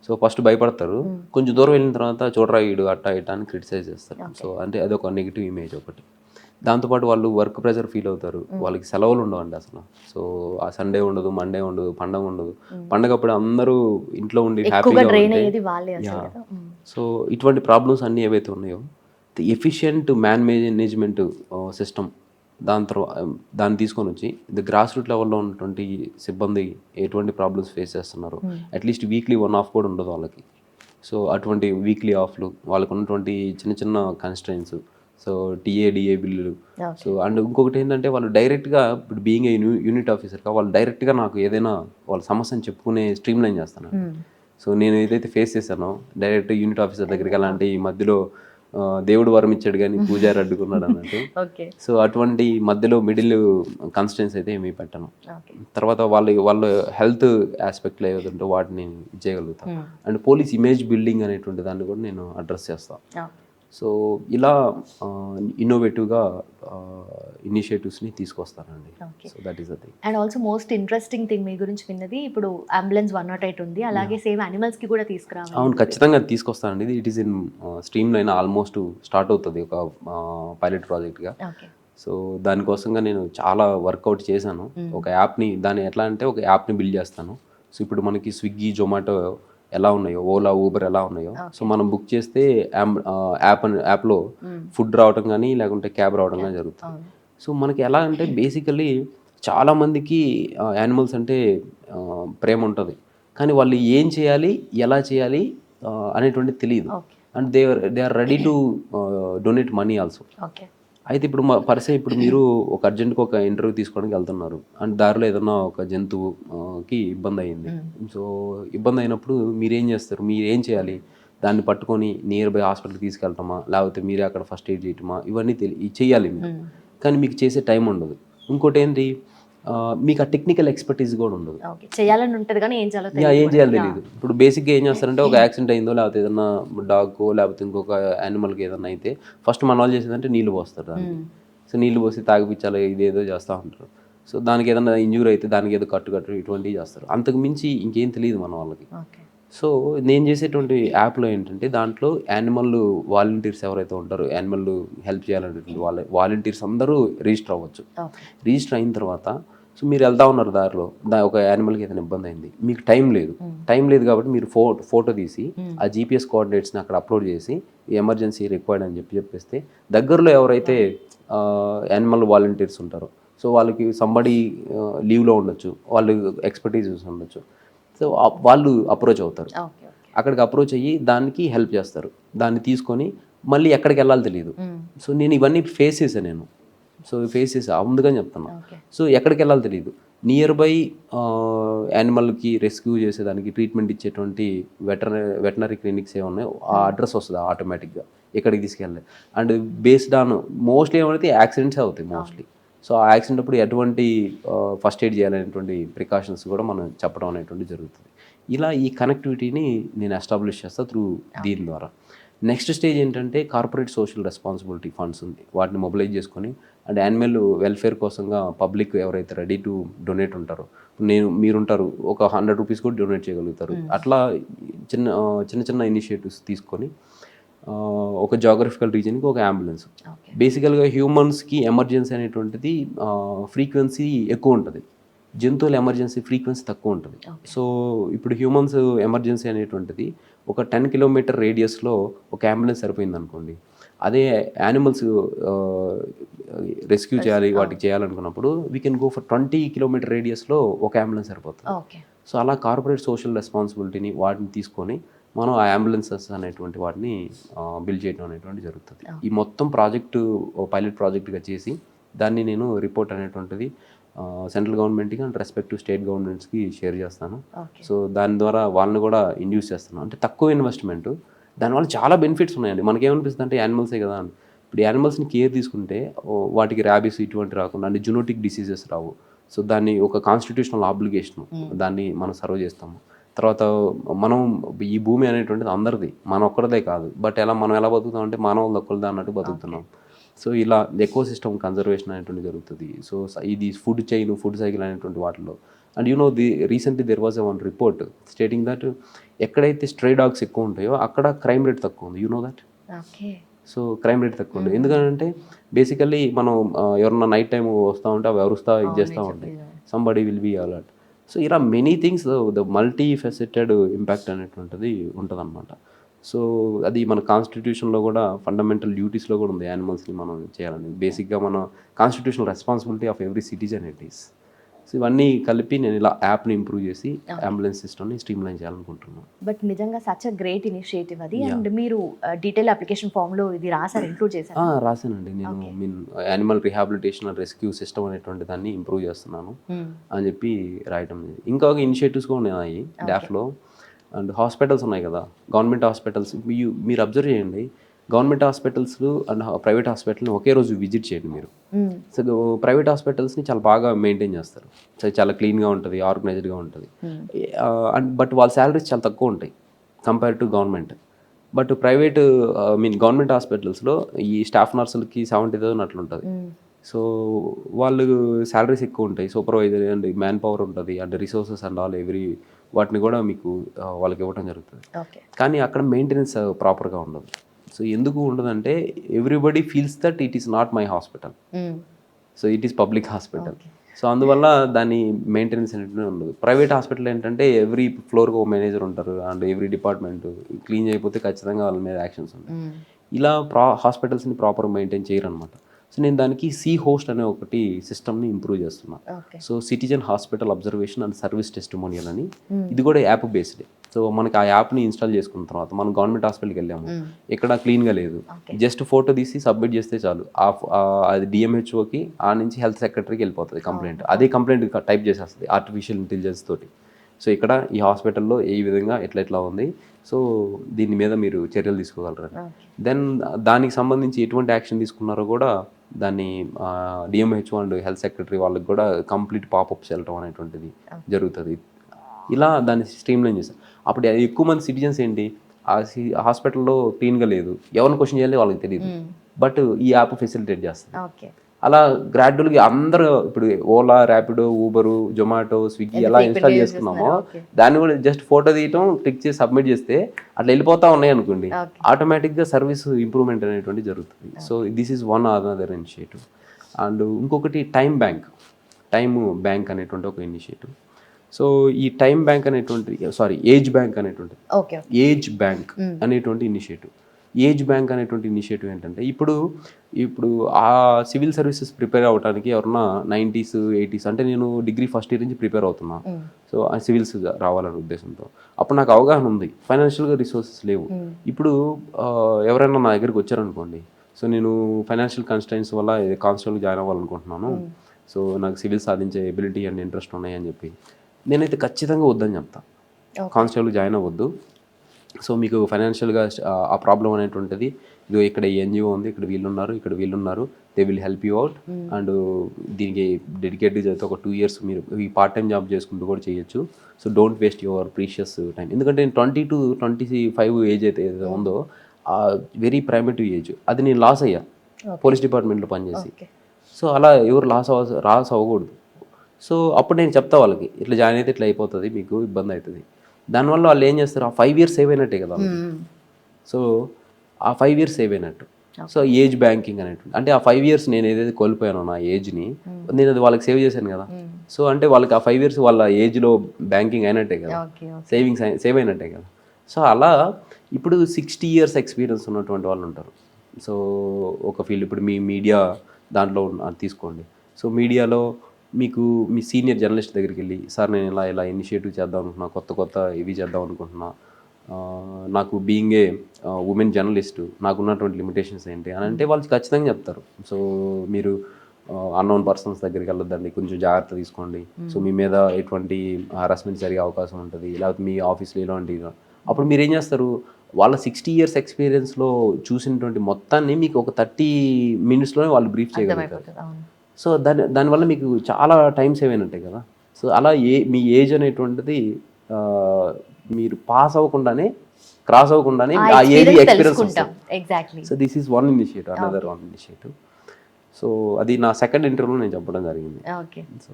సో ఫస్ట్ భయపడతారు, కొంచెం దూరం వెళ్ళిన తర్వాత చూడరా ఈడు అట్టా ఇట్టా అని క్రిటిసైజ్ చేస్తారు. సో అంటే అదొక నెగిటివ్ ఇమేజ్ ఒకటి. దాంతోపాటు వాళ్ళు వర్క్ ప్రెషర్ ఫీల్ అవుతారు, వాళ్ళకి సెలవులు ఉండవండి అసలు. సో ఆ సండే ఉండదు, మండే ఉండదు, పండగ ఉండదు. పండగప్పుడు అందరూ ఇంట్లో ఉండి హ్యాపీగా ఉంటాయి. సో ఇటువంటి ప్రాబ్లమ్స్ అన్నీ ఏవైతే ఉన్నాయో ది ఎఫిషియంట్ మేనేజ్మెంట్ సిస్టమ్ దాన్ని తీసుకొని వచ్చి ది గ్రాస్ రూట్ లెవెల్లో ఉన్నటువంటి సిబ్బంది ఎటువంటి ప్రాబ్లమ్స్ ఫేస్ చేస్తున్నారు, అట్లీస్ట్ వీక్లీ 1 ఆఫ్ కూడా ఉండదు వాళ్ళకి. సో అటువంటి వీక్లీ ఆఫ్లు, వాళ్ళకు ఉన్నటువంటి చిన్న చిన్న కన్స్ట్రెయిన్స్, సో టీఏ బిల్లులు. సో అండ్ ఇంకొకటి ఏంటంటే వాళ్ళు డైరెక్ట్గా ఇప్పుడు బీయింగ్ ఏ యూనిట్ ఆఫీసర్గా వాళ్ళు డైరెక్ట్గా నాకు ఏదైనా వాళ్ళ సమస్యను చెప్పుకునే స్ట్రీమ్ లైన్ చేస్తాను. సో నేను ఏదైతే ఫేస్ చేశానో డైరెక్ట్ యూనిట్ ఆఫీసర్ దగ్గరికి అలాంటి మధ్యలో దేవుడు వరం ఇచ్చాడు కానీ పూజారి అడ్డుకున్నాడు అన్నట్టు. సో అటువంటి మధ్యలో మిడిల్ కన్స్టెన్స్ అయితే ఏమీ పెట్టను. తర్వాత వాళ్ళ హెల్త్ ఆస్పెక్ట్లో ఏదంటే వాటిని చేయగలుగుతాను. అండ్ పోలీస్ ఇమేజ్ బిల్డింగ్ అనేటువంటి దాన్ని కూడా నేను అడ్రస్ చేస్తాను. సో ఇలా ఇన్నోవేటివ్గా ఇనిషియేటివ్స్ని తీసుకొస్తానండి. So that is the thing. And also most interesting thing మీ గురించి విన్నది, ఇప్పుడు అంబులెన్స్ 108 ఉంది, అలాగే సేమ్ యానిమల్స్కి కూడా తీసుకురావాలి. అవును, ఖచ్చితంగా తీసుకొస్తానండి. It is in stream line, almost start అవుతుంది ఒక పైలట్ ప్రాజెక్ట్గా. సో దానికోసంగా నేను చాలా వర్కౌట్ చేశాను. ఒక యాప్ని, దాన్ని ఎట్లా అంటే ఒక యాప్ని బిల్డ్ చేస్తాను. సో ఇప్పుడు మనకి స్విగ్గీ, జొమాటో ఎలా ఉన్నాయో, ఓలా, ఊబర్ ఎలా ఉన్నాయో, సో మనం బుక్ చేస్తే యాప్లో ఫుడ్ రావడం కానీ లేకుంటే క్యాబ్ రావడం కానీ జరుగుతుంది. సో మనకి ఎలా అంటే బేసికలీ చాలామందికి యానిమల్స్ అంటే ప్రేమ ఉంటుంది, కానీ వాళ్ళు ఏం చేయాలి, ఎలా చేయాలి అనేటువంటిది తెలియదు. And they are ready to donate money also. అయితే ఇప్పుడు ఇప్పుడు మీరు ఒక అర్జెంట్గా ఒక ఇంటర్వ్యూ తీసుకోవడానికి వెళ్తున్నారు అండ్ దారిలో ఏదన్నా ఒక జంతువుకి ఇబ్బంది అయింది. సో ఇబ్బంది అయినప్పుడు మీరేం చేస్తారు, మీరేం చేయాలి, దాన్ని పట్టుకొని నియర్ బై హాస్పిటల్కి తీసుకెళ్ళటమా లేకపోతే మీరే అక్కడ ఫస్ట్ ఎయిడ్ చేయటమా, ఇవన్నీ చెయ్యాలి మీరు. కానీ మీకు చేసే టైం ఉండదు. ఇంకోటి ఏంటి, మీకు ఆ టెక్నికల్ ఎక్స్పర్టీస్ కూడా ఉండదు, చేయాలని ఉంటుంది కానీ ఏం చేయాలో తెలియదు. ఇప్పుడు బేసిక్గా ఏం చేస్తారంటే ఒక యాక్సిడెంట్ అయిందో లేకపోతే ఏదన్నా డాగ్కో లేకపోతే ఇంకొక యానిమల్కి ఏదన్నా అయితే ఫస్ట్ మన వాళ్ళు చేసేదంటే నీళ్ళు పోస్తారు దానికి. సో నీళ్ళు పోసి తాగిపించాలి, ఇదేదో చేస్తూ ఉంటారు. సో దానికి ఏదైనా ఇంజూరీ అయితే దానికి ఏదో కట్టు ఇటువంటివి చేస్తారు. అంతకు మించి ఇంకేం తెలియదు మన వాళ్ళకి. సో నేను చేసేటువంటి యాప్లో ఏంటంటే దాంట్లో యానిమల్ వాలంటీర్స్ ఎవరైతే ఉంటారో యానిమల్ హెల్ప్ చేయాలనేటువంటి వాలంటీర్స్ అందరూ రిజిస్టర్ అవ్వచ్చు. రిజిస్టర్ అయిన తర్వాత సో మీరు వెళ్తా ఉన్నారు దారిలో ఒక యానిమల్కి ఏదైనా ఇబ్బంది అయింది, మీకు టైం లేదు కాబట్టి మీరు ఫోటో తీసి ఆ జీపీఎస్ కోఆర్డినేట్స్ని అక్కడ అప్లోడ్ చేసి ఎమర్జెన్సీ రిక్వైర్డ్ అని చెప్పేస్తే దగ్గరలో ఎవరైతే యానిమల్ వాలంటీర్స్ ఉంటారో సో వాళ్ళకి సంబడి లీవ్లో ఉండొచ్చు, వాళ్ళు ఎక్స్పర్టీస్ ఉండొచ్చు, సో వాళ్ళు అప్రోచ్ అవుతారు. అక్కడికి అప్రోచ్ అయ్యి దానికి హెల్ప్ చేస్తారు. దాన్ని తీసుకొని మళ్ళీ ఎక్కడికి వెళ్ళాలో తెలియదు. సో నేను ఇవన్నీ ఫేస్ చేశాను ఫేస్ చేసా ముందుగానే చెప్తాను. సో ఎక్కడికి వెళ్ళాలో తెలియదు. నియర్ బై యానిమల్కి రెస్క్యూ చేసేదానికి ట్రీట్మెంట్ ఇచ్చేటువంటి వెటనరీ క్లినిక్స్ ఏ ఉన్నాయో ఆ అడ్రస్ వస్తుంది ఆటోమేటిక్గా ఎక్కడికి తీసుకెళ్ళాలి. అండ్ బేస్డ్ ఆన్ మోస్ట్లీ ఏమైతే యాక్సిడెంట్స్ అవుతాయి మోస్ట్లీ. సో ఆ యాక్సిడెంట్ అప్పుడు ఎటువంటి ఫస్ట్ ఎయిడ్ చేయాలనేటువంటి ప్రికాషన్స్ కూడా మనం చెప్పడం అనేటువంటి జరుగుతుంది. ఇలా ఈ కనెక్టివిటీని నేను ఎస్టాబ్లిష్ చేస్తా త్రూ దీని ద్వారా. నెక్స్ట్ స్టేజ్ ఏంటంటే కార్పొరేట్ సోషల్ రెస్పాన్సిబిలిటీ ఫండ్స్ ఉంది, వాటిని మొబిలైజ్ చేసుకొని అండ్ యానిమల్ వెల్ఫేర్ కోసంగా పబ్లిక్ ఎవరైతే రెడీ టు డొనేట్ ఉంటారో మీరుంటారు ఒక 100 రూపీస్ కూడా డొనేట్ చేయగలుగుతారు. అట్లా చిన్న ఇనిషియేటివ్స్ తీసుకొని ఒక జాగ్రఫికల్ రీజన్కి ఒక అంబులెన్స్. బేసికల్గా హ్యూమన్స్కి ఎమర్జెన్సీ అనేటువంటిది ఫ్రీక్వెన్సీ ఎక్కువ ఉంటుంది, జంతువుల ఎమర్జెన్సీ ఫ్రీక్వెన్సీ తక్కువ ఉంటుంది. సో ఇప్పుడు హ్యూమన్స్ ఎమర్జెన్సీ అనేటువంటిది ఒక 10 కిలోమీటర్ రేడియస్లో ఒక అంబులెన్స్ సరిపోయింది అనుకోండి. అదే యానిమల్స్ రెస్క్యూ చేయాలి వాటికి చేయాలనుకున్నప్పుడు we can go for 20 kilometre రేడియస్లో ఒక అంబులెన్స్ సరిపోతుంది. సో అలా కార్పొరేట్ సోషల్ రెస్పాన్సిబిలిటీని వాటిని తీసుకొని మనం ఆ అంబులెన్సెస్ అనేటువంటి వాటిని బిల్డ్ చేయడం అనేటువంటి జరుగుతుంది. ఈ మొత్తం ప్రాజెక్టు పైలట్ ప్రాజెక్ట్గా చేసి దాన్ని నేను రిపోర్ట్ అనేటువంటిది సెంట్రల్ గవర్నమెంట్కి అండ్ రెస్పెక్టివ్ స్టేట్ గవర్నమెంట్స్కి షేర్ చేస్తాను. సో దాని ద్వారా వాళ్ళని కూడా ఇండ్యూస్ చేస్తాను. అంటే తక్కువ ఇన్వెస్ట్మెంట్, దానివల్ల చాలా బెనిఫిట్స్ ఉన్నాయండి. మనకేమనిపిస్తుంది అంటే యానిమల్సే కదా అని. ఇప్పుడు యానిమల్స్ని కేర్ తీసుకుంటే వాటికి ర్యాబీస్ ఇటువంటి రాకుండా అంటే జెనెటిక్ డిసీజెస్ రావు. సో దాన్ని ఒక కాన్స్టిట్యూషనల్ ఆబ్లిగేషన్, దాన్ని మనం సర్వ్ చేస్తాము. తర్వాత మనం ఈ భూమి అనేటువంటిది అందరిది, మన ఒక్కరిదే కాదు. బట్ మనం ఎలా బతుకుతాం అంటే మానవులు ఒక్కరిదే అన్నట్టు బతుకుతున్నాం. సో ఇలా ఎకో సిస్టమ్ కన్జర్వేషన్ అనేటువంటి జరుగుతుంది. సో ఇది ఫుడ్ చైన్, ఫుడ్ సైకిల్ అనేటువంటి వాటిలో. And recently there was one report stating that ఎక్కడైతే స్ట్రే డాగ్స్ ఎక్కువ ఉంటాయో అక్కడ క్రైమ్ రేట్ తక్కువ ఉంది. దట్ సో క్రైమ్ రేట్ తక్కువ ఉంది. ఎందుకంటే బేసికల్లీ మనం ఎవరన్నా నైట్ టైం వస్తూ ఉంటే అవి ఎవరుస్తా ఇది చేస్తూ ఉంటాయి, somebody will be alert. So ఇలా many things the multifaceted impact అనేటువంటిది ఉంటుంది అనమాట. సో అది మన కాన్స్టిట్యూషన్లో కూడా ఫండమెంటల్ డ్యూటీస్లో కూడా ఉంది యానిమల్స్ని మనం చేయాలని. బేసిక్గా మన constitutional responsibility of every citizen it is. So ఇవన్నీ కలిపి నేను ఇలా యాప్ని ఇంప్రూవ్ చేసి అంబులెన్స్ సిస్టమ్ని స్ట్రీమ్లైన్ చేయాలనుకుంటున్నాను. బట్ నిజంగా సచ్ అ గ్రేట్ ఇనిషియేటివ్ అది. అండ్ మీరు డీటెయిల్ అప్లికేషన్ ఫామ్లో ఇది రాసారు, ఇంక్లూడ్ చేశారు? రాశానండి. నేను animal rehabilitation and rescue system అనేటువంటి దాన్ని ఇంప్రూవ్ చేస్తున్నాను అని చెప్పి రాయటం. ఇంకా ఒక ఇనిషియేటివ్స్ కూడా ఉన్నాయి డాఫ్లో. అండ్ హాస్పిటల్స్ ఉన్నాయి కదా, గవర్నమెంట్ హాస్పిటల్స్ మీరు అబ్జర్వ్ చేయండి. గవర్నమెంట్ హాస్పిటల్స్ అండ్ ప్రైవేట్ హాస్పిటల్ని ఒకే రోజు విజిట్ చేయండి మీరు. సో ప్రైవేట్ హాస్పిటల్స్ని చాలా బాగా మెయింటైన్ చేస్తారు, సో చాలా క్లీన్గా ఉంటుంది, ఆర్గనైజ్డ్గా ఉంటుంది. అండ్ బట్ వాళ్ళ శాలరీస్ చాలా తక్కువ ఉంటాయి compare to government. But private government హాస్పిటల్స్లో ఈ స్టాఫ్ నర్సులకి 70,000 అట్లా ఉంటుంది. సో వాళ్ళు శాలరీస్ ఎక్కువ ఉంటాయి, సూపర్వైజర్ అండ్ మ్యాన్ పవర్ ఉంటుంది, అండ్ రిసోర్సెస్ అండ్ ఆల్ వాటిని కూడా మీకు వాళ్ళకి ఇవ్వడం జరుగుతుంది. కానీ అక్కడ మెయింటెనెన్స్ ప్రాపర్గా ఉండదు. సో ఎందుకు ఉండదంటే everybody feels that it is not my hospital, so it is public hospital. So అందువల్ల దాని మెయింటెనెన్స్ అనేటువంటి ఉండదు. ప్రైవేట్ హాస్పిటల్ ఏంటంటే ఎవ్రీ ఫ్లోర్కి ఒక మేనేజర్ ఉంటారు అండ్ ఎవ్రీ డిపార్ట్మెంట్ క్లీన్ చేయకపోతే ఖచ్చితంగా వాళ్ళ మీద యాక్షన్స్ ఉంటాయి. ఇలా హాస్పిటల్స్ని ప్రాపర్ మెయింటైన్ చేయరు అనమాట. సో నేను దానికి హోస్ట్ అనే ఒకటి సిస్టమ్ని ఇంప్రూవ్ చేస్తున్నాను. So citizen hospital observation and service testimonial అని, ఇది కూడా యాప్ బేస్డ్. సో మనకి ఆ యాప్ని ఇన్స్టాల్ చేసుకున్న తర్వాత మనం గవర్నమెంట్ హాస్పిటల్కి వెళ్ళాము, ఎక్కడ క్లీన్గా లేదు, జస్ట్ ఫోటో తీసి సబ్మిట్ చేస్తే చాలు, అది డిఎంహెచ్ఓకి ఆ నుంచి హెల్త్ సెక్రటరీకి వెళ్ళిపోతుంది కంప్లైంట్. అదే కంప్లైంట్ టైప్ చేసేస్తుంది ఆర్టిఫిషియల్ ఇంటెలిజెన్స్ తోటి. సో ఇక్కడ ఈ హాస్పిటల్లో ఏ విధంగా ఎట్లా ఉంది, సో దీని మీద మీరు చర్యలు తీసుకోగలరు. దెన్ దానికి సంబంధించి ఎటువంటి యాక్షన్ తీసుకున్నారో కూడా దాన్ని డిఎంహెచ్ఓ అండ్ హెల్త్ సెక్రటరీ వాళ్ళకి కూడా కంప్లీట్ పాపప్స్ వెళ్ళటం అనేటువంటిది జరుగుతుంది. ఇలా దాన్ని స్ట్రీమ్లైన్ చేస్తారు. అప్పుడు ఎక్కువ మంది సిటిజన్స్ ఏంటి, ఆ హాస్పిటల్లో క్లీన్గా లేదు, ఎవరిని క్వశ్చన్ చేయాలి వాళ్ళకి తెలియదు. బట్ ఈ యాప్ ఫెసిలిటేట్ చేస్తుంది. అలా గ్రాడ్యువల్గా అందరూ ఇప్పుడు ఓలా, ర్యాపిడో, ఊబరు, జొమాటో, స్విగ్గీ ఎలా ఇన్స్టాల్ చేసుకున్నామో దాన్ని కూడా జస్ట్ ఫోటో తీయటం, క్లిక్ చేసి సబ్మిట్ చేస్తే అట్లా వెళ్ళిపోతా ఉన్నాయి అనుకోండి, ఆటోమేటిక్గా సర్వీస్ ఇంప్రూవ్మెంట్ అనేటువంటి జరుగుతుంది. So this is one other initiative. And ఇంకొకటి టైమ్ బ్యాంక్ అనేటువంటి ఒక ఇనిషియేటివ్. సో ఈ టైమ్ బ్యాంక్ అనేటువంటి ఏజ్ బ్యాంక్ అనేటువంటి ఇనిషియేటివ్. ఏజ్ బ్యాంక్ అనేటువంటి ఇనిషియేటివ్ ఏంటంటే ఇప్పుడు ఆ సివిల్ సర్వీసెస్ ప్రిపేర్ అవ్వడానికి ఎవరన్నా 90s 80s అంటే నేను డిగ్రీ ఫస్ట్ ఇయర్ నుంచి ప్రిపేర్ అవుతున్నా. సో ఆ సివిల్స్ రావాలనే ఉద్దేశంతో అప్పుడు నాకు అవగాహన ఉంది, ఫైనాన్షియల్గా రిసోర్సెస్ లేవు. ఇప్పుడు ఎవరైనా నా దగ్గరికి వచ్చారనుకోండి, సో నేను ఫైనాన్షియల్ కన్స్ట్రైన్స్ వల్ల కానిస్టేబుల్ జాయిన్ అవ్వాలనుకుంటున్నాను, సో నాకు సివిల్ సాధించే ఎబిలిటీ అండ్ ఇంట్రెస్ట్ ఉన్నాయని చెప్పి నేనైతే ఖచ్చితంగా వద్దని చెప్తా, కానిస్టేబుల్ జాయిన్ అవ్వద్దు. సో మీకు ఫైనాన్షియల్గా ఆ ప్రాబ్లం అనేటువంటిది ఇది ఇక్కడ ఎన్జిఓ ఉంది, ఇక్కడ వీళ్ళున్నారు, they will help you out. And దీనికి డెడికేటెడ్ అయితే ఒక 2 years మీరు ఈ పార్ట్ టైం జాబ్ చేసుకుంటూ కూడా చేయొచ్చు. So don't waste your precious time. ఎందుకంటే 20 to 25 ఏజ్ అయితే ఏదైతే ఉందో వెరీ ప్రైమేటివ్ ఏజ్, అది నేను లాస్ అయ్యా పోలీస్ డిపార్ట్మెంట్లో పనిచేసి. సో అలా ఎవరు లాస్ అవ్వకూడదు. సో అప్పుడు నేను చెప్తా వాళ్ళకి, ఇట్లా జాయిన్ అయితే ఇట్లా అయిపోతుంది, మీకు ఇబ్బంది అవుతుంది. దానివల్ల వాళ్ళు ఏం చేస్తారు, ఆ 5 years సేవ్ అయినట్టే కదా. సో ఆ 5 years సేవ్ అయినట్టు. సో ఏజ్ బ్యాంకింగ్ అనేటువంటి అంటే ఆ 5 years నేను ఏదైతే కోల్పోయానో నా ఏజ్ని నేను అది వాళ్ళకి సేవ్ చేశాను కదా. సో అంటే వాళ్ళకి ఆ 5 years వాళ్ళ ఏజ్లో బ్యాంకింగ్ అయినట్టే కదా, సేవ్ అయినట్టే కదా. సో అలా ఇప్పుడు 60 years ఎక్స్పీరియన్స్ ఉన్నటువంటి వాళ్ళు ఉంటారు. సో ఒక ఫీల్డ్ ఇప్పుడు మీ మీడియా దాంట్లో తీసుకోండి. సో మీడియాలో మీకు మీ సీనియర్ జర్నలిస్ట్ దగ్గరికి వెళ్ళి, సార్ నేను ఇలా ఇనిషియేటివ్ చేద్దాం అనుకుంటున్నా, కొత్త ఇవి చేద్దాం అనుకుంటున్నా, నాకు బీయింగ్ ఏ ఉమెన్ జర్నలిస్టు నాకు ఉన్నటువంటి లిమిటేషన్స్ ఏంటి అని అంటే వాళ్ళు ఖచ్చితంగా చెప్తారు. సో మీరు అన్నోన్ పర్సన్స్ దగ్గరికి వెళ్ళొద్దండి, కొంచెం జాగ్రత్త తీసుకోండి. సో మీ మీద ఎటువంటి హరాస్మెంట్ జరిగే అవకాశం ఉంటుంది, లేకపోతే మీ ఆఫీస్లో ఇలాంటి. అప్పుడు మీరు ఏం చేస్తారు, వాళ్ళ 60 years ఎక్స్పీరియన్స్లో చూసినటువంటి మొత్తాన్ని మీకు ఒక 30 minutesలోనే వాళ్ళు బ్రీఫ్ చేయగలుగుతారు. సో దానివల్ల మీకు చాలా టైం సేవ్ అయినట్టే కదా. సో అలా మీ ఏజ్ అనేటువంటిది మీరు పాస్ అవ్వకుండానే క్రాస్ అవ్వకుండానే ఆ ఏజ్ ఎక్స్పీరియన్స్ వస్తుంది. So this is one initiative, another one initiative. So అది నా సెకండ్ ఇంటర్వ్యూలో నేను చెప్పడం జరిగింది. So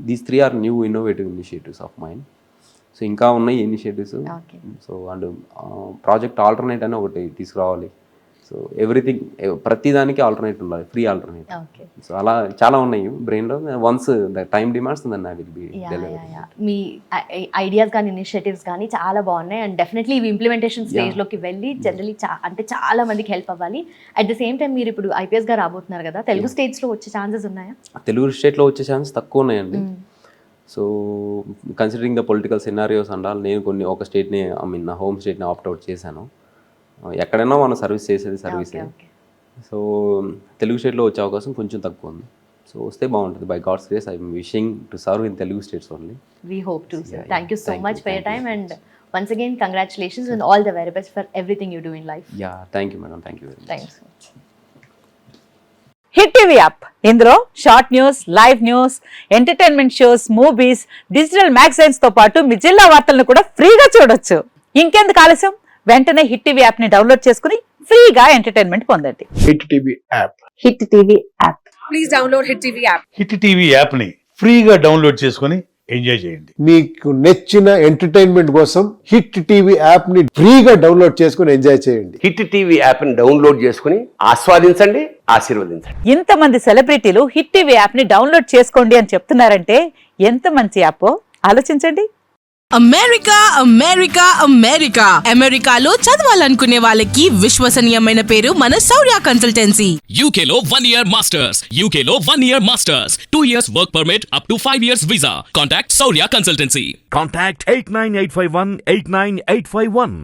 these 3 are new innovative initiatives of mind. So ఇంకా ఉన్నాయి initiatives. So and project alternate అని ఒకటి తీసుకురావాలి. సో ఎవ్రీథింగ్ ప్రతిదానికి ఆల్టర్నేట్ ఉండాలి, ఫ్రీ ఆల్టర్నేట్. సో అలా చాలా ఉన్నాయి బ్రెయిన్లో. Once the time demands then I will be delivery. మీ ఐడియాస్ కానీ ఇనిషియేటివ్స్ కానీ చాలా బాగున్నాయి. అండ్ డెఫినెట్లీ ఇవి ఇంప్లిమెంటేషన్ స్టేజ్లోకి వెళ్ళి జనరలీ అంటే చాలా మందికి హెల్ప్ అవ్వాలి. అట్ ద సేమ్ టైం మీరు ఇప్పుడు ఐపీఎస్గా రాబోతున్నారు కదా, తెలుగు స్టేట్స్లో వచ్చే ఛాన్సెస్ ఉన్నాయా? తెలుగు స్టేట్లో వచ్చే ఛాన్సెస్ తక్కువ ఉన్నాయండి. So considering the political scenarios అండాలి, నేను ఒక స్టేట్ని నా హోమ్ స్టేట్ని ఆప్ట్ అవుట్ చేశాను. ఎక్కడైనా మనం సర్వీస్ చేసేది సర్వీసే. సో తెలుగు స్టేట్లో వచ్చే అవకాశం కొంచెం తక్కువ ఉంది. సో వస్తే బాగుంటుంది. By God's grace I'm wishing to serve in Telugu states only. We hope to, sir. Thank you so much for your time, and once again congratulations and all the very best for everything you do in life. Yeah, thank you madam, thank you very much. Thanks so much. Hit TV app, ఇందులో short news, live news, entertainment shows, movies, digital magazines తో పాటు మీ జిల్లా వార్తలను కూడా ఫ్రీగా చూడొచ్చు. ఇంకెందుకు ఆలస్యం, వెంటనే హిట్ టీవీ యాప్ ని డౌన్లోడ్ చేసుకుని ఫ్రీగా ఎంటర్టైన్మెంట్ పొందండి. Hit TV app, hit TV app, please download hit TV app. Hit TV app ని ఫ్రీగా డౌన్లోడ్ చేసుకుని ఎంజాయ్ చేయండి. మీకు నచ్చిన ఎంటర్టైన్మెంట్ కోసం హిట్ టీవీ యాప్ ని ఫ్రీగా డౌన్లోడ్ చేసుకుని ఎంజాయ్ చేయండి. హిట్ టీవీ యాప్ ని డౌన్లోడ్ చేసుకుని ఆస్వాదించండి, ఆశీర్వదించండి. ఇంతమంది సెలబ్రిటీలు హిట్ టీవీ యాప్ ని డౌన్లోడ్ చేసుకోండి అని చెప్తున్నారంటే ఎంత మంచి యాప్ ఆలోచించండి. అమెరికా అమెరికా అమెరికా అమెరికాలో చదవాలనుకునే వాళ్ళకి విశ్వసనీయమైన పేరు మన శౌర్య కన్సల్టెన్సీ. UK లో 1 year masters, UK లో 1 year masters, 2 years work permit up to 5 years visa. Contact Saurya Consultancy. Contact 89851 89851.